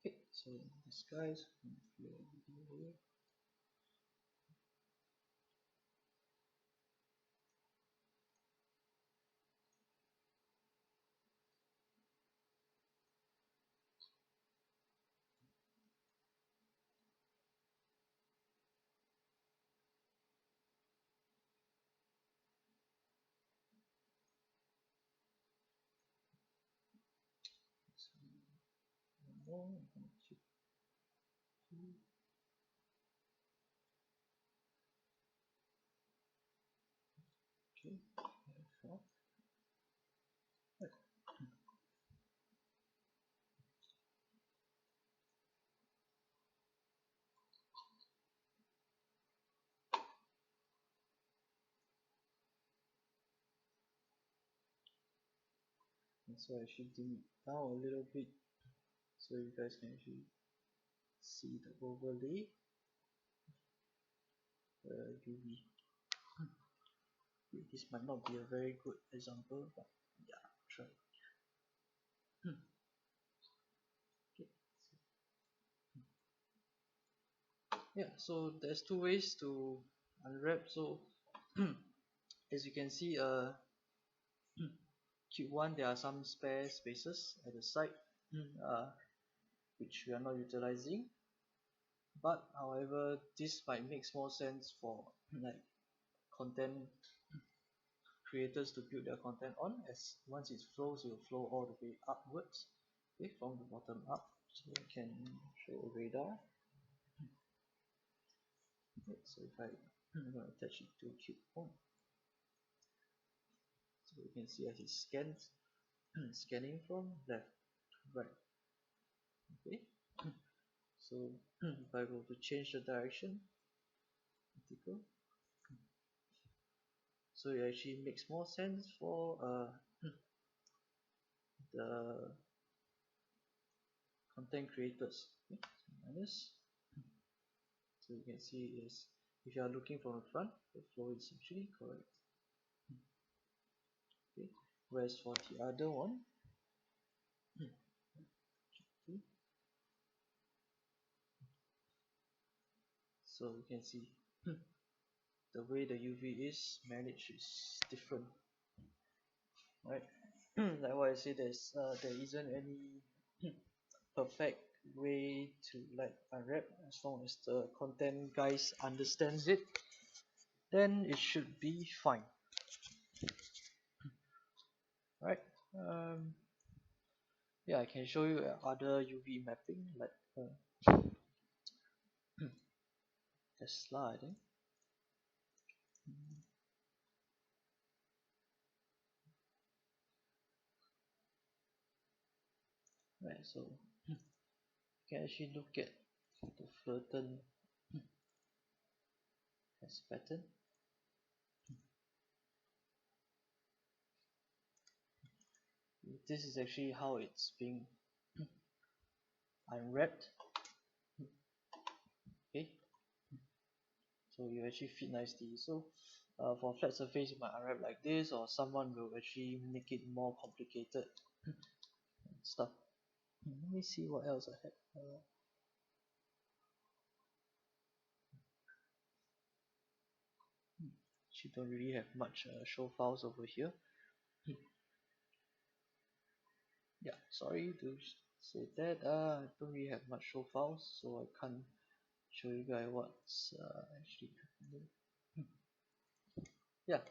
Okay, so this guys, here. More, okay, therefore, right. And so I should dim it down a little bit so you guys can actually see the overlay, UV. This might not be a very good example, but yeah, try. Okay. Yeah, so there's two ways to unwrap. So as you can see, cube 1 there are some spare spaces at the side, which we are not utilizing, but however this might make more sense for like content creators to build their content on, as once it flows, it will flow all the way upwards, okay, from the bottom up. So I can show a radar. Okay, so if I'm going to attach it to cube 1, so you can see as it scans, scanning from left to right. Okay, so if I go to change the direction, vertical, so it actually makes more sense for the content creators. Okay, so minus. So you can see is if you are looking from the front, the flow is actually correct. Okay, whereas for the other one, so you can see the way the UV is managed is different, right? Like what I say, there isn't any perfect way to like unwrap. As long as the content guys understands it, then it should be fine, right? Yeah, I can show you other UV mapping like Tesla, I think. Right, so you can actually look at the Fullerton as pattern. This is actually how it's being unwrapped. Okay, so you actually fit nicely. So for flat surface, you might unwrap like this, or someone will actually make it more complicated stuff. Let me see what else I have. She don't really have much show files over here. Yeah, sorry to say that. I don't really have much show files, so I can't show you guys what's actually happening. Yeah,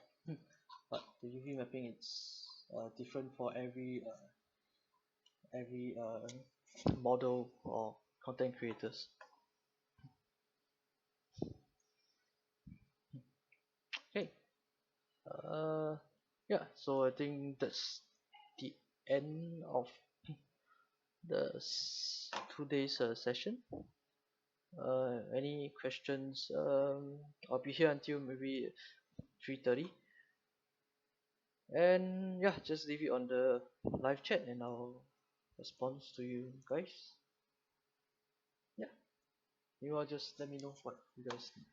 but the UV mapping it's different for every model or content creators. Okay, yeah, so I think that's the end of the 2 days session. Any questions? I'll be here until maybe 3:30, and yeah, just leave it on the live chat and I'll respond to you guys. Yeah, you all just let me know what you guys need.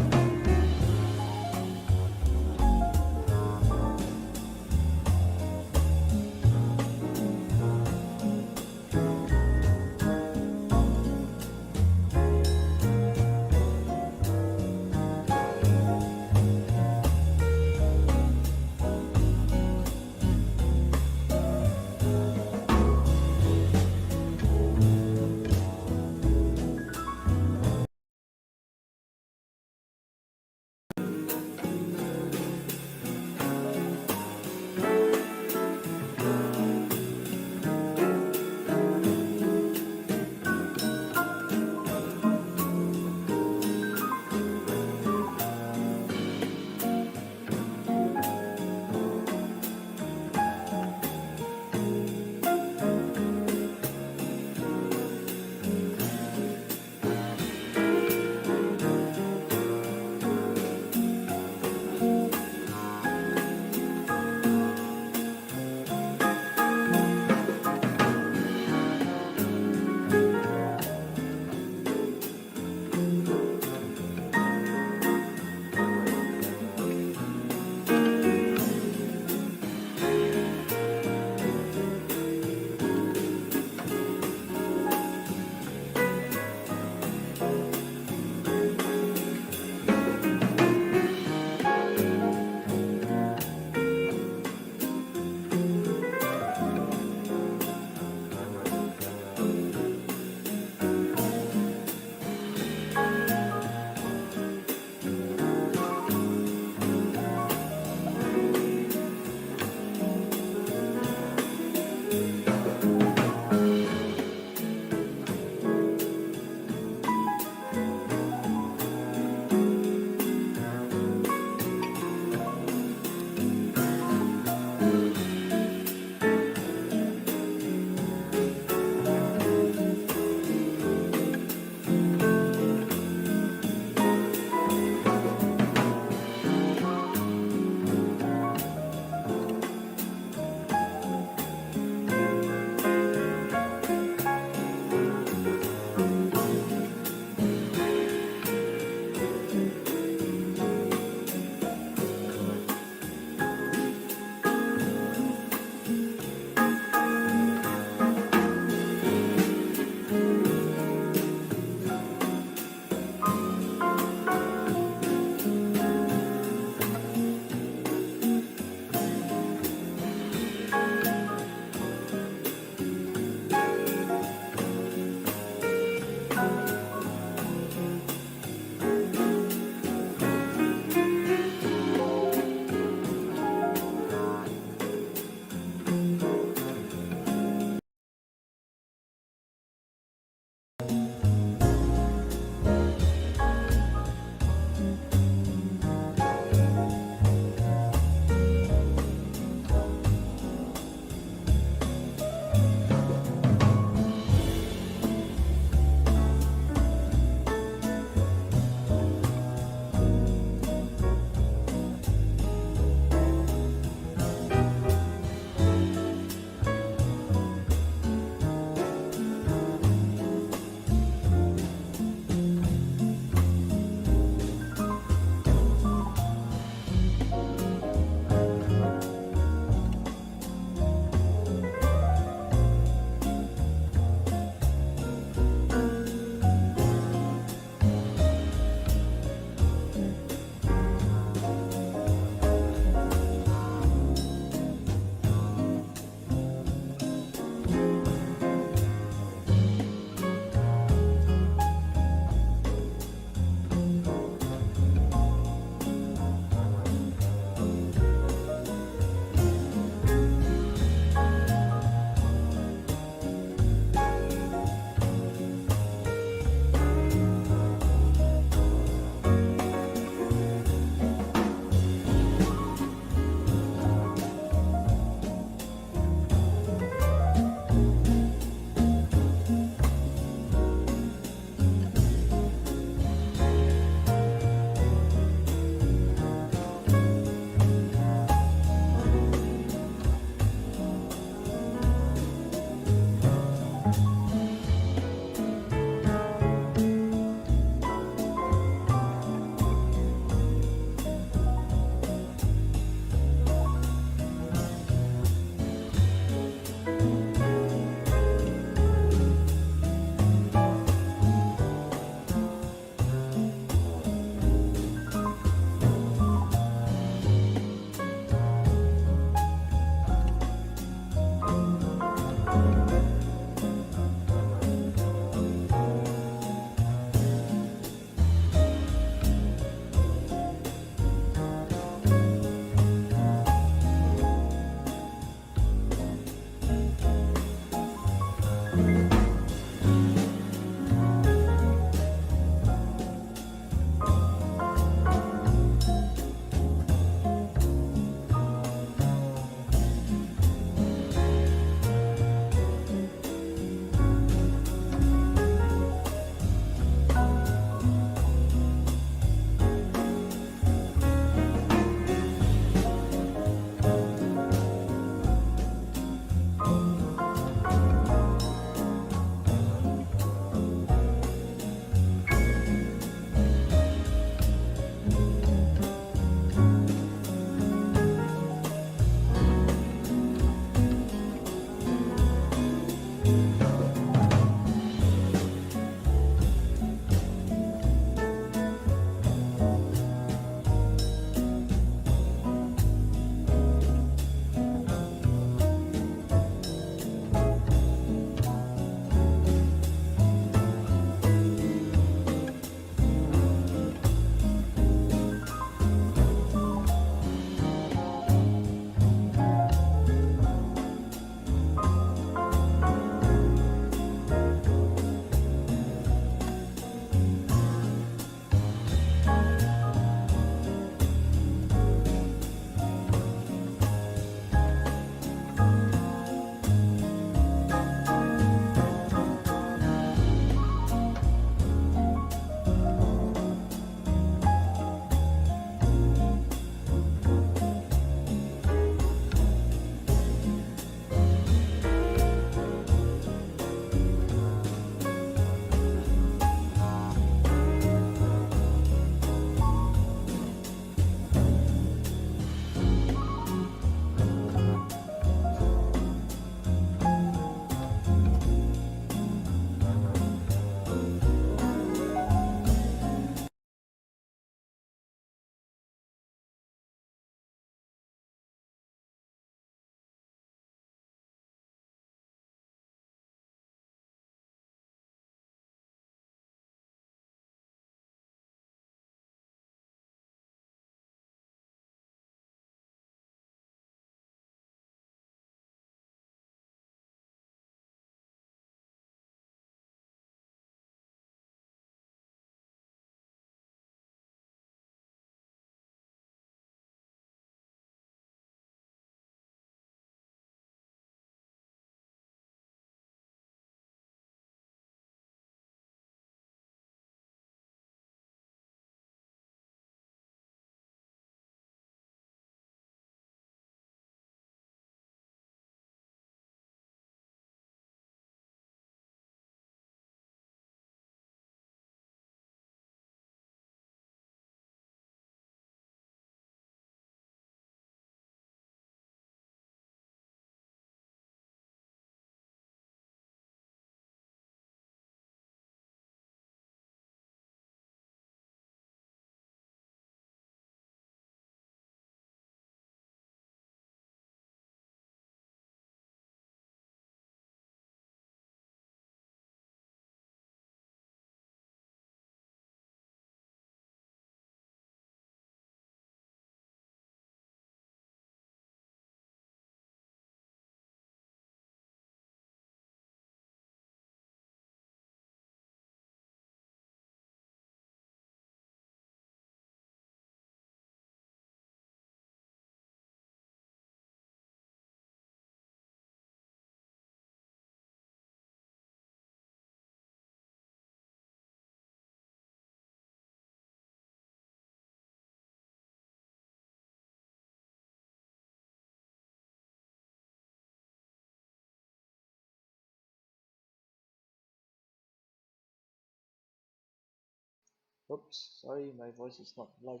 Oops, sorry, my voice is not live.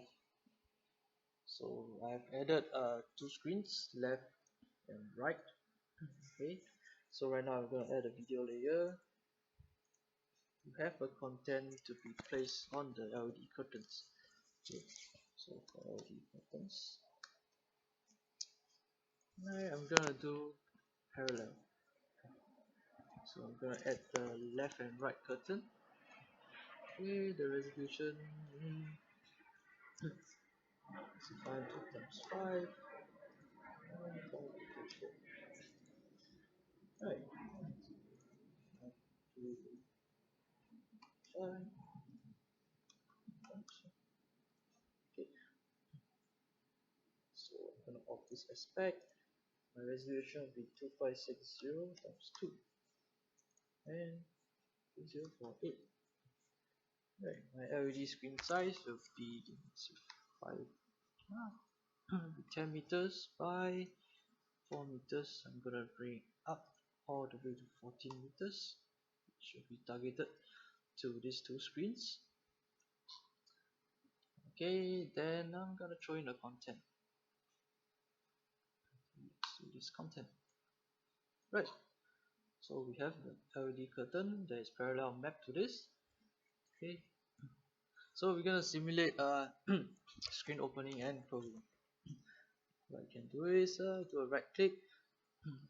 So I've added two screens, left and right. Okay, so right now I'm going to add a video layer to have a content to be placed on the LED curtains. Okay, so for LED curtains, I'm gonna do parallel. So I'm gonna add the left and right curtain. Okay, the resolution is 5 times 5. Right. 5. Okay, so I'm gonna off this aspect. My resolution will be 2560 times 2 and 2048. Right, my LED screen size will be 5, 10 meters by 4 meters. I'm gonna bring up all the way to 14 meters. It should be targeted to these two screens. Okay, then I'm gonna throw in the content. Let's do this content. Right, so we have the LED curtain that is parallel map to this. Okay, so we're gonna simulate screen opening and closing. What I can do is do a right click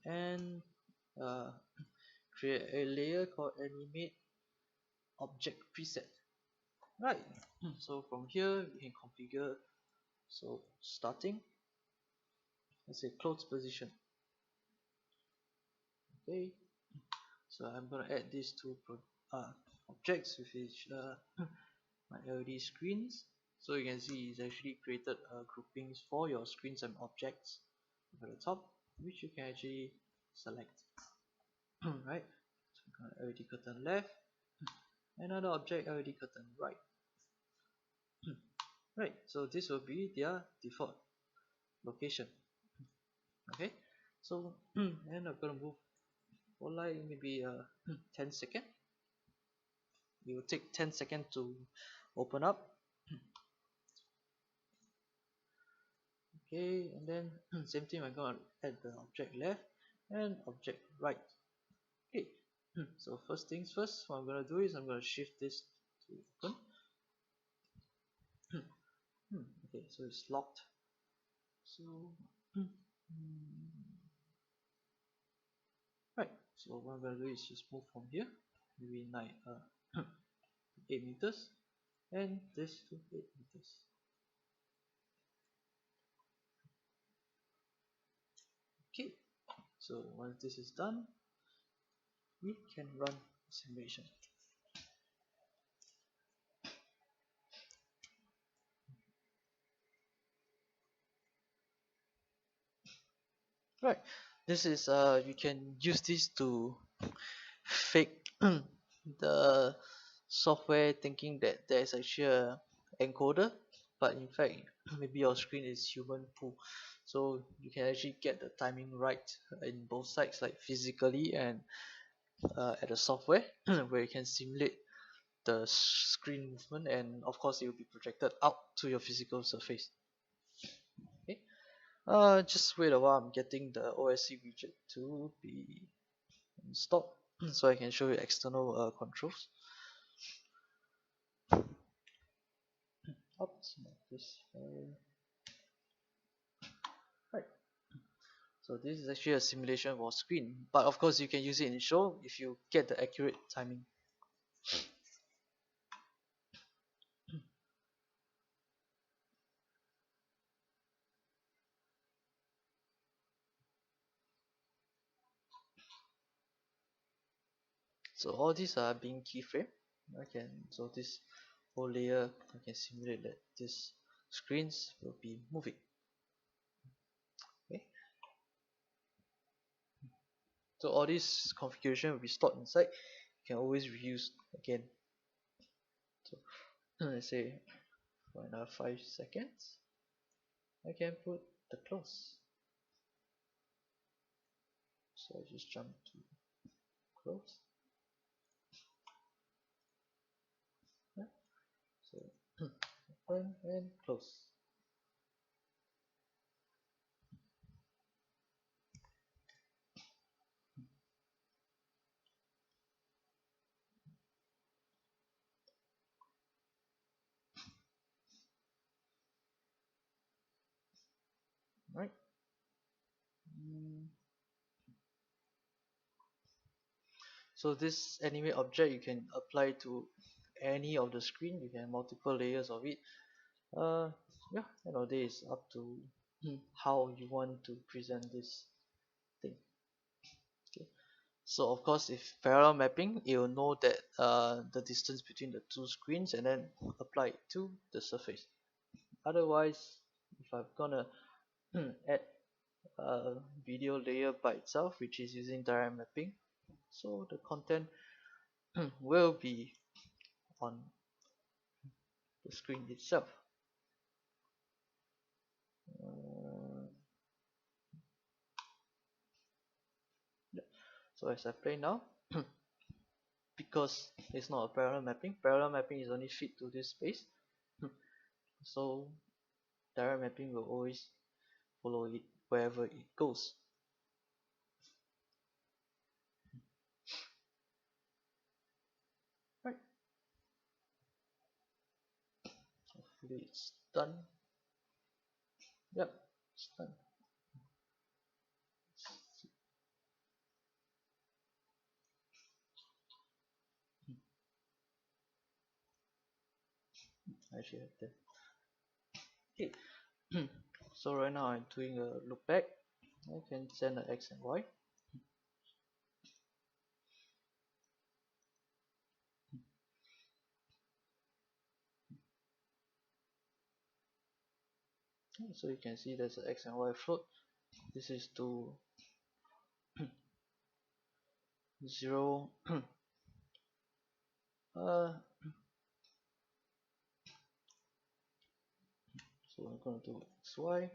and uh, create a layer called animate object preset. Right, so from here we can configure. So starting, let's say close position. Okay, so I'm gonna add these two objects with each my LED screens. So you can see it's actually created groupings for your screens and objects at the top, which you can actually select. Right, so I'm gonna LED curtain left, another object LED curtain right. Right, so this will be their default location. Okay, so and I'm gonna move for like maybe 10 seconds. It will take 10 seconds to open up. Okay, and then same thing, I'm gonna add the object left and object right. Okay, so first things first, what I'm gonna do is I'm gonna shift this to open. Okay, so it's locked. So right, so what I'm gonna do is just move from here, maybe 8 meters, and this to 8 meters. Okay, so once this is done, we can run simulation. Right, this is you can use this to fake the software thinking that there's actually a encoder, but in fact maybe your screen is human pool, so you can actually get the timing right in both sides, like physically and at the software where you can simulate the screen movement, and of course it will be projected out to your physical surface. Okay, just wait a while, I'm getting the OSC widget to be installed so I can show you external controls. Oops, not this file. Right, so this is actually a simulation for screen, but of course you can use it in show if you get the accurate timing. So all these are being keyframe. So this whole layer I can simulate that this screens will be moving. Okay, so all this configuration will be stored inside. You can always reuse again. So let's say for another 5 seconds I can put the close. So I just jump to close. Yeah. So open and close. Right. Mm. So this animate object you can apply to any of the screen. You can have multiple layers of it. Uh, yeah, end of the day it's up to how you want to present this thing. Okay. So of course, if parallel mapping, it will know that the distance between the two screens and then apply it to the surface. Otherwise, if I'm gonna add a video layer by itself, which is using direct mapping, so the content will be on the screen itself. Uh, yeah. So as I play now, because it's not a parallel mapping is only fit to this space. So direct mapping will always follow it wherever it goes. Right, hopefully it's done. Yep, it's done. I should have that. Okay. So right now I'm doing a look back. I can send the X and Y. So you can see there's an X and Y float. This is to 0 uh, so I'm going to do XY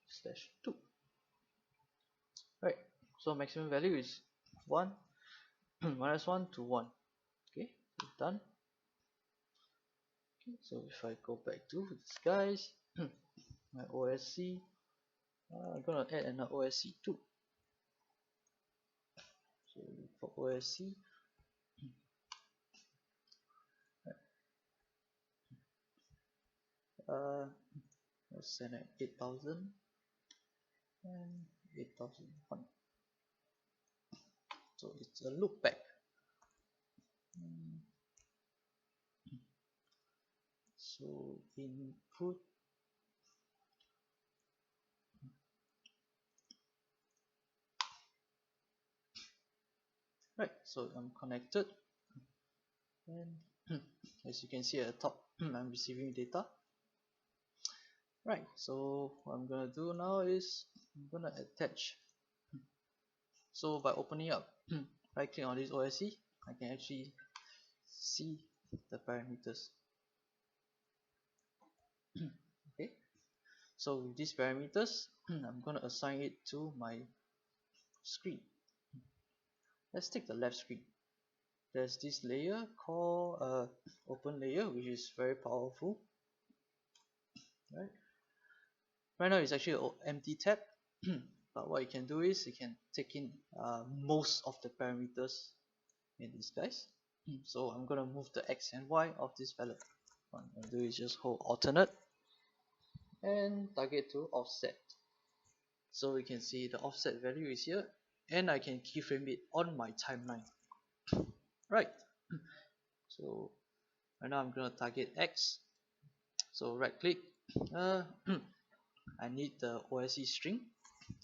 slash 2. Right, so maximum value is 1 minus 1 to 1. Okay, so done. Okay, so if I go back to this guys, my OSC, I'm gonna add another OSC 2. So for OSC, let's send at 8000 and 8001. So it's a loop back. So input, right, so I'm connected, and as you can see at the top, I'm receiving data. Right, so what I'm gonna do now is I'm gonna attach. So by opening up, right click on this OSC, I can actually see the parameters. Okay, so with these parameters, I'm gonna assign it to my screen. Let's take the left screen. There's this layer called open layer, which is very powerful. Right now it's actually an empty tab, but what you can do is you can take in most of the parameters in these guys. So I'm gonna move the X and Y of this palette. What I'm gonna do is just hold alternate and target to offset. So we can see the offset value is here, and I can keyframe it on my timeline. Right. So right now I'm gonna target X. So right click. I need the OSC string.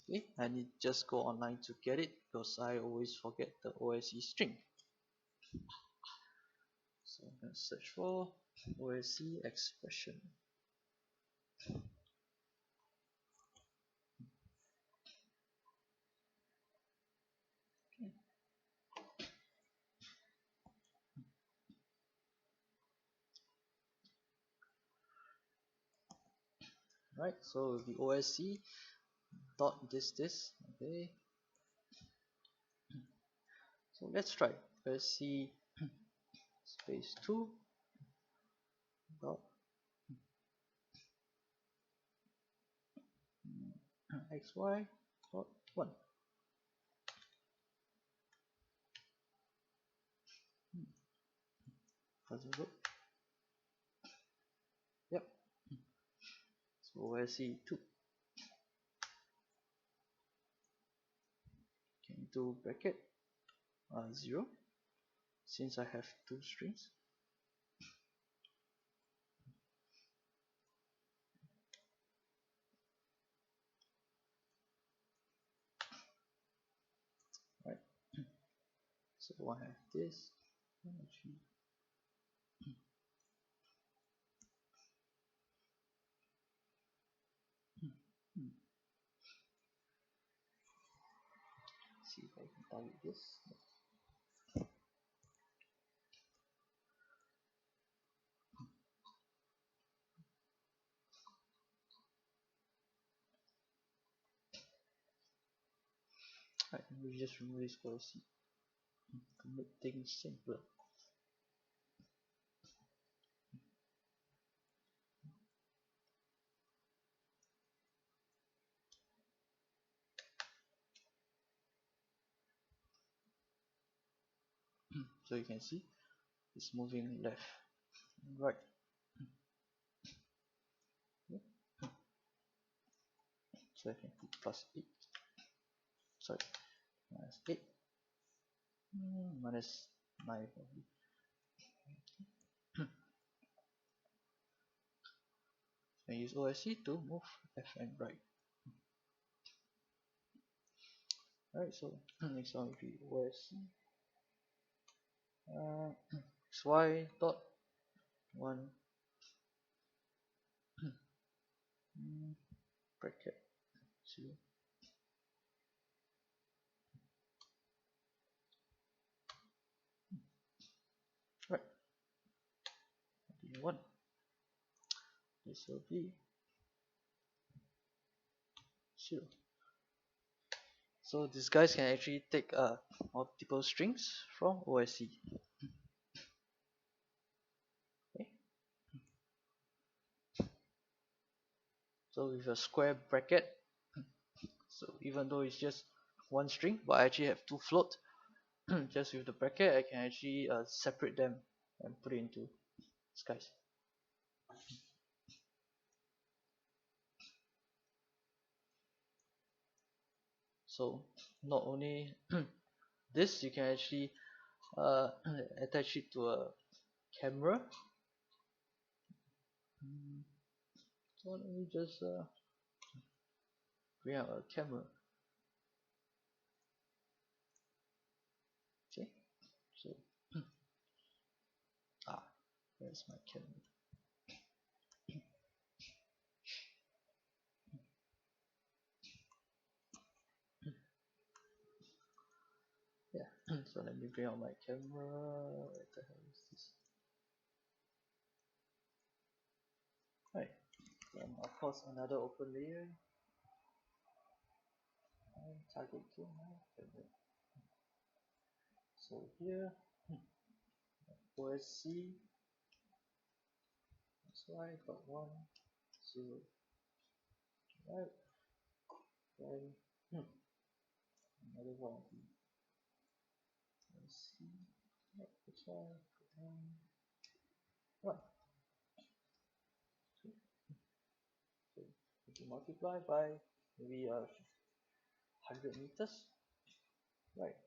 Okay, I need just go online to get it because I always forget the OSC string. So I'm gonna search for OSC expression. Right, so the OSC dot this. Okay, so let's try OSC space 2 dot xy dot 1. How's it look? Yep. So OSC 2 into bracket 0, since I have two strings. Right. So I have this. Actually, see if I can target this. Right, we just remove this OSC to make things simpler. So you can see it's moving left and right. So I can put plus 8, sorry, minus 8, minus 9 probably. I use OSC to move left and right. Alright, so next one will be OSC xy dot 1 bracket 0. Right, be 1. This will be 0. So these guys can actually take multiple strings from OSC. Okay. So with a square bracket, so even though it's just one string, but I actually have two float, just with the bracket I can actually separate them and put it into skies. So not only this, you can actually attach it to a camera. So let me just bring out a camera. Okay, so there's my camera. Yeah, so let me bring out my camera. What the hell is this? Right, then of course another open layer. And target to my camera. So here, OSC xy dot 1 0. Right, then another one. OSC xy 1. Right. So if you multiply by maybe 100 meters, right?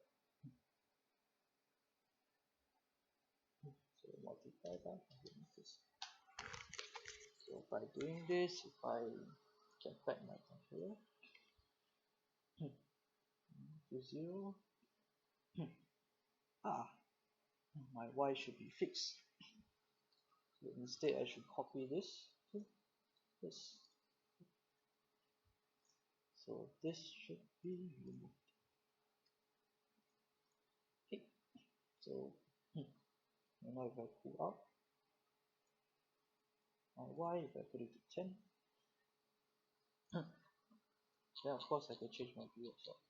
So multiply by 100 meters. So by doing this, if I get back my controller to 0, my y should be fixed. So instead, I should copy this to this. So this should be removed. Okay. So now if I pull out my y, if I put it to 10, then of course I can change my view as well.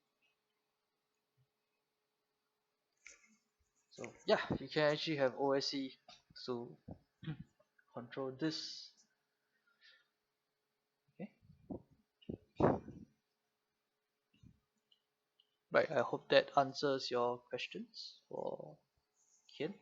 So yeah, you can actually have OSC to control this. Okay. Right, I hope that answers your questions for Kian.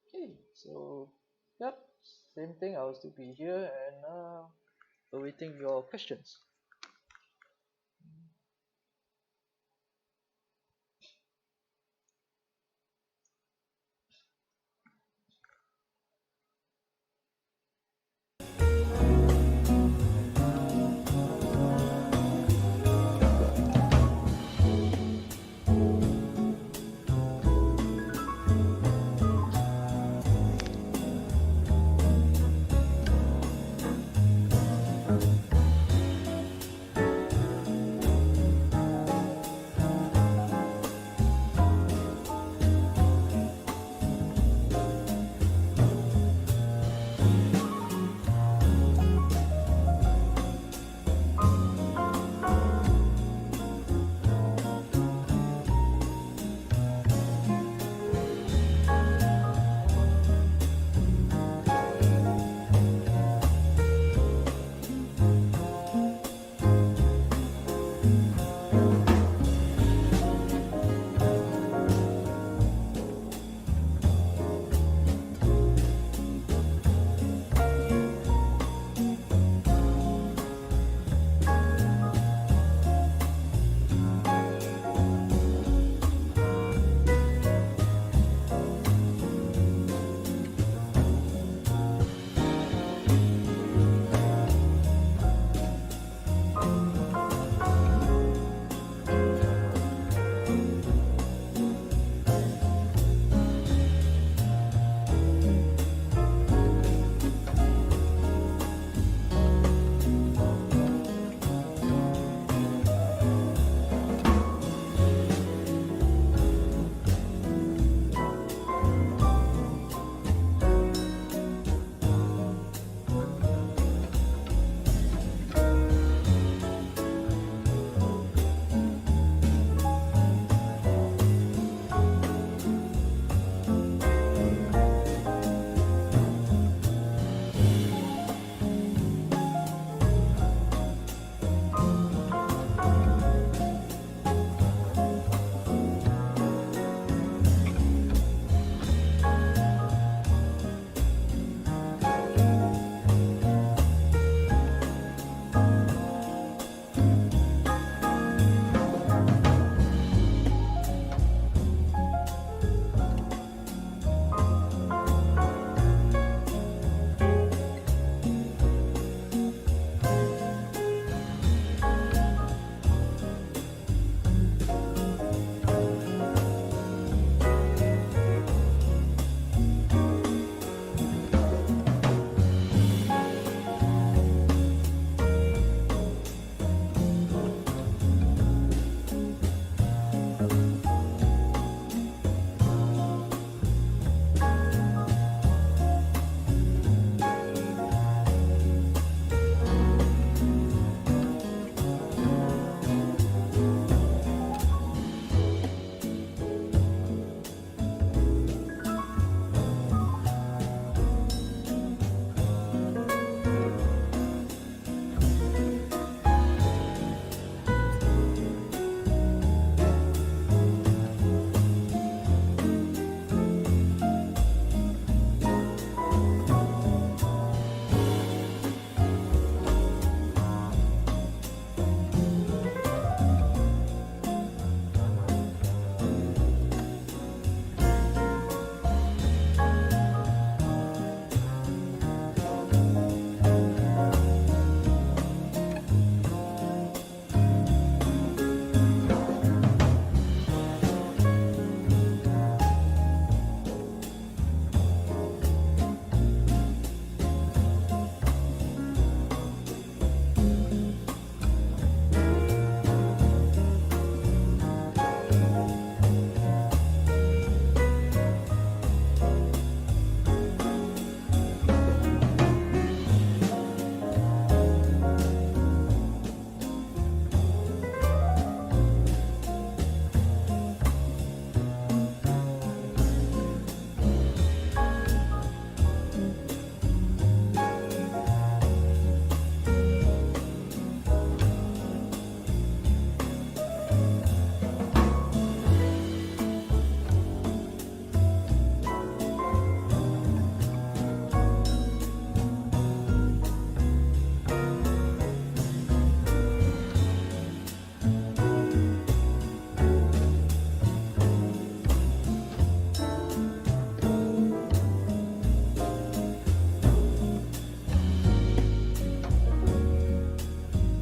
Okay, so yep, same thing. I'll still be here and awaiting your questions.